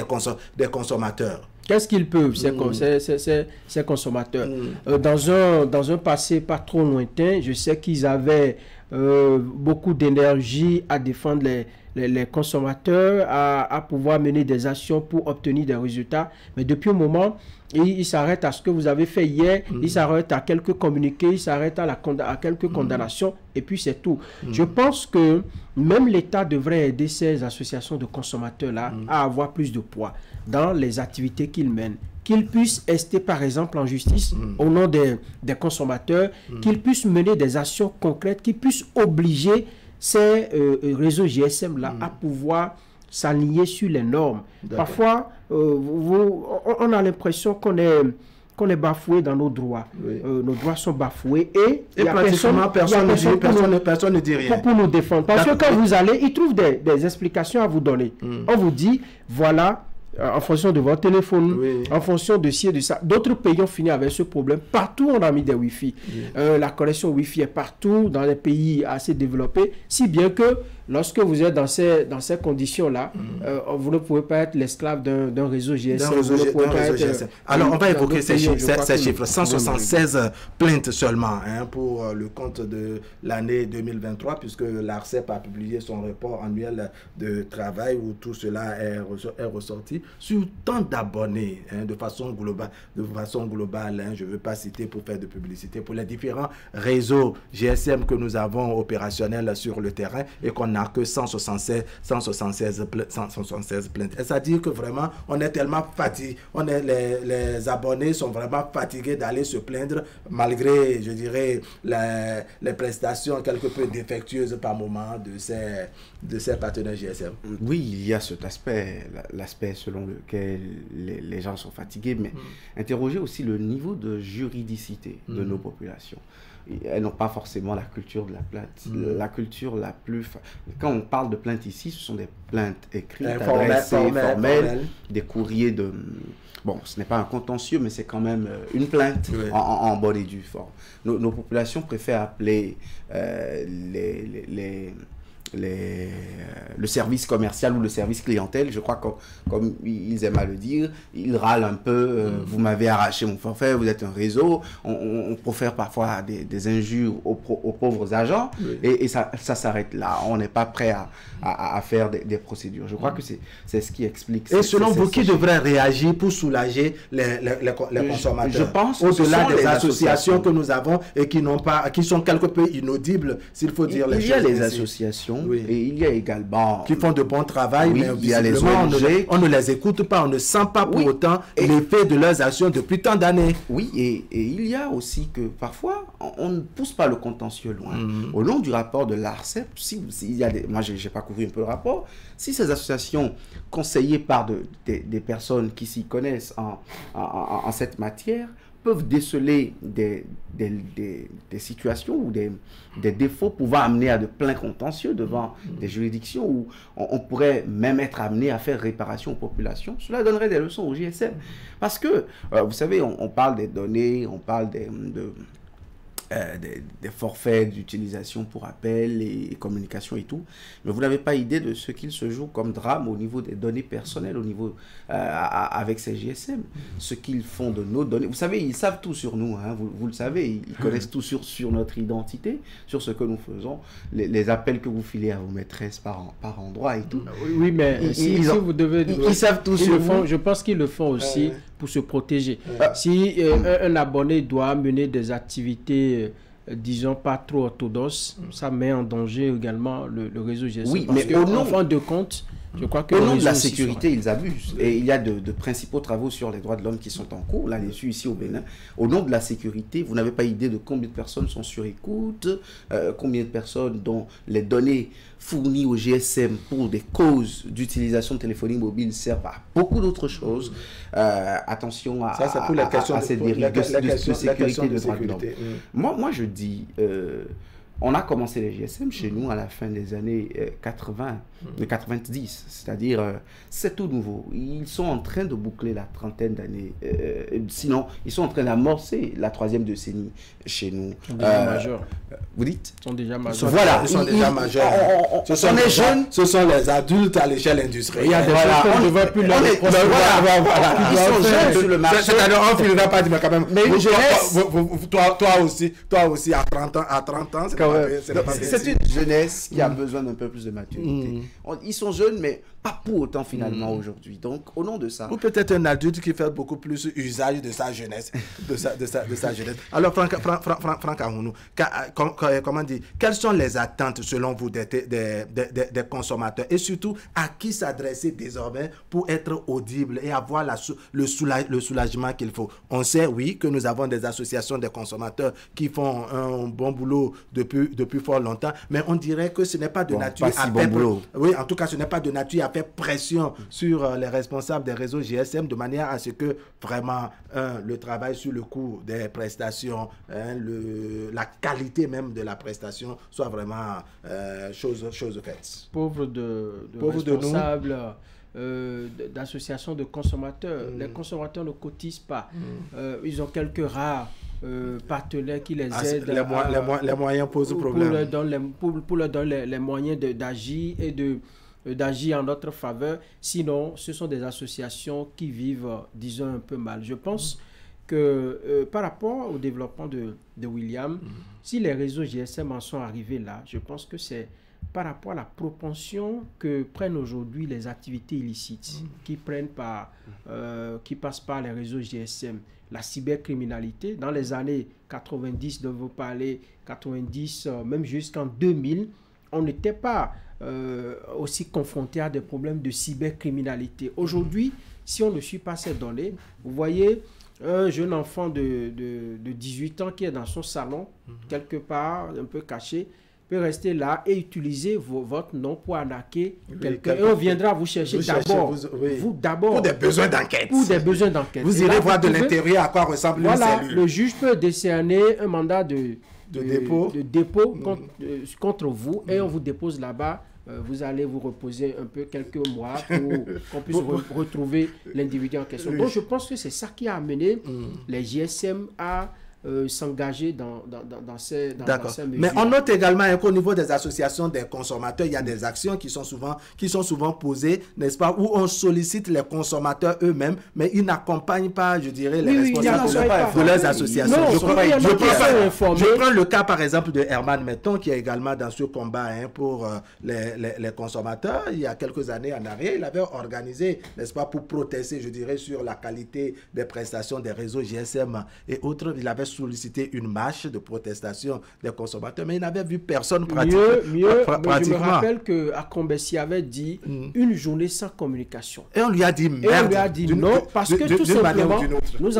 Speaker 1: des consommateurs?
Speaker 3: Qu'est-ce qu'ils peuvent, ces consommateurs? Dans un passé pas trop lointain, je sais qu'ils avaient beaucoup d'énergie à défendre les consommateurs, à pouvoir mener des actions pour obtenir des résultats. Mais depuis un moment, il s'arrête à ce que vous avez fait hier, il s'arrête à quelques communiqués, il s'arrête à quelques condamnations, et puis c'est tout. Je pense que même l'État devrait aider ces associations de consommateurs-là à avoir plus de poids dans les activités qu'ils mènent. Qu'ils puissent rester, par exemple, en justice au nom des consommateurs, qu'ils puissent mener des actions concrètes, qu'ils puissent obliger ces réseaux GSM-là à pouvoir s'aligner sur les normes. Parfois, on a l'impression qu'on est bafoué dans nos droits. Nos droits sont bafoués et
Speaker 1: personne ne dit rien.
Speaker 3: Pour nous défendre. Parce que quand vous allez, ils trouvent des explications à vous donner. On vous dit, voilà, en fonction de votre téléphone, en fonction de ci et de ça. D'autres pays ont fini avec ce problème. Partout, on a mis des Wi-Fi. La connexion Wi-Fi est partout dans les pays assez développés, si bien que lorsque vous êtes dans ces conditions-là, vous ne pouvez pas être l'esclave d'un réseau GSM.
Speaker 1: Alors, on va évoquer ces chiffres. 176 plaintes seulement pour le compte de l'année 2023, puisque l'ARCEP a publié son rapport annuel de travail où tout cela est ressorti. Sur tant d'abonnés, de façon globale, je ne veux pas citer pour faire de publicité, pour les différents réseaux GSM que nous avons opérationnels sur le terrain et qu'on n'a que 176 plaintes. Et ça dit que vraiment, on est tellement fatigué, les abonnés sont vraiment fatigués d'aller se plaindre malgré, je dirais, les prestations quelque peu défectueuses par moment de ces partenaires GSM.
Speaker 19: Oui, il y a cet aspect, l'aspect selon lequel les gens sont fatigués, mais interroger aussi le niveau de juridicité de nos populations. Elles n'ont pas forcément la culture de la plainte. La culture la plus... Quand on parle de plainte ici, ce sont des plaintes écrites, formelles, des courriers de... Bon, ce n'est pas un contentieux, mais c'est quand même une plainte en bonne et due forme. Nos populations préfèrent appeler le service commercial ou le service clientèle. Je crois que, comme ils aiment à le dire, ils râlent un peu, vous m'avez arraché mon forfait, vous êtes un réseau, on profère parfois des injures aux pauvres agents, et ça s'arrête là. On n'est pas prêt à faire des procédures. Je crois que c'est ce qui explique.
Speaker 1: Et selon vous, qui devrait réagir pour soulager les consommateurs? Je pense au-delà des associations que nous avons et qui sont quelque peu inaudibles, s'il faut dire les choses.
Speaker 19: Il y a les associations. Et il y a également...
Speaker 1: qui font de bon travail, mais il y a les ONG. On ne les écoute pas, on ne sent pas pour autant l'effet de leurs actions depuis tant d'années.
Speaker 19: Oui, et il y a aussi que parfois, on ne pousse pas le contentieux loin. Au long du rapport de l'ARCEP, moi, je n'ai pas couvert un peu le rapport, si ces associations conseillées par des personnes qui s'y connaissent en cette matière, peuvent déceler des situations ou des défauts pouvant amener à de pleins contentieux devant des juridictions où on pourrait même être amené à faire réparation aux populations. Cela donnerait des leçons au GSM. Parce que, vous savez, on parle des données, on parle des forfaits d'utilisation pour appel et communication et tout, mais vous n'avez pas idée de ce qu'il se joue comme drame au niveau des données personnelles, au niveau avec ces GSM, ce qu'ils font de nos données. Vous savez, ils savent tout sur nous, vous le savez, ils connaissent tout sur notre identité, sur ce que nous faisons, les appels que vous filez à vos maîtresses par endroit et tout.
Speaker 3: Oui, mais si vous devez...
Speaker 19: Ils savent tout sur
Speaker 3: nous. Je pense qu'ils le font aussi pour se protéger. Si un abonné doit mener des activités, disons, pas trop orthodoxes, ça met en danger également le réseau GSM.
Speaker 19: Oui,
Speaker 3: parce
Speaker 19: mais
Speaker 3: en fin de compte, je crois que...
Speaker 19: Au nom de la sécurité, ils abusent. Et il y a de principaux travaux sur les droits de l'homme qui sont en cours, là-dessus, ici au Bénin. Au nom de la sécurité, vous n'avez pas idée de combien de personnes sont sur écoute, combien de personnes dont les données fournies au GSM pour des causes d'utilisation de téléphonie mobile servent à beaucoup d'autres choses. Attention à ces dérives de sécurité de droits de l'homme. Moi, je dis... on a commencé les GSM chez nous à la fin des années 90, c'est-à-dire c'est tout nouveau. Ils sont en train de boucler la trentaine d'années, sinon ils sont en train d'amorcer la 3e décennie chez nous.
Speaker 3: Ils sont déjà majeurs.
Speaker 19: Vous dites?
Speaker 3: Ils sont déjà majeurs.
Speaker 1: Voilà, ils sont déjà majeurs. Ce sont les jeunes, ce sont les adultes à l'échelle industrielle.
Speaker 3: Il y a des choses qu'on ne va plus leur
Speaker 19: Ils sont jeunes sur le marché.
Speaker 1: C'est-à-dire, on ne finira pas, mais quand même. Mais toi aussi, à 30 ans,
Speaker 19: c'est une jeunesse qui a besoin d'un peu plus de maturité. Ils sont jeunes, mais pas pour autant finalement aujourd'hui. Donc, au nom de ça...
Speaker 1: Ou peut-être un adulte qui fait beaucoup plus usage de sa jeunesse. de sa jeunesse. Alors, Franck Ahounou, comment dire, quelles sont les attentes selon vous des consommateurs et surtout à qui s'adresser désormais pour être audible et avoir le soulagement qu'il faut? On sait, oui, que nous avons des associations des consommateurs qui font un bon boulot depuis depuis fort longtemps, mais on dirait que ce n'est pas de nature à faire... Oui, en tout cas, ce n'est pas de nature à faire pression sur les responsables des réseaux GSM de manière à ce que vraiment, le travail sur le coût des prestations, la qualité même de la prestation soit vraiment chose faite.
Speaker 3: Pauvre de responsables d'associations de consommateurs. Les consommateurs ne cotisent pas. Ils ont quelques rares partenaires qui les aident.
Speaker 1: Les moyens posent problème.
Speaker 3: Pour leur donner les moyens d'agir et d'agir en notre faveur. Sinon, ce sont des associations qui vivent, disons, un peu mal. Je pense que par rapport au développement de William, si les réseaux GSM en sont arrivés là, je pense que c'est par rapport à la propension que prennent aujourd'hui les activités illicites qui passent par les réseaux GSM. La cybercriminalité, dans les années 90, dont vous parlez, 90, même jusqu'en 2000, on n'était pas aussi confronté à des problèmes de cybercriminalité. Aujourd'hui, si on ne suit pas ces données, vous voyez un jeune enfant de 18 ans qui est dans son salon, quelque part, un peu caché, peut rester là et utiliser votre nom pour arnaquer quelqu'un. Et on viendra vous chercher d'abord.
Speaker 1: Pour des besoins d'enquête.
Speaker 3: Pour des besoins d'enquête.
Speaker 1: Vous irez voir de l'intérieur à quoi ressemble une cellule.
Speaker 3: Le juge peut décerner un mandat de dépôt contre vous et on vous dépose là-bas. Vous allez vous reposer un peu quelques mois pour qu'on puisse retrouver l'individu en question. Donc je pense que c'est ça qui a amené les GSM à s'engager dans ces mesures.
Speaker 1: Mais on note également qu'au niveau des associations des consommateurs, il y a des actions qui sont souvent posées, n'est-ce pas, où on sollicite les consommateurs eux-mêmes, mais ils n'accompagnent pas, je dirais, les responsables de leurs associations. Je prends le cas, par exemple, de Herman Metton, qui est également dans ce combat pour les consommateurs. Il y a quelques années en arrière, il avait organisé, n'est-ce pas, pour protester, je dirais, sur la qualité des prestations des réseaux GSM et autres. Il avait sollicité une marche de protestation des consommateurs, mais il n'avait vu personne pratiquement.
Speaker 3: Je me rappelle qu'à Combessi avait dit une journée sans communication.
Speaker 1: Et on lui a dit merde.
Speaker 3: Et on lui a dit non, parce que tout simplement, nous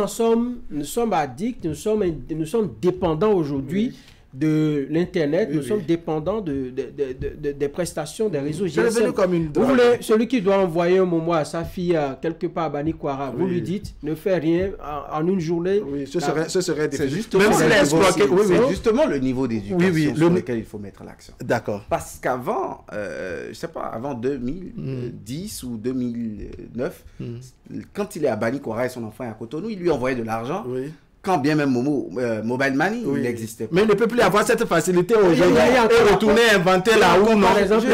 Speaker 3: sommes addicts, nous sommes dépendants aujourd'hui de l'Internet, nous sommes dépendants des prestations des réseaux GSM. Vous voulez, celui qui doit envoyer un moment à sa fille quelque part à Banikwara, vous lui dites, ne fais rien en une journée.
Speaker 1: Oui, ce serait difficile.
Speaker 19: C'est justement le niveau d'éducation sur lequel il faut mettre l'accent.
Speaker 1: D'accord.
Speaker 19: Parce qu'avant, je ne sais pas, avant 2010 ou 2009, quand il est à Banikwara et son enfant est à Cotonou, il lui envoyait de l'argent. Quand bien même Mobile Money, il n'existait pas.
Speaker 1: Mais il ne peut plus avoir cette facilité aujourd'hui et retourner inventer la roue, non.
Speaker 3: Par exemple,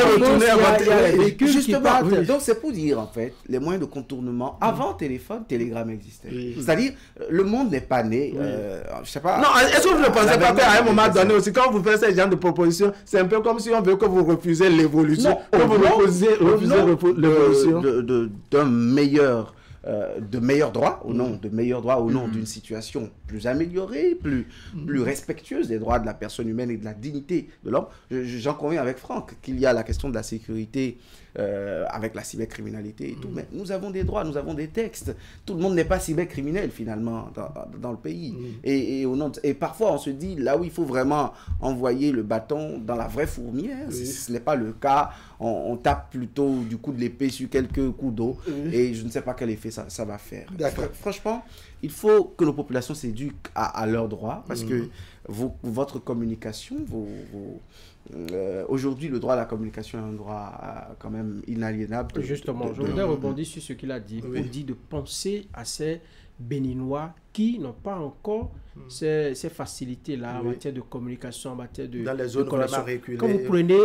Speaker 19: justement, donc c'est pour dire en fait, les moyens de contournement, avant téléphone, Telegram existait. C'est-à-dire, le monde n'est pas né, je sais pas.
Speaker 1: Non, est-ce que vous ne pensez pas qu'à un moment donné aussi, quand vous faites ce genre de proposition, c'est un peu comme si on veut que vous refusez l'évolution, que vous refusez l'évolution
Speaker 19: d'un meilleur de meilleurs droits au nom d'une situation plus améliorée, plus respectueuse des droits de la personne humaine et de la dignité de l'homme. J'en conviens avec Franck qu'il y a la question de la sécurité avec la cybercriminalité et tout, mais nous avons des droits, nous avons des textes. Tout le monde n'est pas cybercriminel finalement dans le pays. Et parfois on se dit là où il faut vraiment envoyer le bâton dans la vraie fourmilière, si ce n'est pas le cas, on tape plutôt du coup de l'épée sur quelques coups d'eau et je ne sais pas quel effet ça va faire. Franchement, il faut que nos populations s'éduquent à leurs droits parce que votre communication, aujourd'hui, le droit à la communication est un droit quand même inaliénable.
Speaker 3: Justement, je voudrais rebondir sur ce qu'il a dit. Il dit de penser à ces Béninois qui n'ont pas encore ces facilités-là en matière de communication, en matière de...
Speaker 1: Dans les zones vraiment reculées.
Speaker 3: Quand vous prenez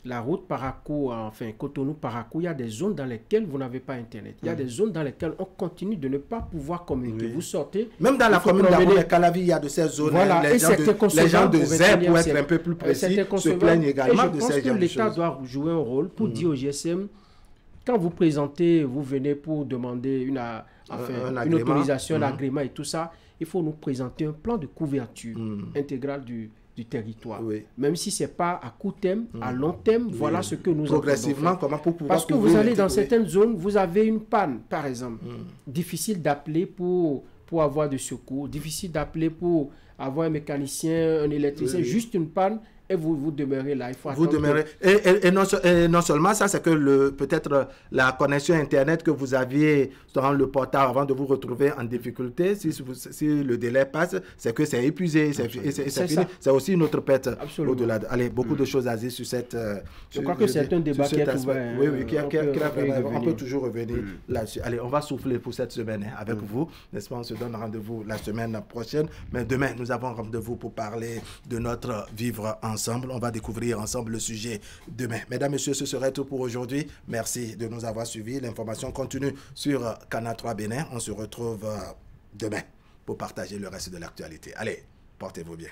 Speaker 3: la route Parakou, enfin Cotonou-Parakou, il y a des zones dans lesquelles vous n'avez pas Internet. Il y a des zones dans lesquelles on continue de ne pas pouvoir communiquer. Vous sortez...
Speaker 1: Même dans la commune d'Amou-les-Calavi, il y a de ces zones.
Speaker 3: Voilà.
Speaker 1: Les gens de ZER, pour être un peu plus précis, se plaignent également de ces gens.
Speaker 3: Je pense que l'État doit jouer un rôle pour dire au GSM, quand vous présentez, vous venez pour demander une autorisation, un agrément et tout ça, il faut nous présenter un plan de couverture intégrale du territoire. Même si ce n'est pas à court terme, à long terme, voilà ce que nous
Speaker 1: progressivement, comment pour pouvoir...
Speaker 3: Parce que vous allez dans certaines zones, vous avez une panne, par exemple. Difficile d'appeler pour avoir de secours, difficile d'appeler pour avoir un mécanicien, un électricien, juste une panne, et vous demeurez là. Il faut
Speaker 1: vous demeurez. Et non seulement ça, c'est que peut-être la connexion Internet que vous aviez dans le portable avant de vous retrouver en difficulté, si le délai passe, c'est que c'est épuisé, c'est fini. C'est aussi une autre perte au-delà. Allez, beaucoup de choses à dire sur cette...
Speaker 3: Je crois que c'est un débat qui est ouvert.
Speaker 1: Oui, on peut toujours revenir là-dessus. Allez, on va souffler pour cette semaine avec vous, n'est-ce pas? On se donne rendez-vous la semaine prochaine, mais demain, nous avons rendez-vous pour parler de notre vivre ensemble. On va découvrir ensemble le sujet demain. Mesdames, Messieurs, ce serait tout pour aujourd'hui. Merci de nous avoir suivis. L'information continue sur Canal 3 Bénin. On se retrouve demain pour partager le reste de l'actualité. Allez, portez-vous bien.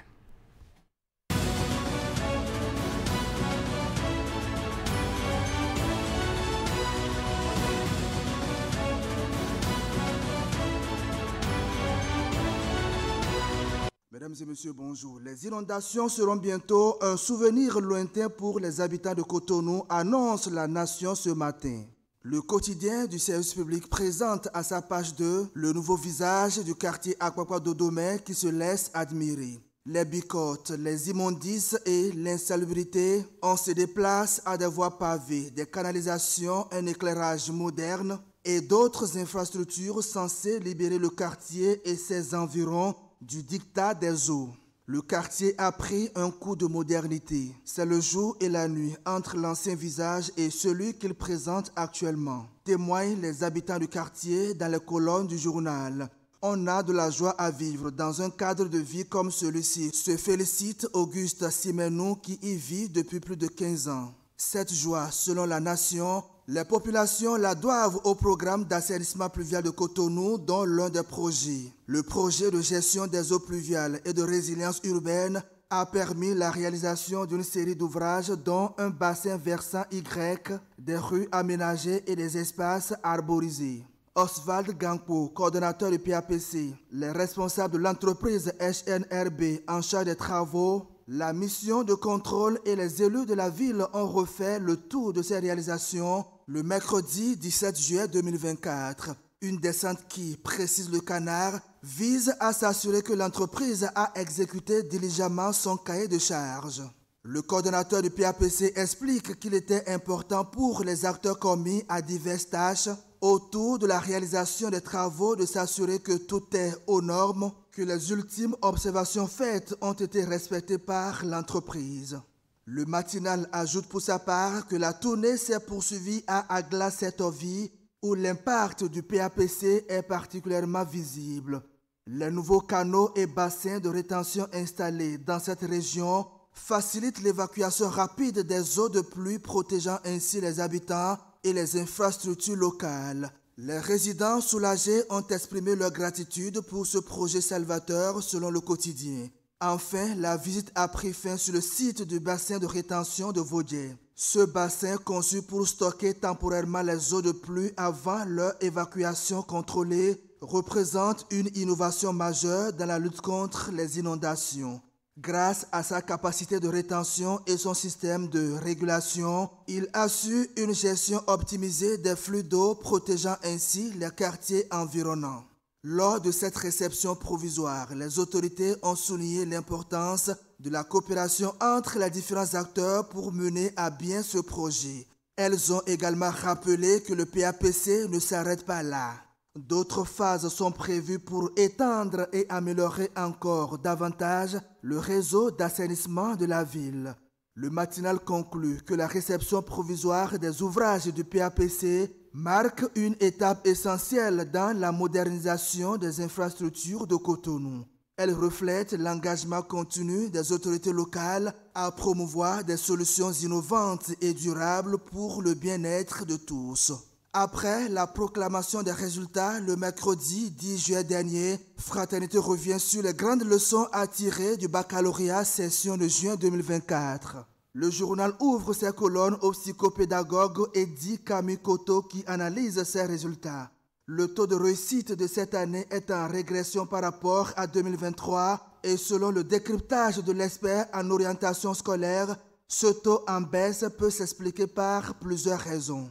Speaker 5: Mesdames et messieurs, bonjour. Les inondations seront bientôt un souvenir lointain pour les habitants de Cotonou, annonce la Nation ce matin. Le quotidien du service public présente à sa page 2 le nouveau visage du quartier Akwakwa d'Odomé qui se laisse admirer. Les bicotes, les immondices et l'insalubrité, on se déplace à des voies pavées, des canalisations, un éclairage moderne et d'autres infrastructures censées libérer le quartier et ses environs du dictat des eaux. Le quartier a pris un coup de modernité. C'est le jour et la nuit entre l'ancien visage et celui qu'il présente actuellement. Témoignent les habitants du quartier dans les colonnes du journal. On a de la joie à vivre dans un cadre de vie comme celui-ci, se félicite Auguste Simenou qui y vit depuis plus de 15 ans. Cette joie, selon la Nation, les populations la doivent au programme d'assainissement pluvial de Cotonou, dont l'un des projets, le projet de gestion des eaux pluviales et de résilience urbaine, a permis la réalisation d'une série d'ouvrages dont un bassin versant Y, des rues aménagées et des espaces arborisés. Oswald Gangpo, coordonnateur du PAPC, les responsables de l'entreprise HNRB en charge des travaux, la mission de contrôle et les élus de la ville ont refait le tour de ces réalisations le mercredi 17 juillet 2024. Une descente qui, précise le Canard, vise à s'assurer que l'entreprise a exécuté diligemment son cahier de charges. Le coordonnateur du PAPC explique qu'il était important pour les acteurs commis à diverses tâches autour de la réalisation des travaux de s'assurer que tout est aux normes, que les ultimes observations faites ont été respectées par l'entreprise. Le matinal ajoute pour sa part que la tournée s'est poursuivie à Agla-Setovi, où l'impact du PAPC est particulièrement visible. Les nouveaux canaux et bassins de rétention installés dans cette région facilitent l'évacuation rapide des eaux de pluie, protégeant ainsi les habitants et les infrastructures locales. Les résidents soulagés ont exprimé leur gratitude pour ce projet salvateur selon le quotidien. Enfin, la visite a pris fin sur le site du bassin de rétention de Vaudier. Ce bassin, conçu pour stocker temporairement les eaux de pluie avant leur évacuation contrôlée, représente une innovation majeure dans la lutte contre les inondations. Grâce à sa capacité de rétention et son système de régulation, il assure une gestion optimisée des flux d'eau, protégeant ainsi les quartiers environnants. Lors de cette réception provisoire, les autorités ont souligné l'importance de la coopération entre les différents acteurs pour mener à bien ce projet. Elles ont également rappelé que le PAPC ne s'arrête pas là. D'autres phases sont prévues pour étendre et améliorer encore davantage le réseau d'assainissement de la ville. Le matinal conclut que la réception provisoire des ouvrages du PAPC marque une étape essentielle dans la modernisation des infrastructures de Cotonou. Elle reflète l'engagement continu des autorités locales à promouvoir des solutions innovantes et durables pour le bien-être de tous. Après la proclamation des résultats le mercredi 10 juillet dernier, Fraternité revient sur les grandes leçons à tirer du baccalauréat session de juin 2024. Le journal ouvre ses colonnes au psychopédagogue Eddy Kamikoto qui analyse ses résultats. Le taux de réussite de cette année est en régression par rapport à 2023 et selon le décryptage de l'expert en orientation scolaire, ce taux en baisse peut s'expliquer par plusieurs raisons.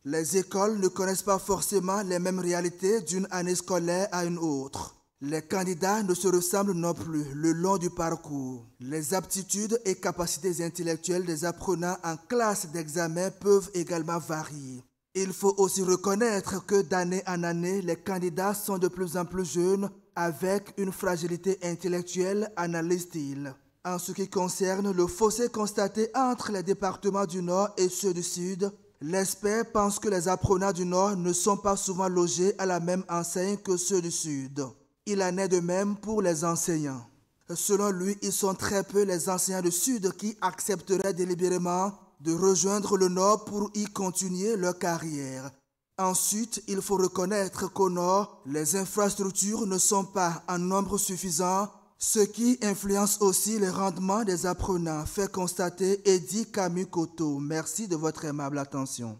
Speaker 5: Les écoles ne connaissent pas forcément les mêmes réalités d'une année scolaire à une autre. Les candidats ne se ressemblent non plus le long du parcours. Les aptitudes et capacités intellectuelles des apprenants en classe d'examen peuvent également varier. Il faut aussi reconnaître que d'année en année, les candidats sont de plus en plus jeunes avec une fragilité intellectuelle, analyse-t-il. En ce qui concerne le fossé constaté entre les départements du Nord et ceux du Sud, l'expert pense que les apprenants du Nord ne sont pas souvent logés à la même enseigne que ceux du Sud. Il en est de même pour les enseignants. Selon lui, ils sont très peu les enseignants du Sud qui accepteraient délibérément de rejoindre le Nord pour y continuer leur carrière. Ensuite, il faut reconnaître qu'au Nord, les infrastructures ne sont pas en nombre suffisant, ce qui influence aussi les rendements des apprenants, fait constater Eddy Camus-Coteau. Merci de votre aimable attention.